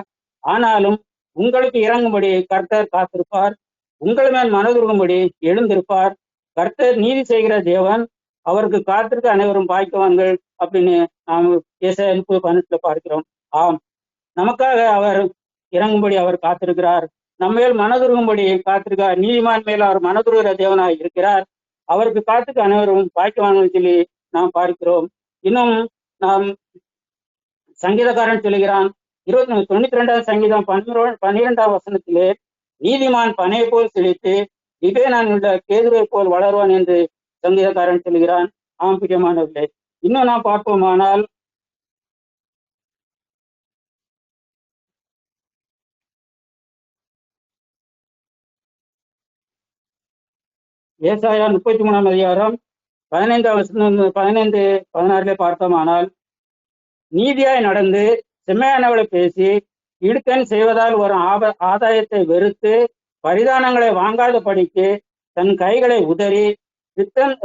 ஆனாலும் உங்களுக்கு இறங்கும்படி கர்த்தர் காத்திருப்பார், உங்கள் மேல் மனதுருகும்படி எழுந்திருப்பார், கர்த்தர் நீதி செய்கிற தேவன், அவருக்கு காத்திருக்க அனைவரும் பாய்க்குவான்கள் அப்படின்னு நாம் ஏசாயா 30:18 பார்க்கிறோம். நமக்காக அவர் இறங்கும்படி அவர் காத்திருக்கிறார், நம்ம மேல் மனதுருகும்படி காத்திருக்கார். நீதிமான் மேல் அவர் மனதுருகிற தேவனாய் இருக்கிறார், அவருக்கு காத்துக்கு அனைவரும் பாய்க்குவான்கள் சொல்லி நாம் பார்க்கிறோம். இன்னும் நாம் சங்கீதக்காரன் சொல்லுகிறான், 92 சங்கீதம் 12 வசனத்திலே, நீதிமான் பனையை போல் செழித்து நான் உள்ள கேதுரை போல் வளருவான் என்று சங்கீதக்காரன் சொல்லுகிறான். பிரியமானவர்களே, இன்னும் நாம் பார்ப்போமானால் ஏசாயா 33 அதிகாரம் 15-16 பார்த்தோமானால், நீதியாய் நடந்து செம்மையானவளை பேசி இடுக்கன் செய்வதால் வரும் ஆதாயத்தை வெறுத்து பரிதானங்களை வாங்காத படிக்கு தன் கைகளை உதறி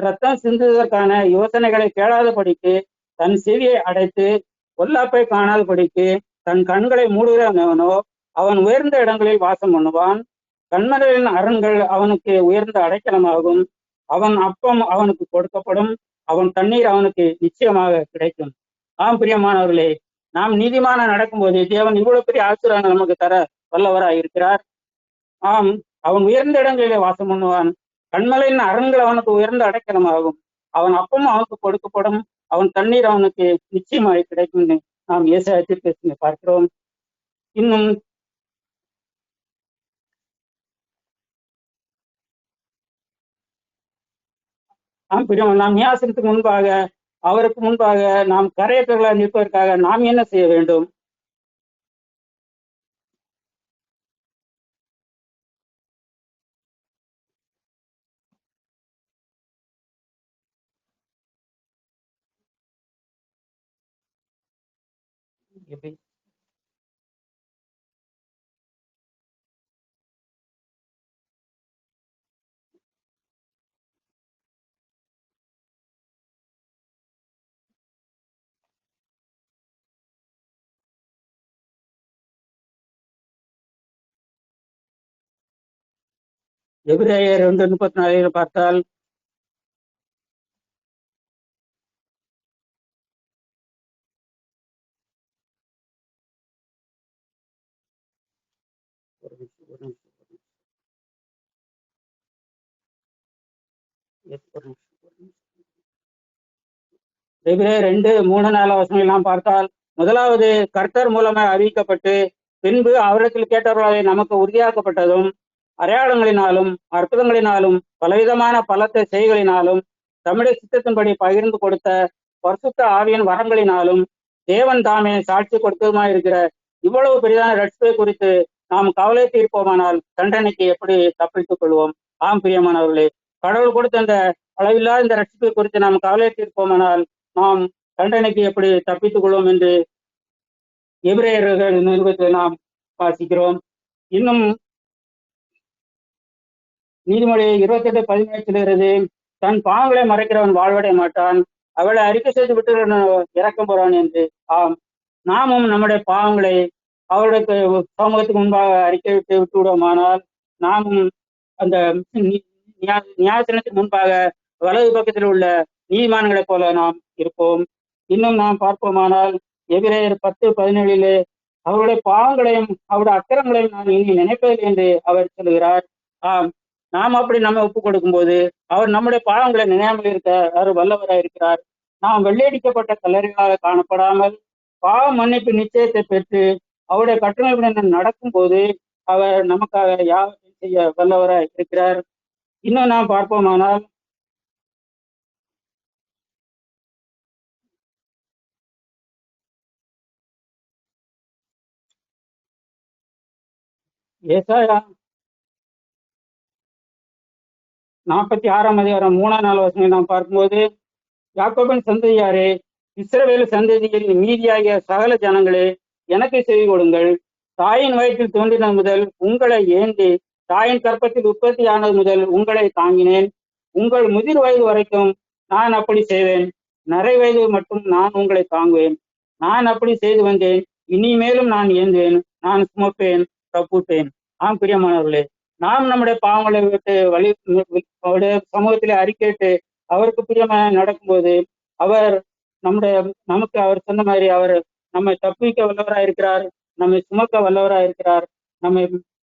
ரத்தம் சிந்துவதற்கான யோசனைகளை கேளாத படிக்கு தன் செவியை அடைத்து பொல்லாப்பை காணாத படிக்கு தன் கண்களை மூடுகிறவனோ அவன் உயர்ந்த இடங்களில் வாசம் பண்ணுவான். கண்மலையின் அரண்கள் அவனுக்கு உயர்ந்த அடைக்கலமாகும். அவன் அப்பம் அவனுக்கு கொடுக்கப்படும், அவன் தண்ணீர் அவனுக்கு நிச்சயமாக கிடைக்கும். பிரியமானவர்களே, நாம் நீதிமான நடக்கும்போது தேவன் இவ்வளவு பெரிய ஆசீர்வாதங்கள் நமக்கு தர வல்லவராய் இருக்கிறார். அவன் உயர்ந்த இடங்களிலே வாசம் பண்ணுவான், கண்மலையின் அரண்கள் அவனுக்கு உயர்ந்த அடைக்கலமாகும், அவன் அப்பமும் அவனுக்கு கொடுக்கப்படும், அவன் தண்ணீர் அவனுக்கு நிச்சயமாக கிடைக்கும். நாம் ஏசாயா தீர்க்கதரிசியை பார்க்கிறோம். இன்னும் நாம் நியாசனத்துக்கு முன்பாக அவருக்கு முன்பாக நாம் கரையற்றவர்களாக நிற்பதற்காக நாம் என்ன செய்ய வேண்டும்? எபிரேயர் 2:34 பார்த்தால், எபிரேயர் 2:3-4 நாம் பார்த்தால், முதலாவது கர்த்தர் மூலமாய் அறிவிக்கப்பட்டு பின்பு அவரிடத்தில் கேட்டவர்களாக நமக்கு உறுதியாக்கப்பட்டதும் அடையாளங்களினாலும் அற்புதங்களினாலும் பலவிதமான பலத்த செய்களினாலும் தம்முடைய சித்தத்தின்படி பகிர்ந்து கொடுத்த பரிசுத்த ஆவியின் வரங்களினாலும் தேவன் தாமே சாட்சி கொடுத்ததுமாயிருக்கிற இவ்வளவு பெரிதான ரட்சிப்பை குறித்து நாம் கவலை தீர்ப்போமானால் தண்டனைக்கு எப்படி தப்பித்துக் கொள்வோம்? ஆம் பிரியமானவர்களே, கடவுள் கொடுத்த அந்த அளவில்லாத இந்த ரட்சிப்பை குறித்து நாம் கவலை தீர்ப்போமானால் நாம் தண்டனைக்கு எப்படி தப்பித்துக் கொள்வோம் என்று எபிரேயர்கள் நிருபத்தில் நாம் வாசிக்கிறோம். இன்னும் நீதிமொழி 28:17 தன் பாவங்களை மறைக்கிறவன் வாழ்வடைய மாட்டான், அவளை அறிக்கை செய்து விட்டு இறக்கம் போறான் என்று. ஆம், நாமும் நம்முடைய பாவங்களை அவருடைய சமூகத்துக்கு முன்பாக அறிக்கை விட்டு விடுவோமானால் நாமும் அந்த நியாயத்தினத்துக்கு முன்பாக வலது பக்கத்தில் உள்ள நீதிமான்களைப் போல நாம் இருப்போம். இன்னும் நாம் பார்ப்போமானால் எபிரேயர் 10:17 அவருடைய பாவங்களையும் அவருடைய அக்கிரங்களையும் நான் இனி நினைப்பதில்லை என்று அவர் சொல்கிறார். ஆம், நாம் அப்படி நம்ம ஒப்புக் கொடுக்கும் போது அவர் நம்முடைய பாவங்களை நினையாமல் இருக்க அவர் வல்லவராக இருக்கிறார். நாம் வெள்ளையடிக்கப்பட்ட கல்லறைகளாக காணப்படாமல் பாவ மன்னிப்பு நிச்சயத்தை பெற்று அவருடைய கட்டளையுடன் நடக்கும் போது அவர் நமக்காக யாவற்றையும் செய்ய வல்லவராக இருக்கிறார். இன்னும் நாம் பார்ப்போமானால் ஏசாயா 46:3 நாம் பார்க்கும்போது, யாக்கோபின் சந்ததியாரே, இஸ்ரவேல் சந்ததியில் மீதியாகிய சகல ஜனங்களே, எனக்கு செவி கொடுங்கள். தாயின் வயிற்றில் தோன்றினது முதல் உங்களை ஏந்தி தாயின் கற்பத்தில் உற்பத்தியானது முதல் உங்களை தாங்கினேன். உங்கள் முதிர் வயது வரைக்கும் நான் அப்படி செய்வேன், நரை வயது மட்டும் நான் உங்களை தாங்குவேன். நான் அப்படி செய்து வந்தேன், இனிமேலும் நான் ஏந்துவேன், நான் சுமப்பேன், தப்புட்டேன். ஆம் பிரியமானவர்களே, நாம் நம்முடைய பாவங்களை விட்டு அவருடைய சமூகத்திலே அறிக்கையிட்டு அவருக்கு பிரியமாக நடக்கும்போது அவர் நமக்கு அவர் சொன்ன மாதிரி அவர் நம்மை தப்பிக்க வல்லவராக இருக்கிறார், நம்மை சுமக்க வல்லவராக இருக்கிறார், நம்மை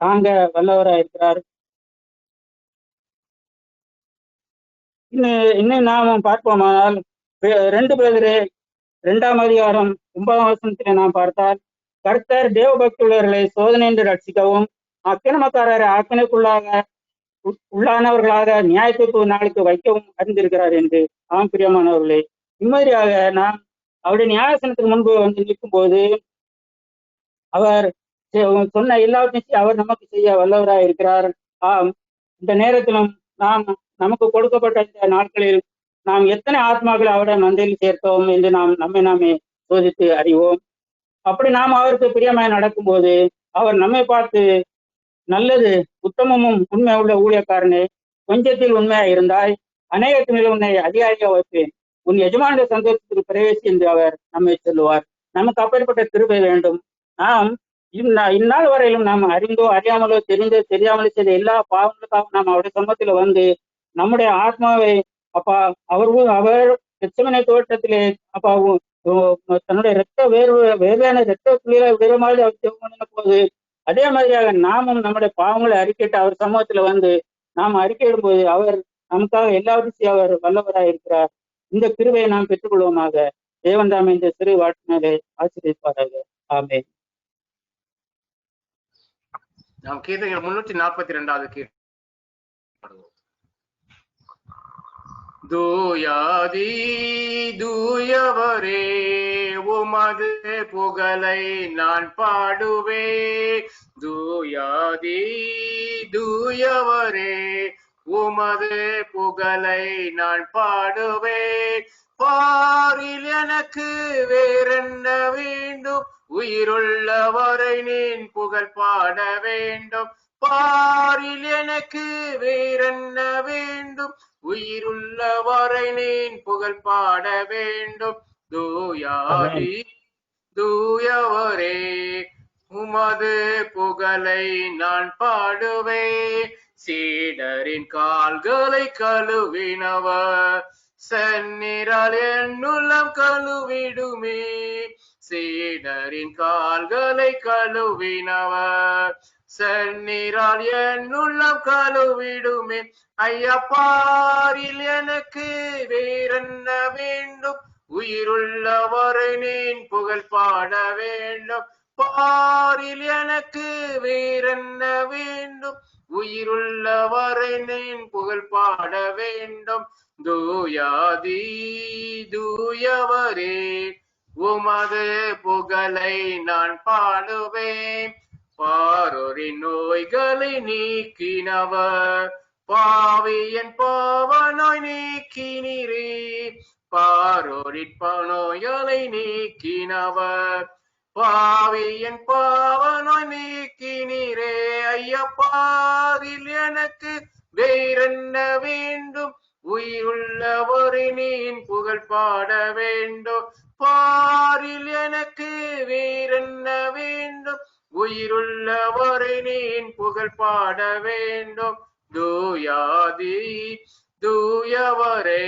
தாங்க வல்லவராக இருக்கிறார். இன்னும் நாம் பார்ப்போமானால் 2 பேதுரு 2:9 நாம் பார்த்தால், கர்த்தர் தேவ பக்தியுள்ளவர்களை சோதனை என்று ரட்சிக்கவும் அக்கிரமக்காரரை உள்ளானவர்களாக நியாயத்திற்கு நாளுக்கு வைக்கவும் அறிந்திருக்கிறார் என்று. ஆம் பிரியமானவர்களே, இம்மாதிரியாக நாம் அவருடைய நியாயசனத்துக்கு முன்பு வந்து நிற்கும் போது அவர் சொன்ன எல்லாவற்றையும் அவர் நமக்கு செய்ய வல்லவராக இருக்கிறார். ஆம், இந்த நேரத்திலும் நாம் நமக்கு கொடுக்கப்பட்ட இந்த நாட்களில் நாம் எத்தனை ஆத்மாக்களை அவருடைய மந்தையில் சேர்த்தோம் என்று நம்மை நாமே சோதித்து அறிவோம். அப்படி நாம் அவருக்கு பிரியமாய் நடக்கும்போது அவர் நம்மை பார்த்து, நல்லது உத்தமமும் உண்மை உள்ள ஊழியக்காரனே, கொஞ்சத்தில் உண்மையா இருந்தாய், அநேகத்தினில் உன்னை அதிகாரியாக வைப்பேன், உன் எஜமானுடைய சந்தோஷத்துக்கு பிரவேசி என்று அவர் நம்மை சொல்லுவார். நமக்கு அப்பேற்பட்ட கிருபை வேண்டும். நாம் இந்நாள் வரையிலும் நாம் அறிந்தோ அறியாமலோ தெரிந்தோ தெரியாமலோ செய்த எல்லா பாவங்களுக்காக நாம் அவருடைய சமூகத்துல வந்து நம்முடைய ஆத்மாவை அவர் எச்சமனை தோட்டத்திலே தன்னுடைய வேர்வையான இரத்த புள்ளிகளை விடுற மாதிரி அவர் செய்ய போது, அதே மாதிரியாக நாமும் நம்முடைய பாவங்களை அறிக்கையிட்டு அவர் சமூகத்துல வந்து நாம் அறிக்கையிடும் போது அவர் நமக்காக எல்லாவற்றையும் அவர் வல்லவராக இருக்கிறார். இந்த கிருபையை நாம் பெற்றுக்கொள்வோமாக. தேவன் தாமே இந்த சிறு வாட்டினாலே ஆசீர்வதிப்பாராக. ஆமென். நாம் கீர்த்தனைகள் 342வது கீர்த்தனை. தூயாதி தூயவரே, உமது புகழை நான் பாடுவே. தூயாதி தூயவரே, உமது புகழை நான் பாடுவே. பாரில் எனக்கு வேறென்ன வேண்டும், உயிருள்ளவரை நீன் புகழ் பாட வேண்டும். பாரில் எனக்கு வேறென்ன வேண்டும், உயிருள்ளவரை நீன் புகழ் பாட வேண்டும். தூயாதி தூயவரே, உமது புகழை நான் பாடுவே. சீடரின் கால்களை கழுவினவர் செந்நிறால் என்னுள்ளம் கழுவிடுமே. சீடரின் கால்களை கழுவினவர் செந்நிறால் என்னுள்ளம் கழுவிடுமே. ஐயா, பாரில் எனக்கு வேறென்ன வேண்டும், உயிருள்ளவரை நீன் புகழ் பாட வேண்டும். பாரில் எனக்கு வேறென்ன வேண்டும்? உயிருள்ளவரை நீன் புகழ் பாட வேண்டும். தூயாதி தூயவரே உமது புகழை நான் பாடுவேன். பாரோரின் நோய்களை நீக்கினவர், பாவியன் பாவ நோய் நீக்கினீரே. பாரோரின் நோய்களை நீக்கினவர், பாவியன் பாவ நோய் நீக்கினீரே. ஐயா, பாரில் எனக்கு வேறென்ன வேண்டும்? உயிருள்ளவரை நீன் புகழ் பாட வேண்டும். பாரில் எனக்கு வேறென்ன வேண்டும்? உயிருள்ளவரை நீன் புகழ் பாட வேண்டும். தூயாதி தூயவரே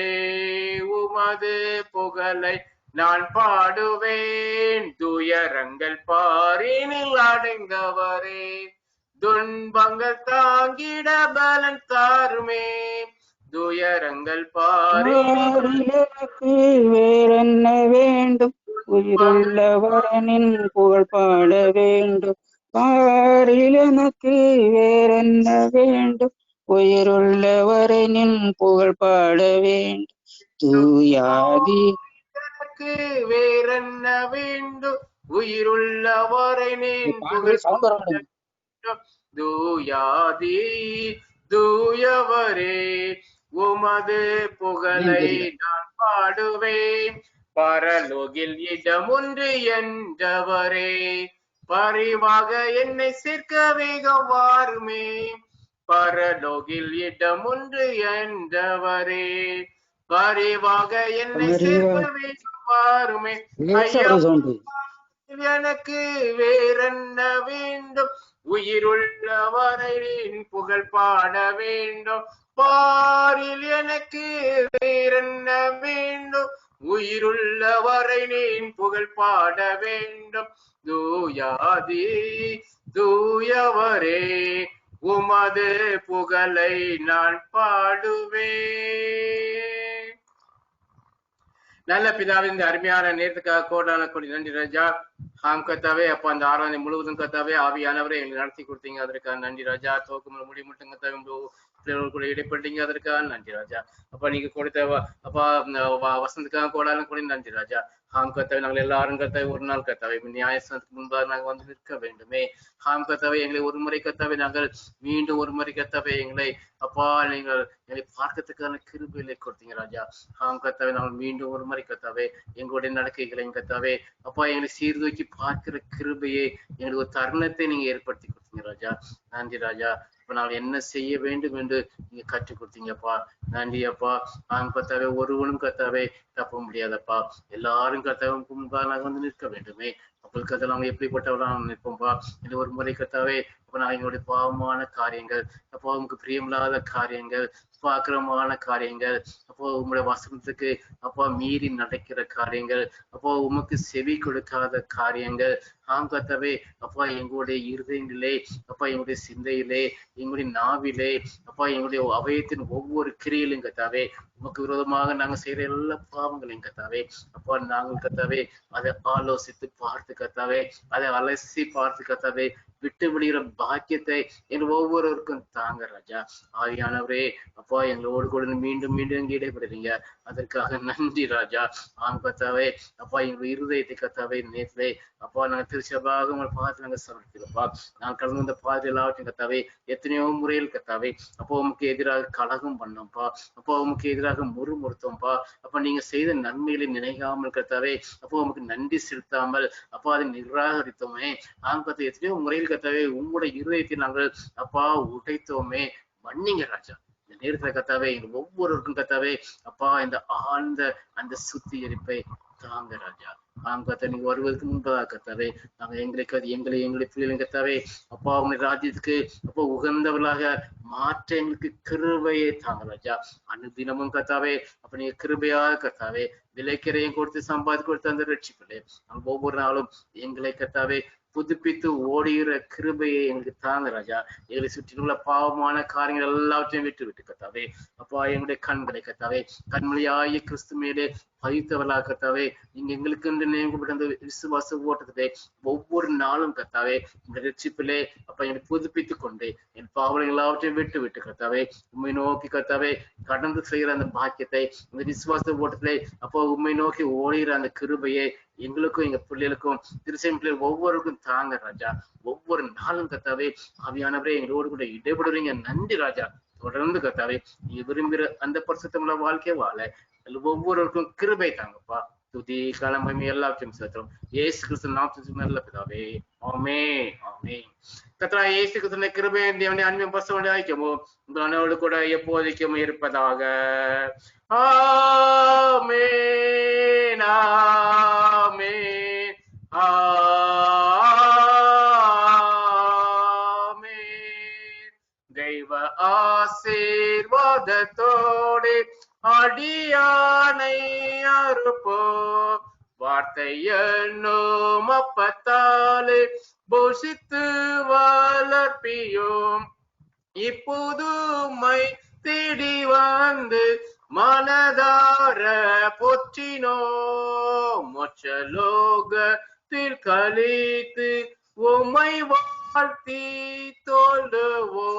உமது புகழை நான் பாடுவேன். துயரங்கள் பாரினில் அடைந்தவரே, துன்பங்கள் தாங்கிட பலன் தாருமே. துயரங்கள் பாரினுக்கு வேறென்ன வேண்டும்? உயிருள்ளவரனின் புகழ் பாட வேண்டும். பாரில் எனக்கு வேறென்ன வேண்டும்? உயிருள்ளவரனின் புகழ் பாட வேண்டும். தூயாதி வேறென்ன வேண்டும்? உயிருள்ளவரை நீன் புகழ் தூயாதி தூயவரே உமது புகழை நான் பாடுவேன். பரலோகில் இடமொன்று என்றவரே, பரிவாக என்னை சேர்க்க வேகம் வாருமே. பரலோகில் இடமொன்று என்றவரே, பரிவாக என்னை சேர்க்க வேகம் வாருமே. எனக்கு வேறென்ன வேண்டும்? உயிருள்ளவரின் புகழ் பாட வேண்டும். பாரில் எனக்கு வேறென்ன வேண்டும்? உயிருள்ளவரை நீன் புகழ் பாட வேண்டும். தூயாதி தூயவரே உமது புகழை நான் பாடுவேன். நல்ல பிதாவின் இந்த அருமையான நேரத்துக்காக கோடான கோடி நன்றி ராஜா. கத்தாவே அப்ப அந்த ஆராதனை முழுவதும் கத்தாவே ஆவியானவரை எங்களுக்கு நடத்தி கொடுத்தீங்க, அதற்காக நன்றி ராஜா. தோக்கு முடி மட்டும் கத்தாவே கூட இடைப்பட்டீங்க, அதற்காக நன்றி ராஜா. அப்ப நீங்க கொடுத்த அப்பா வசந்தத்துக்காக கோடான கோடி நன்றி ராஜா. கத்தாவே நாங்கள் எல்லாரும் கத்தாவே ஒரு நாள் கத்தாவே நியாயஸ்தானத்துக்கு முன்பாக நாங்கள் வந்து நிற்க வேண்டுமே. கத்தாவே எங்களை ஒரு முறை கத்தாவே நாங்கள் மீண்டும் ஒரு முறை கத்தாவே எங்களை அப்பா நீங்கள் எங்களை பார்க்கறதுக்கான கிருபைகளை கொடுத்தீங்க ராஜா. கத்தாவே நாங்கள் மீண்டும் ஒரு முறை கத்தாவே எங்களுடைய நடக்கைகளை கத்தாவே அப்பா எங்களை சீர்தூக்கி பார்க்கிற கிருபையை எங்களுக்கு ஒரு தருணத்தை நீங்க ஏற்படுத்தி கொடுத்தீங்க ராஜா. நன்றி ராஜா. இப்ப நாங்கள் என்ன செய்ய வேண்டும் என்று நீங்க கற்றுக் கொடுத்தீங்கப்பா. நன்றி அப்பா. கத்தாவே ஒருவனும் கத்தாவே தப்ப முடியாதப்பா. எல்லாரும் கத்தாவே முன்பாக நாங்கள் வந்து நிற்க வேண்டுமே. அப்போ கதை நாங்கள் எப்படிப்பட்டவர்களாக நிற்போம்ப்பா. இல்லை ஒரு முறை கத்தாவே அப்ப நான் எங்களுடைய பாவமான காரியங்கள், அப்போ உங்களுக்கு பிரியமில்லாத காரியங்கள், அக்கிரமமான காரியங்கள், அப்போ உங்களுடைய வசனத்துக்கு அப்போ மீறி நடக்கிற காரியங்கள், அப்போ உமக்கு செவி கொடுக்காத காரியங்கள் கத்தாவே அப்பா எங்களுடைய இருதயங்களே, அப்பா எங்களுடைய சிந்தையிலே, எங்களுடைய நாவிலே, அப்பா எங்களுடைய அவயத்தின் ஒவ்வொரு கிரியிலும் கத்தாவே உமக்கு விரோதமாக நாங்க செய்யற எல்லா பாவங்களையும் கத்தாவே அப்பா நாங்கள் கத்தாவே அதை ஆலோசித்து பார்த்து கத்தாவே அதை அலசி பார்த்து கத்தாவே விட்டு விடுகிற பாக்கியத்தை எங்கள் ஒவ்வொருவருக்கும் தாங்க ராஜா. ஆவியானவரே அப்பா எங்களோடு கூட மீண்டும் மீண்டும் எங்க இடைபடுறீங்க, அதற்காக நன்றி ராஜா. கத்தாவே அப்பா எங்களுடைய இருதயத்தை கத்தாவே நேற்று அப்பா நாங்க திருச்சபாக உங்களை பார்த்து நாங்க சமர்ப்பிக்கிறோம்ப்பா. நான் கடந்து வந்த பாதை எல்லாவற்றையும் கத்தாவே எத்தனையோ முறையில் கத்தாவே அப்போ உமக்கு எதிராக கலகம் பண்ணோம்ப்பா. அப்போ உமக்கு எதிராக முறுமுறுத்தோம்ப்பா. அப்ப நீங்க செய்த நன்மைகளை நினைக்காமல் கத்தாவே அப்போ உமக்கு நன்றி செலுத்தாமல் அப்பா அதை நிராகரித்தோமே. கத்தை எத்தனையோ முறையில் கத்தாவே உங்களுடைய இருதயத்தை நாங்கள் அப்பா உடைத்தோமே. மன்னிங்க ராஜா. இந்த நேரத்துல கத்தாவே எங்க ஒவ்வொருவருக்கும் கத்தாவே அப்பா இந்த ஆழ்ந்த அந்த சுத்திகரிப்பை தாங்க ராஜா. கத்த நீங்க வருவதற்கு முன்பதாக கத்தாவே நாங்க எங்களுடைய பிள்ளைகளும் கத்தாவே அப்பா உங்களுடைய ராஜ்யத்துக்கு அப்போ உகந்தவர்களாக மாற்ற எங்களுக்கு கிருபையை தாங்க ராஜா. அனுதினமும் கத்தாவே அப்ப நீங்க கிருபையாக கத்தாவே விலைக்கிறையும் கொடுத்து சம்பாதி கொடுத்து அந்த ரட்சிப்பில்லை நாங்கள் ஒவ்வொரு நாளும் எங்களை கத்தாவே புதுப்பித்து ஓடுகிற கிருபையை எங்களுக்கு தாங்க ராஜா. எங்களை சுற்றியுள்ள பாவமான காரியங்கள் எல்லாவற்றையும் விட்டு கத்தாவே அப்பா, எங்களுடைய கண்களை கத்தாவே கண்மொழியாய கிறிஸ்து மேலே பதித்தவர்களாக கத்தாவே, நீங்க எங்களுக்கு என்று நியமிக்கப்பட்ட அந்த விசுவாச ஓட்டத்தை ஒவ்வொரு நாளும் கத்தாவே இந்த ரட்சிப்பிலே அப்பா என்னை புதுப்பித்துக் கொண்டு என் பாவங்கள் எல்லாவற்றையும் விட்டு கத்தாவே உண்மை நோக்கி கத்தாவே கடந்து செய்கிற அந்த பாக்கியத்தை இந்த விசுவாச ஓட்டத்திலே அப்போ உண்மை நோக்கி ஓடுகிற அந்த கிருபையை எங்களுக்கும் எங்க பிள்ளைகளுக்கும் திருச்செயம் பிள்ளைகள் ஒவ்வொருக்கும் தாங்க ராஜா. ஒவ்வொரு நாளும் கத்தாவே ஆவியானவரே எங்களோடு கூட இடைபடுறீங்க. நன்றி ராஜா. தொடர்ந்து கத்தாவே நீ விரும்புகிற அந்த பரிசுத்தமுள்ள வாழ்க்கையை வாழ ஒவ்வொருவருக்கும் கிருபை தாங்கப்பா. துதி கிளம்பி எல்லாத்தையும் சேர்த்துறோம் ஏசு கிறிஸ்து நாமத்தின் நல்ல பிதாவே. ஆமென் ஆமென். கர்த்தா இயேசு கிறிஸ்துவின் கிருபை தேவனுடைய அன்பின் பரிசுத்தமுள்ள ஐக்கியமோ உங்களோடு கூட எப்போதைக்கும் இருப்பதாக. ஆமென் ஆமென் ஆமென். தெய்வ ஆசீர்வாதத்தோடு அடியானை அறுப்போ வார்த்தை என்னும் அப்பத்தாலே போஷித்து வளர்ப்பியோம். இப்போதுமை தேடி வந்து மனதார போற்றினோ மோட்சலோகத்தில் கழித்து உம்மை வாழ்த்தி தோல்வோ.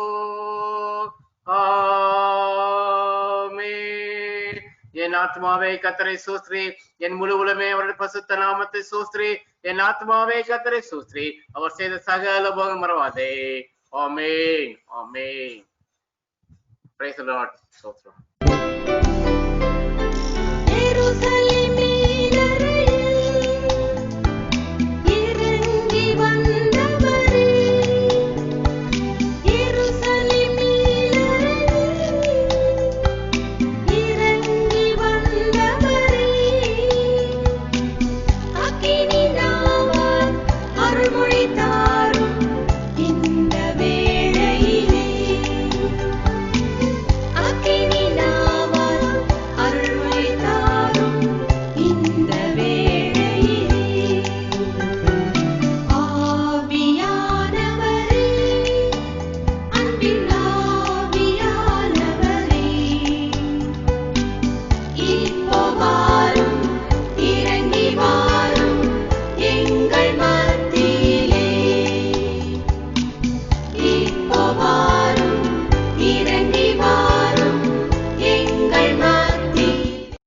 ஆமென். என் ஆத்மாவே கர்த்தரை ஸ்தோத்திரி, என் முழு உலகமே அவருடைய பரிசுத்த நாமத்தை ஸ்தோத்திரி. என் ஆத்மாவே கர்த்தரை ஸ்தோத்திரி, அவர் செய்த சகல உபகாரங்களை மறவாதே. ஆமென் ஆமென். Praise the Lord. ஸ்தோத்திரம்.